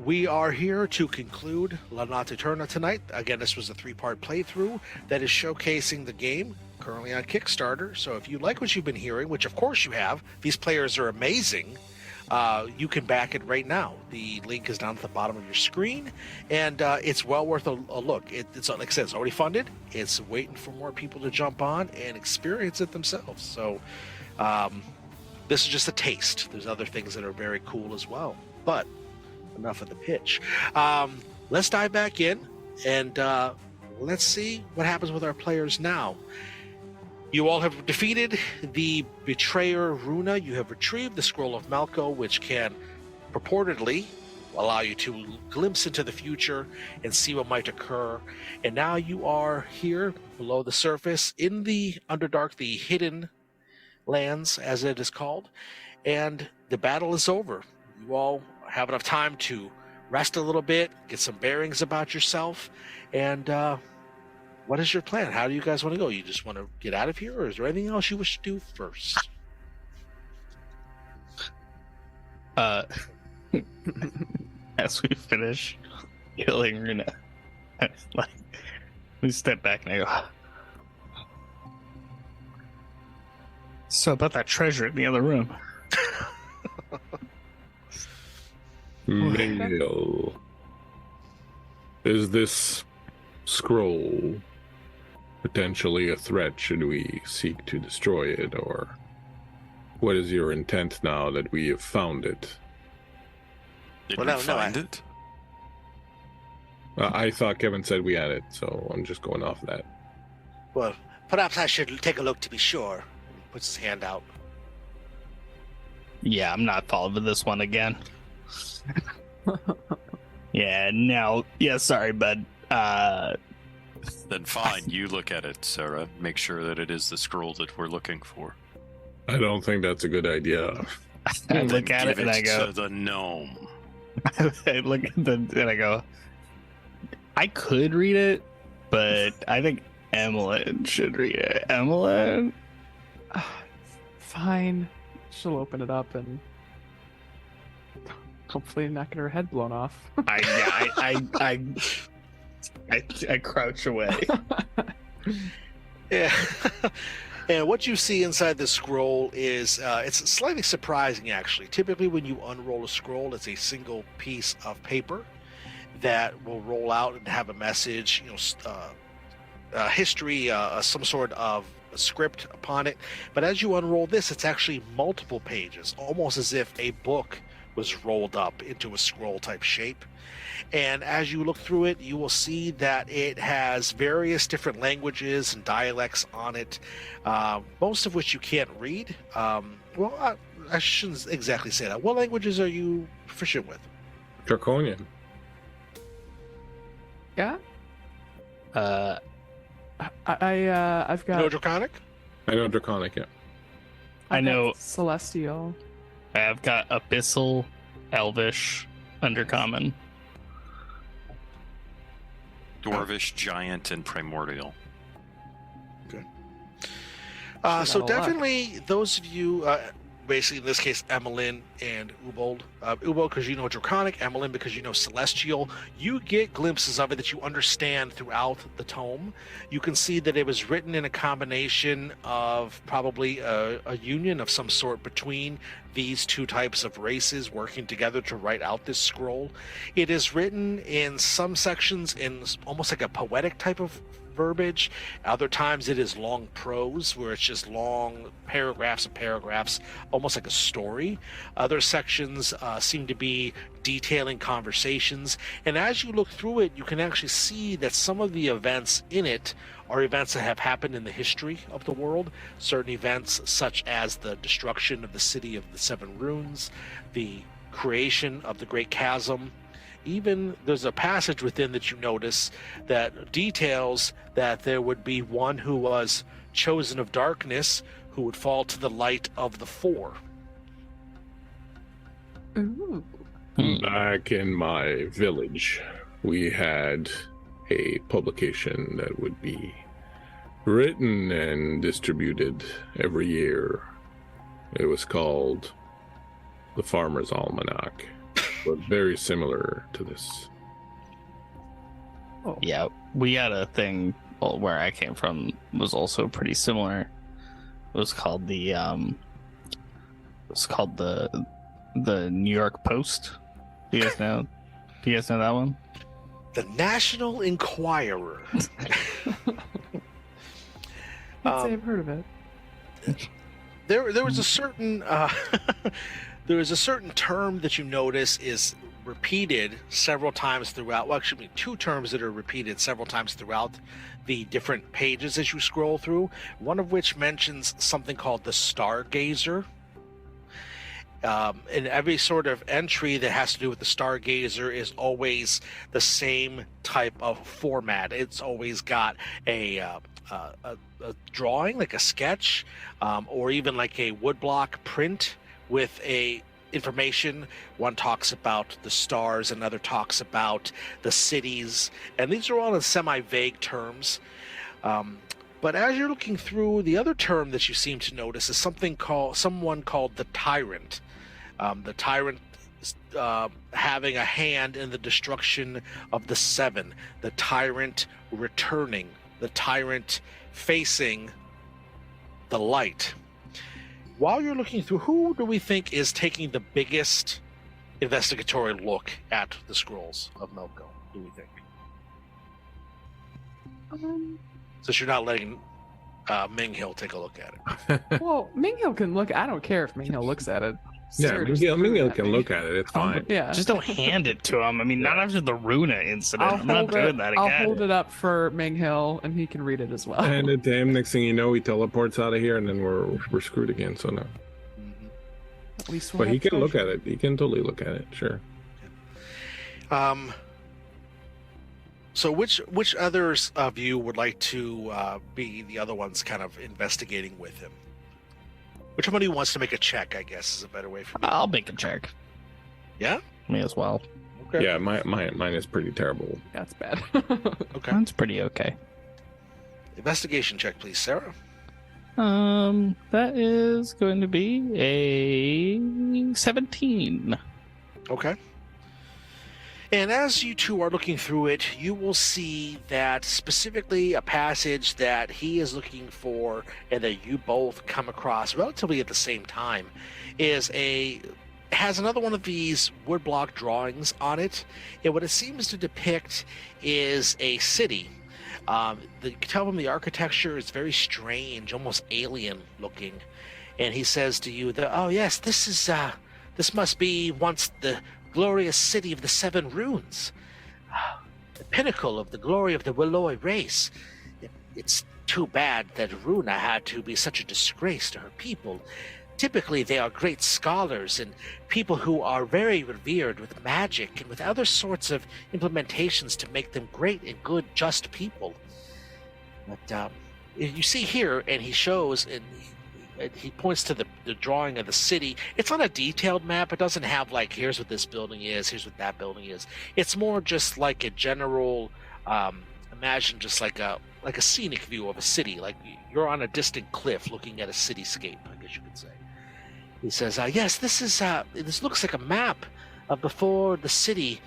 We are here to conclude La Notte Eterna tonight. Again, this was a 3-part playthrough that is showcasing the game currently on Kickstarter. So if you like what you've been hearing, which of course you have, these players are amazing, you can back it right now. The link is down at the bottom of your screen, and it's well worth a look. It's like I said, it's already funded. It's waiting for more people to jump on and experience it themselves. So this is just a taste. There's other things that are very cool as well. But enough of the pitch. Let's dive back in, and let's see what happens with our players now. You all have defeated the betrayer Runa. You have retrieved the Scroll of Melko, which can purportedly allow you to glimpse into the future and see what might occur. And now you are here below the surface in the Underdark, the hidden lands, as it is called. And the battle is over. You all have enough time to rest a little bit, get some bearings about yourself, and what is your plan? How do you guys want to go? You just want to get out of here, or is there anything else you wish to do first? As we finish killing Runa, like, we step back and I go, so about that treasure in the other room. Mingo. Is this scroll potentially a threat should we seek to destroy it, or what is your intent now that we have found it? Did Well, we no, find I- it? I thought Kevin said we had it, so I'm just going off of that. Well, perhaps I should take a look to be sure. He puts his hand out. Yeah, I'm not following this one again. Yeah, no. Yeah, sorry, bud. Then fine, you look at it, Sarah. Make sure that it is the scroll that we're looking for. I don't think that's a good idea. I look at it Give and I go, to the gnome. I look at the and I go, I could read it, but I think Emmeline should read it. Emmeline? Fine. She'll open it up and hopefully not get her head blown off. I crouch away. Yeah. And what you see inside the scroll is it's slightly surprising, actually. Typically, when you unroll a scroll, it's a single piece of paper that will roll out and have a message, history, some sort of script upon it. But as you unroll this, it's actually multiple pages, almost as if a book was rolled up into a scroll type shape. And as you look through it, you will see that it has various different languages and dialects on it, most of which you can't read. I shouldn't exactly say that. What languages are you proficient with? Draconian. Yeah. I've got. No Draconic? I know Draconic, yeah. I I've got know- Celestial. I've got Abyssal, Elvish, Undercommon. Dwarvish, Giant, and Primordial. So Not a lot. definitely those of you, basically in this case, Emmeline and Ubold. Ubold because you know Draconic, Emmeline because you know Celestial. You get glimpses of it that you understand throughout the tome. You can see that it was written in a combination of probably a union of some sort between these two types of races working together to write out this scroll. It is written in some sections in almost like a poetic type of verbiage. Other times it is long prose where it's just long paragraphs and paragraphs, almost like a story. Other sections seem to be detailing conversations. And as you look through it, you can actually see that some of the events in it are events that have happened in the history of the world. Certain events such as the destruction of the city of the Seven Runes, the creation of the Great Chasm. Even there's a passage within that you notice that details that there would be one who was chosen of darkness who would fall to the light of the Four. Ooh. Back in my village, we had a publication that would be written and distributed every year. It was called The Farmer's Almanac, but very similar to this. Oh. Yeah, we had a thing where I came from was also pretty similar. It was called the New York Post. Do you guys know? Do you guys know that one? The National Enquirer. I'd say I've heard of it. There was a certain there is a certain term that you notice is repeated several times throughout. Well, actually, two terms that are repeated several times throughout the different pages as you scroll through. One of which mentions something called the Stargazer. And every sort of entry that has to do with the Stargazer is always the same type of format. It's always got a drawing, like a sketch, or even like a woodblock print with a information. One talks about the stars, another talks about the cities, and these are all in semi-vague terms. But as you're looking through, the other term that you seem to notice is someone called the Tyrant. The Tyrant having a hand in the destruction of the Seven. The Tyrant returning. The Tyrant facing the light. While you're looking through, who do we think is taking the biggest investigatory look at the scrolls of Melko? Do we think? Since you're not letting Ming Hill take a look at it. Well, Minghill can look. I don't care if Minghill looks at it. Yeah, Sarah just Minghill threw it at can me. look at it. It's fine. Yeah. Just don't hand it to him. I mean, not after the Runa incident. I'm not doing that again. I'll hold it up for Minghill, and he can read it as well. And the damn next thing you know, he teleports out of here, and then we're screwed again. So no. Mhm. At least But he can look at it. He can totally look at it. Sure. So which others of you would like to be the other ones kind of investigating with him? Which one of you wants to make a check, I guess, is a better way for me. I'll make a check. Yeah? Me as well. Okay. Yeah, mine is pretty terrible. That's bad. Okay. That's pretty okay. Investigation check, please, Sarah. That is going to be a 17. Okay. And as you two are looking through it, you will see that specifically a passage that he is looking for and that you both come across relatively at the same time has another one of these woodblock drawings on it. And what it seems to depict is a city. You can tell from the architecture is very strange, almost alien looking. And he says to you that, oh yes, this must be once the glorious city of the Seven Runes, the pinnacle of the glory of the Willoi race. It's too bad that Runa had to be such a disgrace to her people. Typically, they are great scholars and people who are very revered with magic and with other sorts of implementations to make them great and good, just people. But you see here, and he shows, and he points to the drawing of the city. It's on a detailed map. It doesn't have like, here's what this building is, here's what that building is. It's more just like a general, imagine just like a scenic view of a city. Like you're on a distant cliff looking at a cityscape, I guess you could say. He says, yes, this looks like a map of before the city,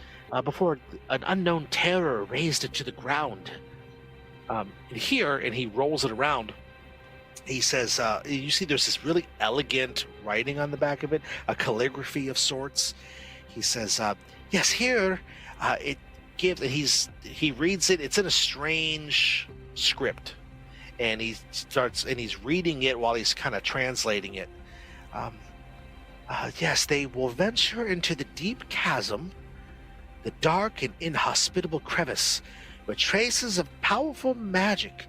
before an unknown terror razed it to the ground. Here, and he rolls it around, he says, you see there's this really elegant writing on the back of it, a calligraphy of sorts. He says, yes, here, it gives, and he reads it, it's in a strange script. And he's reading it while he's kind of translating it. Yes, they will venture into the deep chasm, the dark and inhospitable crevice, where traces of powerful magic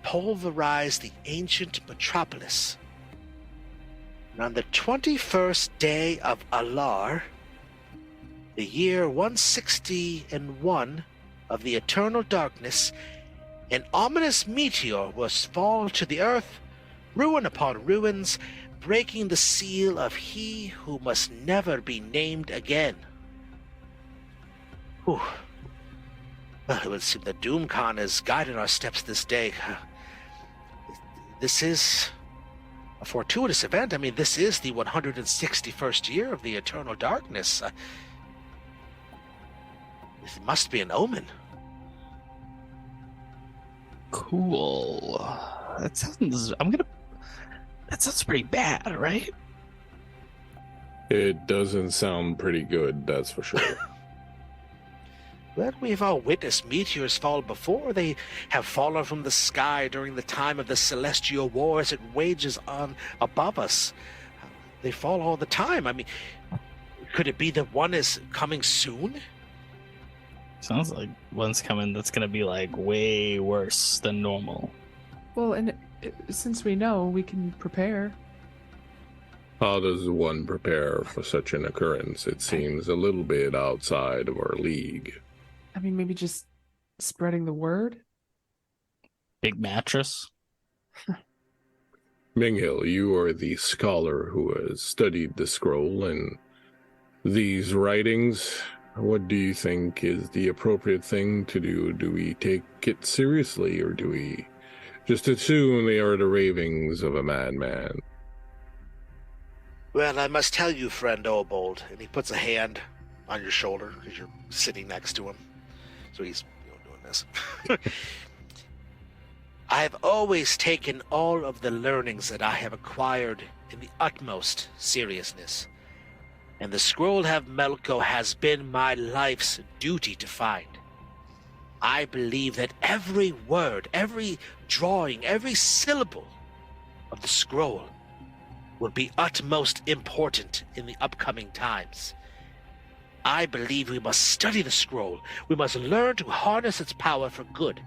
pulverize the ancient metropolis. And on the 21st day of Alar, the year 161 of the eternal darkness, an ominous meteor will fall to the earth, ruin upon ruins, breaking the seal of he who must never be named again. Whew. Well, it would seem that Doomcon has guided our steps this day. This is a fortuitous event. I mean, this is the 161st year of the Eternal Darkness. It must be an omen. Cool. That sounds pretty bad, right? It doesn't sound pretty good, that's for sure. Well, we've all witnessed meteors fall before. They have fallen from the sky during the time of the celestial wars it wages on above us. They fall all the time. I mean, could it be that one is coming soon? Sounds like one's coming that's gonna be like way worse than normal. Well, and since we know, we can prepare. How does one prepare for such an occurrence? It seems a little bit outside of our league. I mean, maybe just spreading the word. Big mattress. Minghill, you are the scholar who has studied the scroll and these writings. What do you think is the appropriate thing to do? Do we take it seriously, or do we just assume they are the ravings of a madman? Well, I must tell you, friend Obold, and he puts a hand on your shoulder because you're sitting next to him. So he's doing this. I've always taken all of the learnings that I have acquired in the utmost seriousness, and the Scroll of Melko has been my life's duty to find. I believe that every word, every drawing, every syllable of the scroll will be utmost important in the upcoming times. I believe we must study the scroll. We must learn to harness its power for good,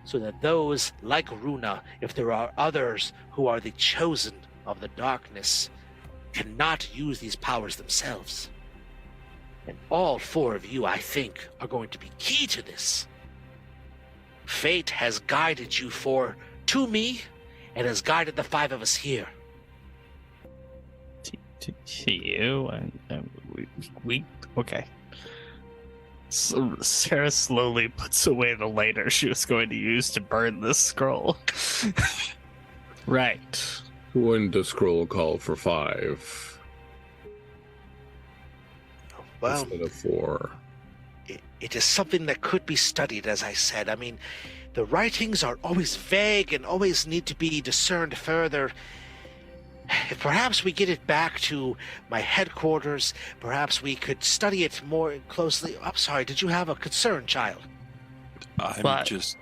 so that those like Runa, if there are others who are the chosen of the darkness, cannot use these powers themselves. And all 4 of you, I think, are going to be key to this. Fate has guided you to me, and has guided the 5 of us here. To you? We okay. So Sarah slowly puts away the lighter she was going to use to burn this scroll. Right. Wouldn't the scroll call for 5 Well, instead of 4? it is something that could be studied, as I said. I mean, the writings are always vague and always need to be discerned further. If perhaps we get it back to my headquarters, perhaps we could study it more closely. I'm sorry, did you have a concern, child? I'm just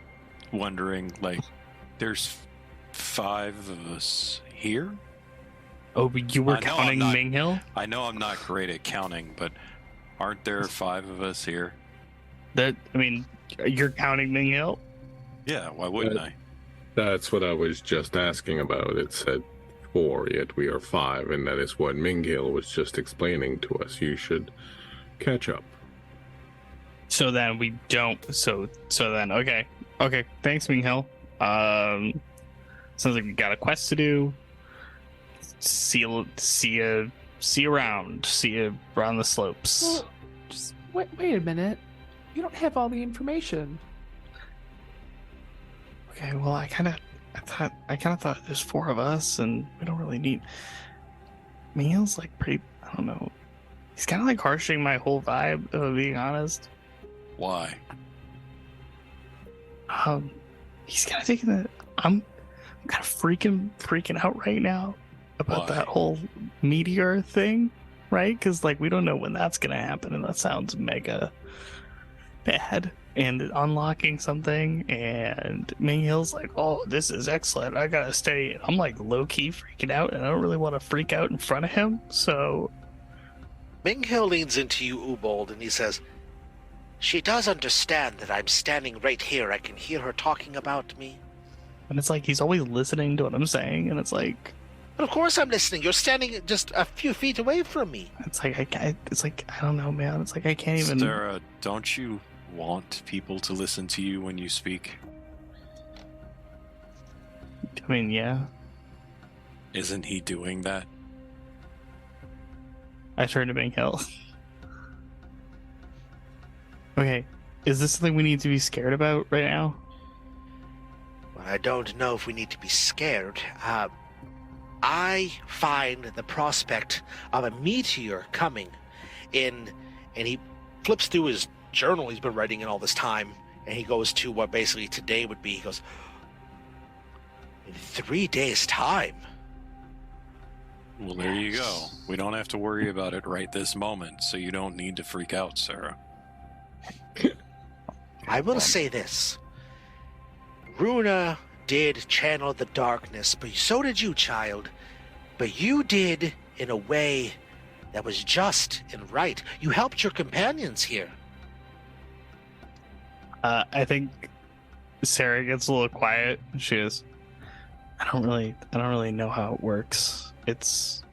wondering, like, there's 5 of us here? Oh, but you were I know counting I'm not- Minghill? I know I'm not great at counting, but aren't there 5 of us here? You're counting Minghill? Yeah, why wouldn't I? That's what I was just asking about. It said 4, yet we are 5, and that is what Minghill was just explaining to us. You should catch up. So then we don't. So then, okay. Thanks, Minghill. Sounds like we got a quest to do. See you around. See you around the slopes. Well, just wait a minute. You don't have all the information. Okay, well, I kind of thought there's 4 of us, and we don't really need. Mingill's like pretty. I don't know. He's kind of like harshing my whole vibe, if I'm being honest. Why? He's kind of taking the. I'm kind of freaking out right now about Why? that whole meteor thing, right? Because like we don't know when that's gonna happen, and that sounds mega bad. And unlocking something, and Minghill's like, "Oh, this is excellent. I gotta stay." I'm like low key freaking out, and I don't really want to freak out in front of him. So Minghill leans into you, Ubold, and he says, "She does understand that I'm standing right here. I can hear her talking about me." and it's like he's always listening to what I'm saying, and it's like But of course I'm listening. You're standing just a few feet away from me. I don't know, man. It's like I can't even. Sarah, don't you want people to listen to you when you speak? I mean, yeah. Isn't he doing that? I turned to Minghill. Okay, is this something we need to be scared about right now? Well, I don't know if we need to be scared. I find the prospect of a meteor coming in, and he flips through his journal he's been writing in all this time, and he goes to what basically today would be. He goes, in 3 days' time. Well, there you go. We don't have to worry about it right this moment, so you don't need to freak out, Sarah. I will say this. Runa did channel the darkness, but so did you, child. But you did in a way that was just and right. You helped your companions here. I think Sarah gets a little quiet. She is. I don't really know how it works. It's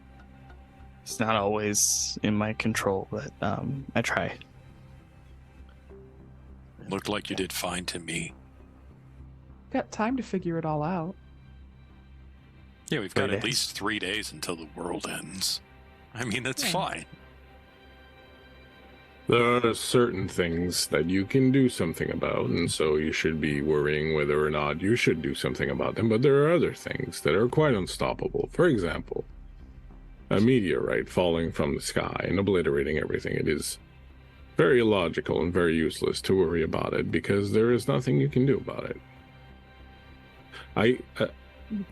not always in my control, but I try. Looked like you did fine to me. Got time to figure it all out. Yeah, we've got 3 at days. least 3 days until the world ends. I mean, that's Yeah. fine. There are certain things that you can do something about, and so you should be worrying whether or not you should do something about them. But there are other things that are quite unstoppable. For example, a meteorite falling from the sky and obliterating everything. It is very illogical and very useless to worry about it because there is nothing you can do about it.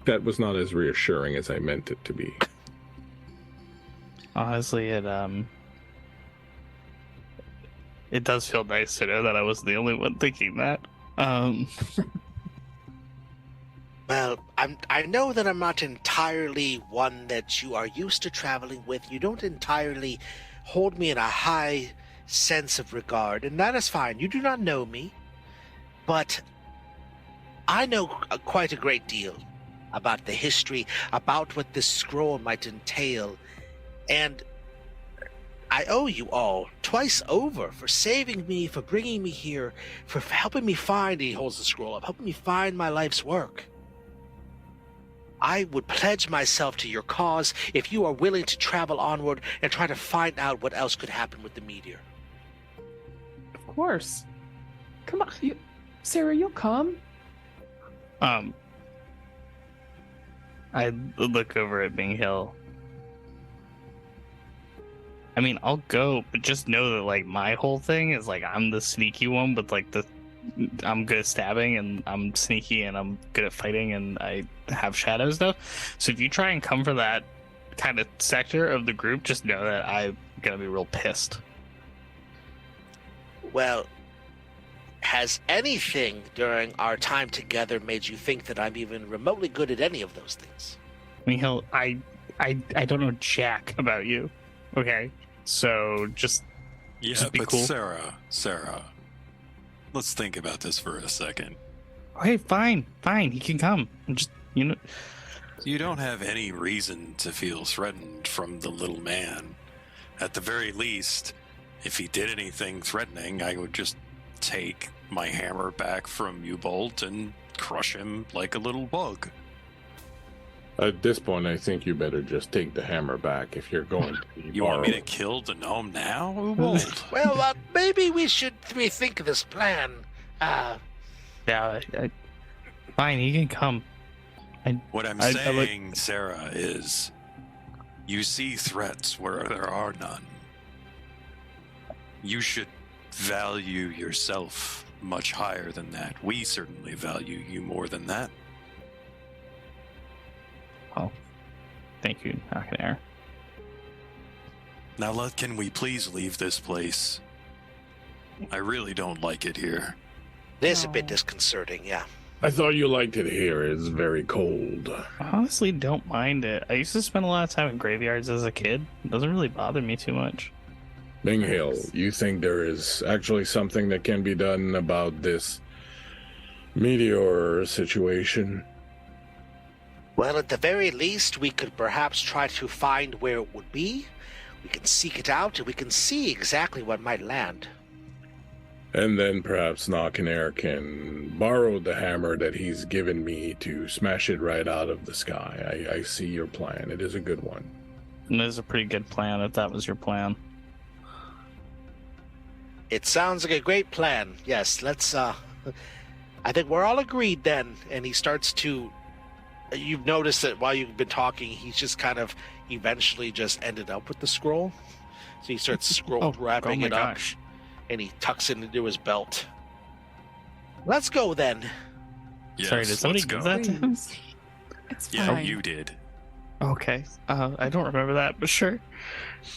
That was not as reassuring as I meant it to be. Honestly, it does feel nice to know that I was the only one thinking that. Well, I know that I'm not entirely one that you are used to traveling with. You don't entirely hold me in a high sense of regard, and that is fine. You do not know me, but I know quite a great deal about the history, about what this scroll might entail, and I owe you all twice over for saving me, for bringing me here, for helping me find, he holds the scroll up, helping me find my life's work. I would pledge myself to your cause if you are willing to travel onward and try to find out what else could happen with the meteor. Of course. Come on, Sarah, you'll come. I look over at Bing Hill. I mean, I'll go, but just know that like my whole thing is like I'm the sneaky one, but like I'm good at stabbing and I'm sneaky and I'm good at fighting and I have shadow stuff. So if you try and come for that kind of sector of the group, just know that I'm gonna be real pissed. Well, has anything during our time together made you think that I'm even remotely good at any of those things? Mihail, I don't know jack about you. Okay, so just Yeah, be but cool. Sarah, let's think about this for a second. Okay, fine, he can come. Just You don't have any reason to feel threatened from the little man. At the very least, if he did anything threatening, I would just take my hammer back from Ubolt and crush him like a little bug. At this point, I think you better just take the hammer back if you're going to be You want me to borrowed. kill the gnome now, Ubolt? Well, maybe we should rethink this plan. yeah, fine, he can come. What I'm I saying, Sarah, is you see threats where there are none. You should value yourself much higher than that. We certainly value you more than that. Oh, thank you, Knockin' Now, can we please leave this place? I really don't like it here. It is a bit No. disconcerting, yeah. I thought you liked it here. It's very cold. I honestly don't mind it. I used to spend a lot of time in graveyards as a kid. It doesn't really bother me too much. Bing Hill, you think there is actually something that can be done about this meteor situation? Well, at the very least, we could perhaps try to find where it would be. We can seek it out, and we can see exactly what might land. And then perhaps Knockin' can borrow the hammer that he's given me to smash it right out of the sky. I see your plan. It is a good one. And it is a pretty good plan if that was your plan. It sounds like a great plan. Yes, let's, I think we're all agreed then. And he starts to... You've noticed that while you've been talking, he's just kind of eventually just ended up with the scroll. So he starts wrapping my it up, gosh. and he tucks it into his belt. Let's go then. Yes, Sorry, did somebody let's give go. that to him? Please. It's Yeah, fine. you did. Okay. I don't remember that, but sure.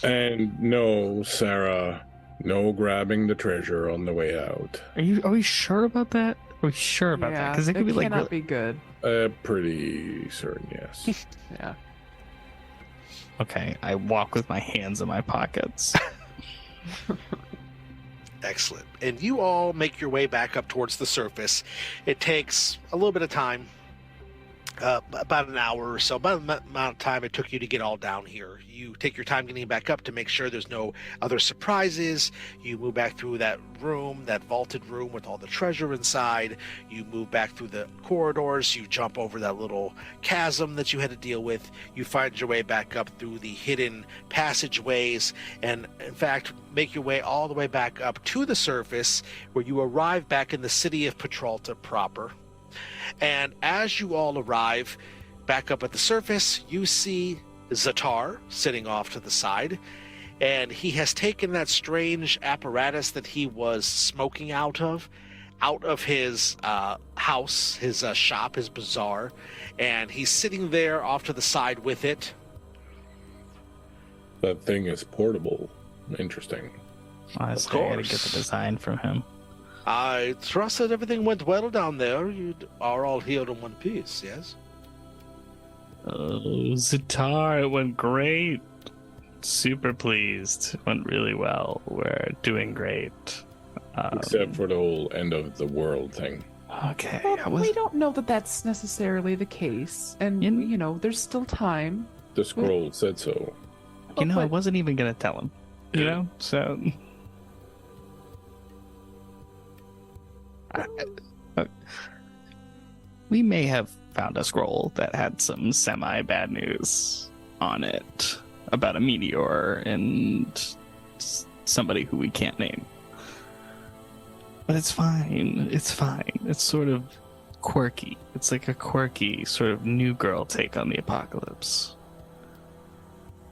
And no, Sarah, no grabbing the treasure on the way out. Are we sure about that? Are we sure about that? Yeah, Because it could be like cannot really... be good. Pretty certain, yes. Yeah. Okay, I walk with my hands in my pockets. Excellent. And you all make your way back up towards the surface. It takes a little bit of time, about an hour or so, about the amount of time it took you to get all down here. You take your time getting back up to make sure there's no other surprises. You move back through that room, that vaulted room with all the treasure inside. You move back through the corridors. You jump over that little chasm that you had to deal with. You find your way back up through the hidden passageways, and in fact make your way all the way back up to the surface, where you arrive back in the city of Petralta proper. And as you all arrive back up at the surface, you see Zatar sitting off to the side, and he has taken that strange apparatus that he was smoking out of his house, his shop, his bazaar, and he's sitting there off to the side with it. That thing is portable. Interesting. Honestly, I gotta get course. the design from him. I trust that everything went well down there. You are all here in one piece, yes? Oh, Zatar, it went great. Super pleased. It went really well. We're doing great. Except for the whole end of the world thing. Okay. Well, we don't know that that's necessarily the case, and In- there's still time. The scroll said so. I But- wasn't even gonna tell him. You know, so we may have found a scroll that had some semi-bad news on it about a meteor and somebody who we can't name. But it's fine. It's fine. It's sort of quirky. It's like a quirky sort of new girl take on the apocalypse.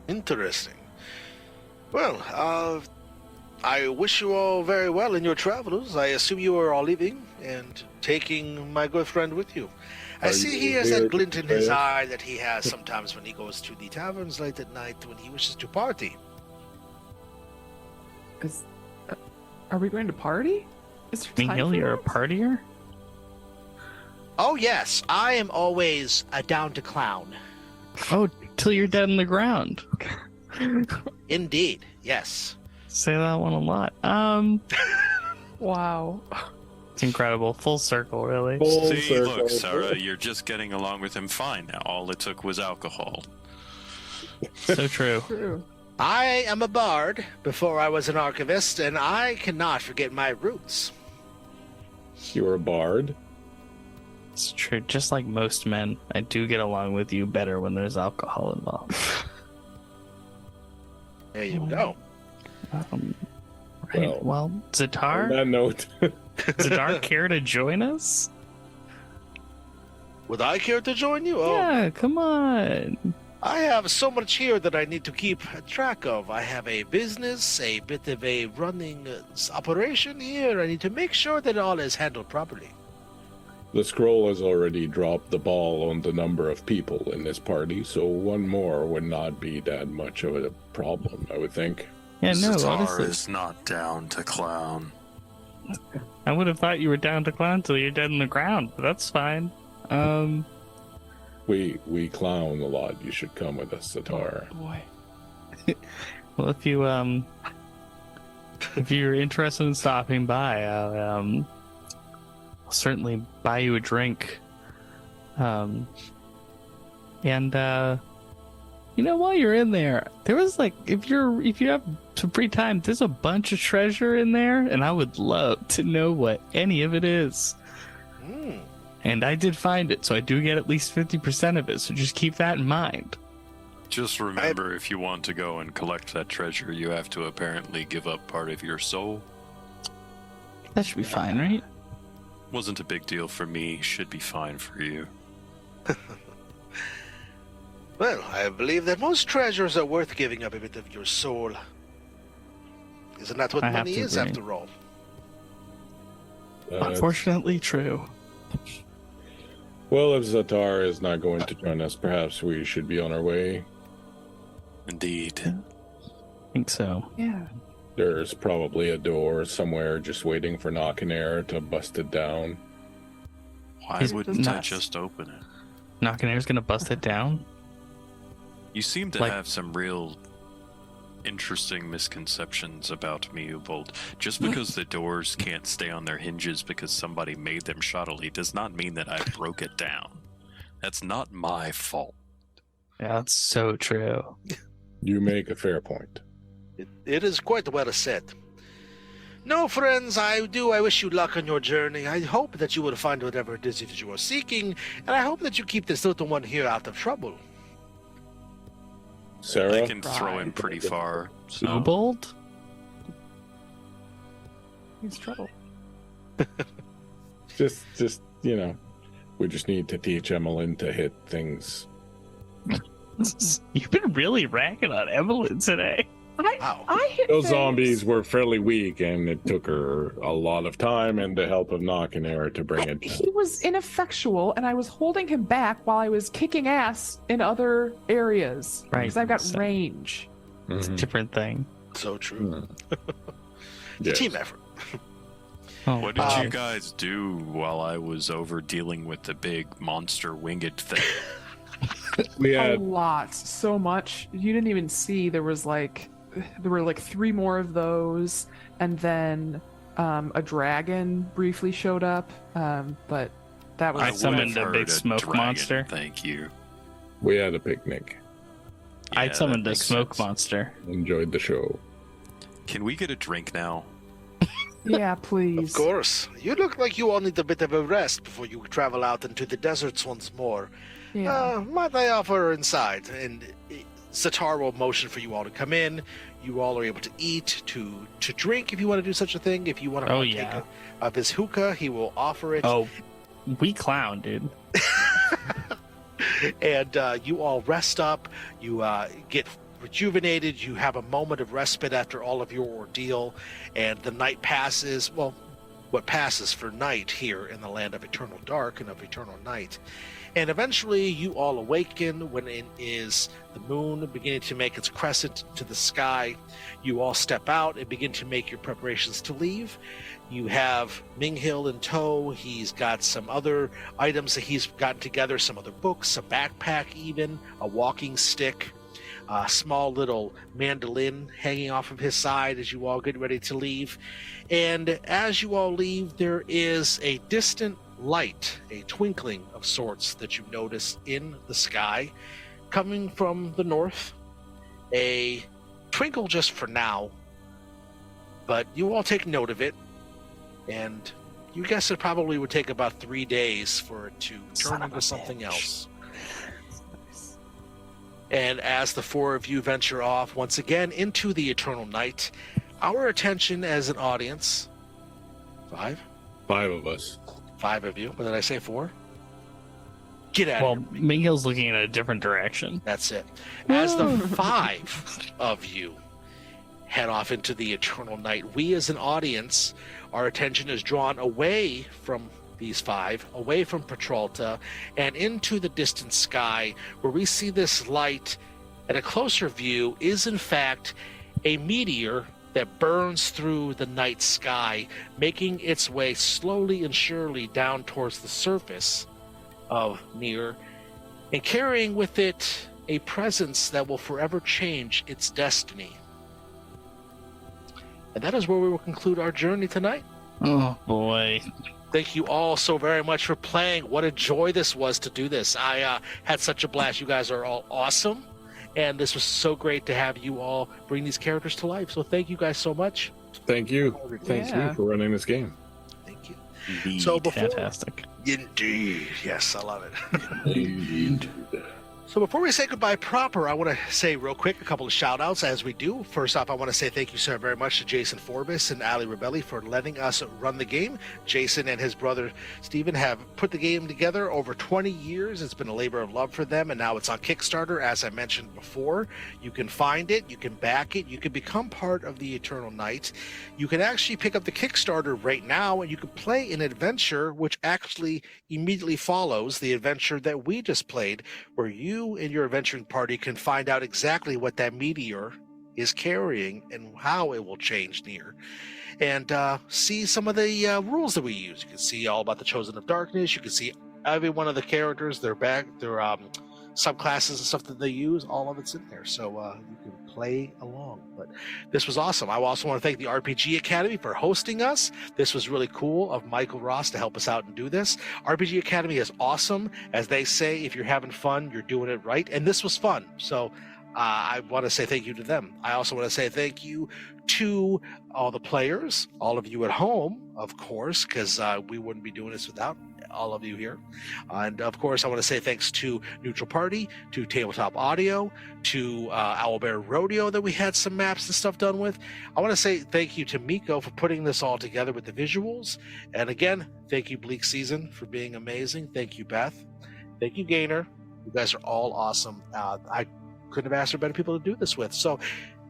Interesting. Well, I wish you all very well in your travels. I assume you are all leaving and taking my good friend with you. I Are see you he has here that glint in his today? eye that he has sometimes when he goes to the taverns late at night when he wishes to party. Are we going to party? Is there time Mihil, for you're a that? partier? Oh yes, I am always down to clown. Oh, till you're dead in the ground. Indeed, yes. Say that one a lot. Wow. It's incredible. Full circle, really. Full See, circle. look, Sarah, you're just getting along with him fine now. All it took was alcohol. So true. True. I am a bard before I was an archivist, and I cannot forget my roots. You're a bard? It's true. Just like most men, I do get along with you better when there's alcohol involved. There you go. Right. Well, On Zatar, that note, Zatar, care to join us? Would I care to join you? Oh, Yeah, come on. I have so much here that I need to keep track of. I have a business, a bit of a running operation here. I need to make sure that all is handled properly. the scroll has already dropped the ball on the number of people in this party, so one more would not be that much of a problem, I would think. Yeah, no, Zatar honestly, is not down to clown. I would have thought you were down to clown till you're dead in the ground, but that's fine. We clown a lot. You should come with us, Zatar. Boy. Well, if you're interested in stopping by, I'll certainly buy you a drink. And while you're in there, there was like, if you have some free time, there's a bunch of treasure in there, and I would love to know what any of it is. Hmm. And I did find it, so I do get at least 50% of it. So just keep that in mind. Just remember, if you want to go and collect that treasure, you have to apparently give up part of your soul. That should be fine, right? Wasn't a big deal for me, should be fine for you. Well, I believe that most treasures are worth giving up a bit of your soul. Isn't that what I have money to is, agree. after all? Unfortunately, true. Well, if Zatar is not going to join us, perhaps we should be on our way. Indeed. I think so. Yeah. There's probably a door somewhere just waiting for Knockin' to bust it down. Why He's wouldn't I nuts. just open it? Knockin' gonna bust it down. You seem to Like- have some real interesting misconceptions about me, Ubold. Just because the doors can't stay on their hinges because somebody made them shoddily does not mean that I broke it down. That's not my fault. Yeah, that's so true. You make a fair point. It is quite well said. No, friends, I wish you luck on your journey. I hope that you will find whatever it is that you are seeking, and I hope that you keep this little one here out of trouble. Sarah? I can throw him pretty far. So. Ubold? He's trouble. Just, we just need to teach Emmeline to hit things. You've been really ragging on Evelyn today. Wow. I hit Those things. zombies were fairly weak, and it took her a lot of time and the help of Knockin' to bring it down. He was ineffectual, and I was holding him back while I was kicking ass in other areas. Right. Because I've got So- range. It's a Mhm. different thing. So true. Yes. Team effort. What did you guys do while I was over dealing with the big monster winged thing? We A had lot, so much. You didn't even see there were like 3 more of those, and then a dragon briefly showed up. But that was I summoned would a have big heard smoke dragon, monster. Thank you. we had a picnic. I Yeah, summoned that a makes smoke sense. monster. Enjoyed the show. Can we get a drink now? yeah, Of please. course. You look like you all need a bit of a rest before you travel out into the deserts once more. Yeah. Might I offer inside? And Satar will motion for you all to come in. You all are able to eat, to drink if you want to do such a thing. If you want to Oh, partake yeah. of his hookah, he will offer it. Oh, we clown, dude. And you all rest up. You get rejuvenated. You have a moment of respite after all of your ordeal. And the night passes. Well, what passes for night here in the land of eternal dark and of eternal night. And eventually you all awaken when it is the moon beginning to make its crescent to the sky. You all step out and begin to make your preparations to leave. You have Minghill in tow. He's got some other items that he's gotten together, some other books, a backpack even, a walking stick, a small little mandolin hanging off of his side as you all get ready to leave. And as you all leave, there is a distant light, a twinkling of sorts that you notice in the sky coming from the north. A twinkle just for now, but you all take note of it, and you guess it probably would take about 3 days for it to turn into something else. And as the 4 of you venture off once again into the eternal night, our attention as an audience, 5 5 of us. of you. What did I say, 4? Get out Well, of here. Minghill's looking in a different direction. That's it. As the 5 of you head off into the eternal night, we as an audience, our attention is drawn away from these 5, away from Petralta, and into the distant sky, where we see this light at a closer view is in fact a meteor that burns through the night sky, making its way slowly and surely down towards the surface of Nier, and carrying with it a presence that will forever change its destiny. And that is where we will conclude our journey tonight. Oh boy. Thank you all so very much for playing. What a joy this was to do this. I had such a blast. You guys are all awesome. And this was so great to have you all bring these characters to life. So thank you guys so much. Thank you. Thanks Yeah. you for running this game. Thank you. Indeed. So before, Fantastic. indeed, yes, I love it. So before we say goodbye proper, I want to say real quick a couple of shout outs as we do. First off, I want to say thank you so very much to Jason Forbes and Ali Rebelli for letting us run the game. Jason and his brother Steven have put the game together over 20 years. It's been a labor of love for them, and now it's on Kickstarter, as I mentioned before. You can find it, you can back it, you can become part of the Eternal Night. You can actually pick up the Kickstarter right now, and you can play an adventure which actually immediately follows the adventure that we just played, where you and your adventuring party can find out exactly what that meteor is carrying and how it will change Nier, and see some of the rules that we use. You can see all about the Chosen of Darkness. You can see every one of the characters, their subclasses and stuff that they use. All of it's in there, so you can play along. But this was awesome. I also want to thank the RPG Academy for hosting us. This was really cool of Michael Ross to help us out and do this. RPG Academy is awesome. As they say, if you're having fun, you're doing it right. And this was fun. So I want to say thank you to them. I also want to say thank you to all the players, all of you at home, of course, because we wouldn't be doing this without all of you here. And of course, I want to say thanks to Neutral Party, to Tabletop Audio, to Owlbear Rodeo that we had some maps and stuff done with. I want to say thank you to Miko for putting this all together with the visuals. And again, thank you, Bleak Season, for being amazing. Thank you, Beth. Thank you, Gainer. You guys are all awesome. I couldn't have asked for better people to do this with. So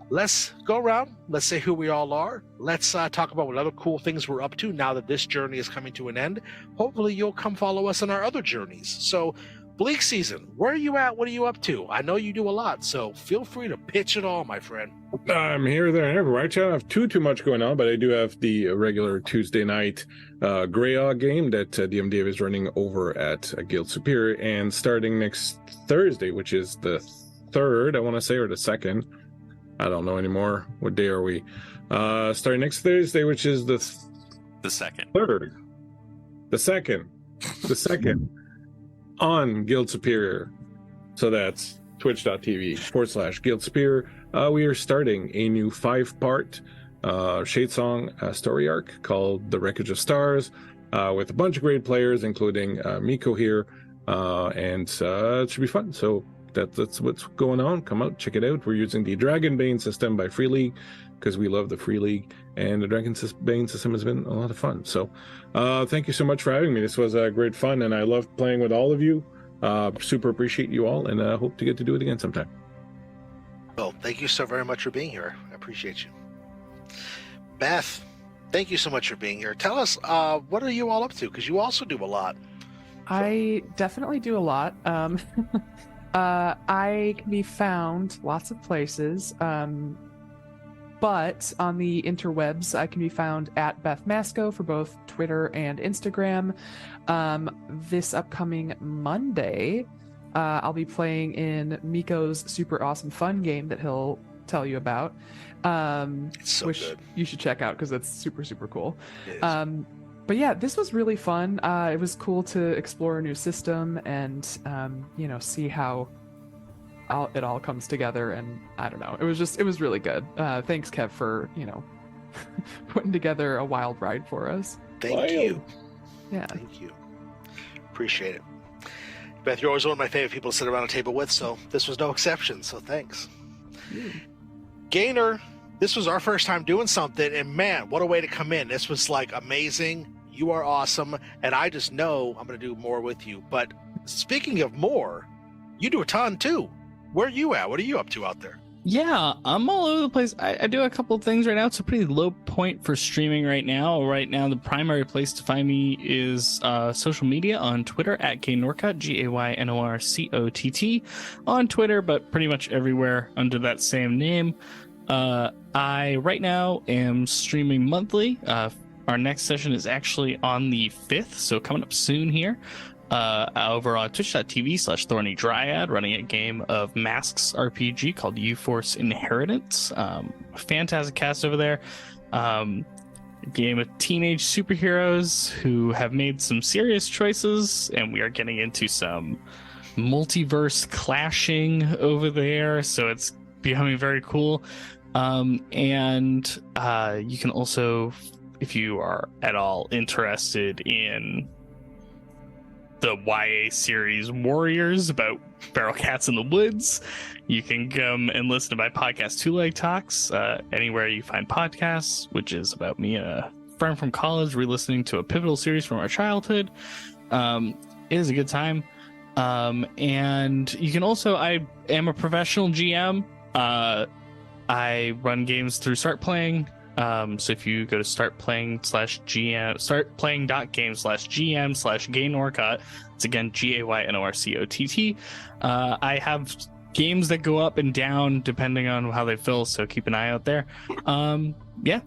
let's go around. Let's say who we all are. Let's talk about what other cool things we're up to now that this journey is coming to an end. Hopefully you'll come follow us on our other journeys. So Bleak season, where are you at? What are you up to? I know you do a lot, so feel free to pitch it all, my friend. I'm here, there, and everywhere. I don't have too much going on, but I do have the regular Tuesday night Greyog game that DM Dave is running over at Guild Superior, and starting next Thursday, which is the 3rd, I want to say, or the 2nd. I don't know anymore. What day are we? Starting next Thursday, which is the 2nd. 3rd. The 2nd. The 2nd. On Guild Superior. So that's twitch.tv/Guild Superior. We are starting a new 5-part Shadesong story arc called The Wreckage of Stars, with a bunch of great players, including Miko here, and it should be fun. So that's what's going on. Come out, check it out. We're using the Dragonbane system by Free League because we love the Free League, and the Dragonbane system has been a lot of fun. So thank you so much for having me. This was great fun, and I loved playing with all of you. Super appreciate you all, and hope to get to do it again sometime. Well, thank you so very much for being here. I appreciate you. Beth, thank you so much for being here. Tell us, what are you all up to? Because you also do a lot. I definitely do a lot. I can be found lots of places, but on the interwebs, I can be found at Beth Masco for both Twitter and Instagram. This upcoming Monday, I'll be playing in Miko's super awesome fun game that he'll tell you about, It's so which good. you should check out because it's super, super cool. It is. But yeah, this was really fun. It was cool to explore a new system and, see how it all comes together. And I don't know, it was really good. Thanks, Kev, for, putting together a wild ride for us. Thank you. Yeah. Thank you. Appreciate it. Beth, you're always one of my favorite people to sit around a table with, so this was no exception, so thanks. Gainer, this was our first time doing something, and man, what a way to come in. This was like amazing. You are awesome, and I just know I'm going to do more with you. But speaking of more, you do a ton too. Where are you at? What are you up to out there? Yeah, I'm all over the place. I do a couple of things right now. It's a pretty low point for streaming right now. Right now, the primary place to find me is social media on Twitter at Gaynorcott, GAYNORCOTT on Twitter, but pretty much everywhere under that same name. I right now am streaming monthly. Our next session is actually on the 5th, so coming up soon here. Over on twitch.tv/Thorny Dryad, running a game of Masks RPG called U-Force Inheritance. Fantastic cast over there. A game of teenage superheroes who have made some serious choices, and we are getting into some multiverse clashing over there, so it's becoming very cool. And you can also, if you are at all interested in the YA series Warriors about feral cats in the woods, you can come and listen to my podcast Two Leg Talks anywhere you find podcasts, which is about me and a friend from college re-listening to a pivotal series from our childhood. It is a good time. And you can also, I am a professional GM. I run games through Start Playing. So if you go to startplaying.game/GM/Gaynorcott, it's again GAYNORCOTT. I have games that go up and down depending on how they fill, so keep an eye out there. Yeah,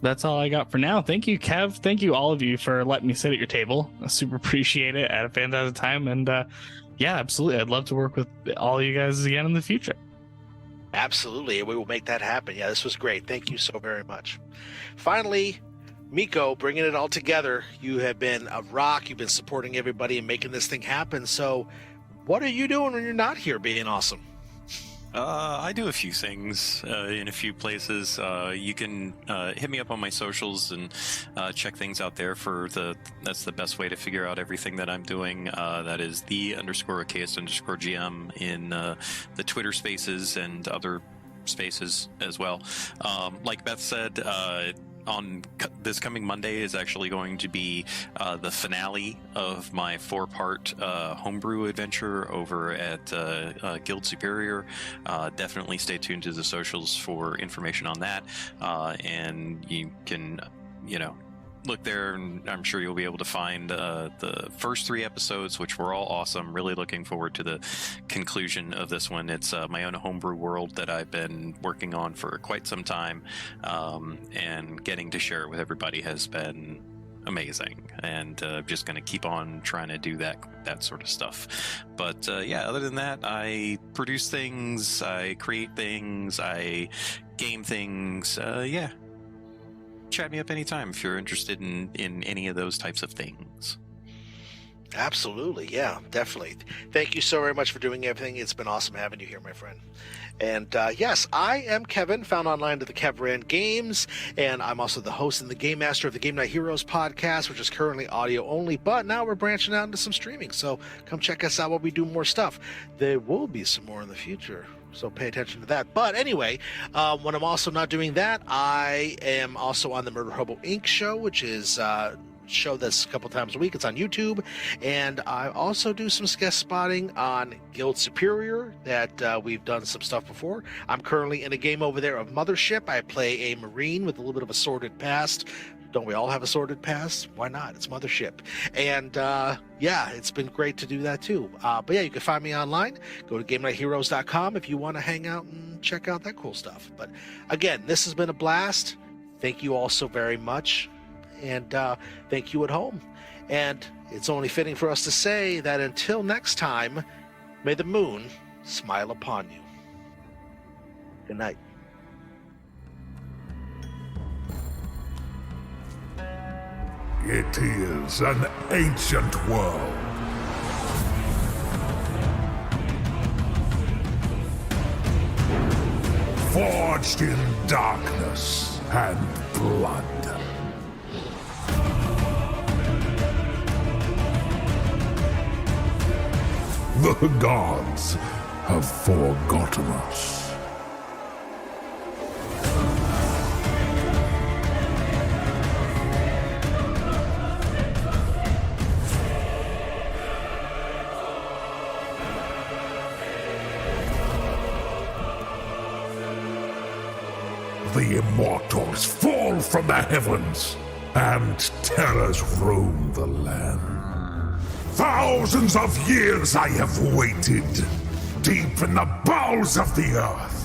that's all I got for now. Thank you, Kev. Thank you, all of you, for letting me sit at your table. I super appreciate it. I had a fantastic time, and yeah, absolutely. I'd love to work with all you guys again in the future. Absolutely, and we will make that happen. Yeah, this was great. Thank you so very much. Finally, Miko, bringing it all together. You have been a rock. You've been supporting everybody and making this thing happen. So what are you doing when you're not here being awesome? I do a few things in a few places. You can hit me up on my socials and check things out there that's the best way to figure out everything that I'm doing. That is the_Archaeist_GM in the Twitter spaces and other spaces as well. Like Beth said, on this coming Monday is actually going to be the finale of my 4-part homebrew adventure over at Guild Superior. Definitely stay tuned to the socials for information on that, and you can look there, and I'm sure you'll be able to find the first 3 episodes, which were all awesome. Really looking forward to the conclusion of this one. It's my own homebrew world that I've been working on for quite some time, and getting to share it with everybody has been amazing, and just going to keep on trying to do that sort of stuff. But yeah, other than that, I produce things, I create things, I game things. Yeah, chat me up anytime if you're interested in any of those types of things. Absolutely, yeah, definitely. Thank you so very much for doing everything. It's been awesome having you here, my friend. And yes, I am Kevin, found online at the Kev Rand Games, and I'm also the host and the game master of the Game Night Heroes podcast, which is currently audio only, but now we're branching out into some streaming, so come check us out while we do more stuff. There will be some more in the future, so pay attention to that. But anyway, when I'm also not doing that, I am also on the Murder Hobo Inc. show, which is show that's a couple times a week. It's on YouTube, and I also do some guest spotting on Guild Superior that we've done some stuff before. I'm currently in a game over there of Mothership. I play a Marine with a little bit of a sordid past. Don't we all have a sordid past? Why not? It's Mothership. And yeah, it's been great to do that too. But yeah, you can find me online. Go to GameNightHeroes.com if you want to hang out and check out that cool stuff. But again, this has been a blast. Thank you all so very much. And thank you at home. And it's only fitting for us to say that until next time, may the moon smile upon you. Good night. It is an ancient world. Forged in darkness and blood. The gods have forgotten us. The immortals fall from the heavens, and terrors roam the land. Thousands of years I have waited, deep in the bowels of the earth.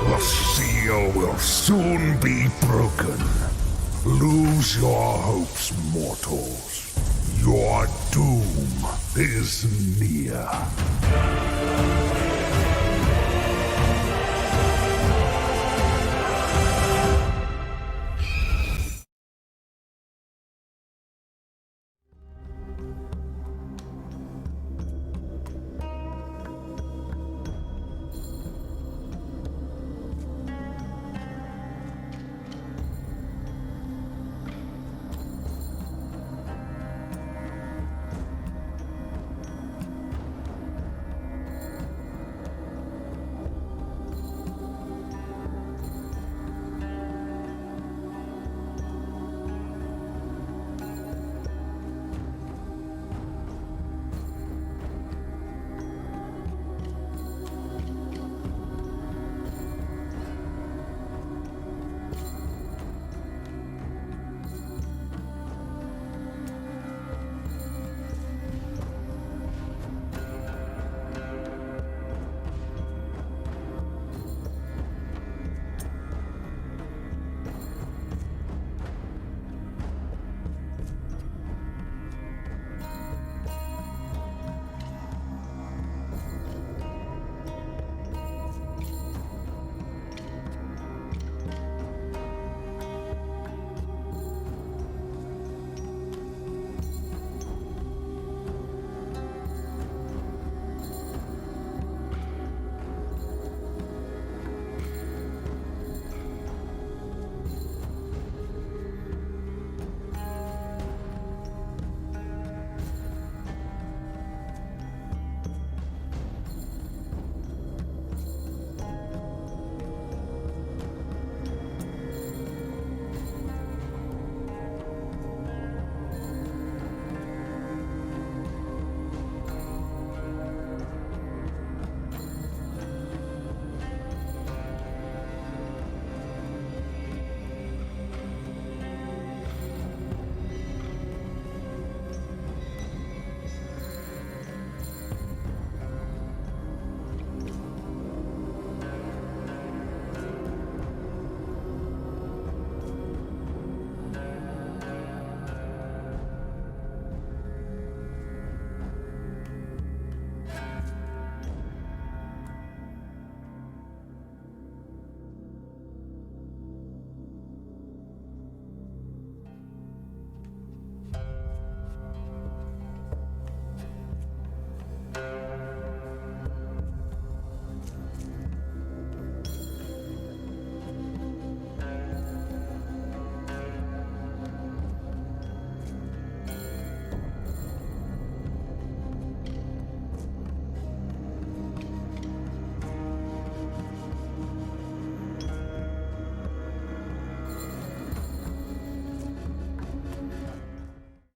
The seal will soon be broken. Lose your hopes, mortals. Your doom is near.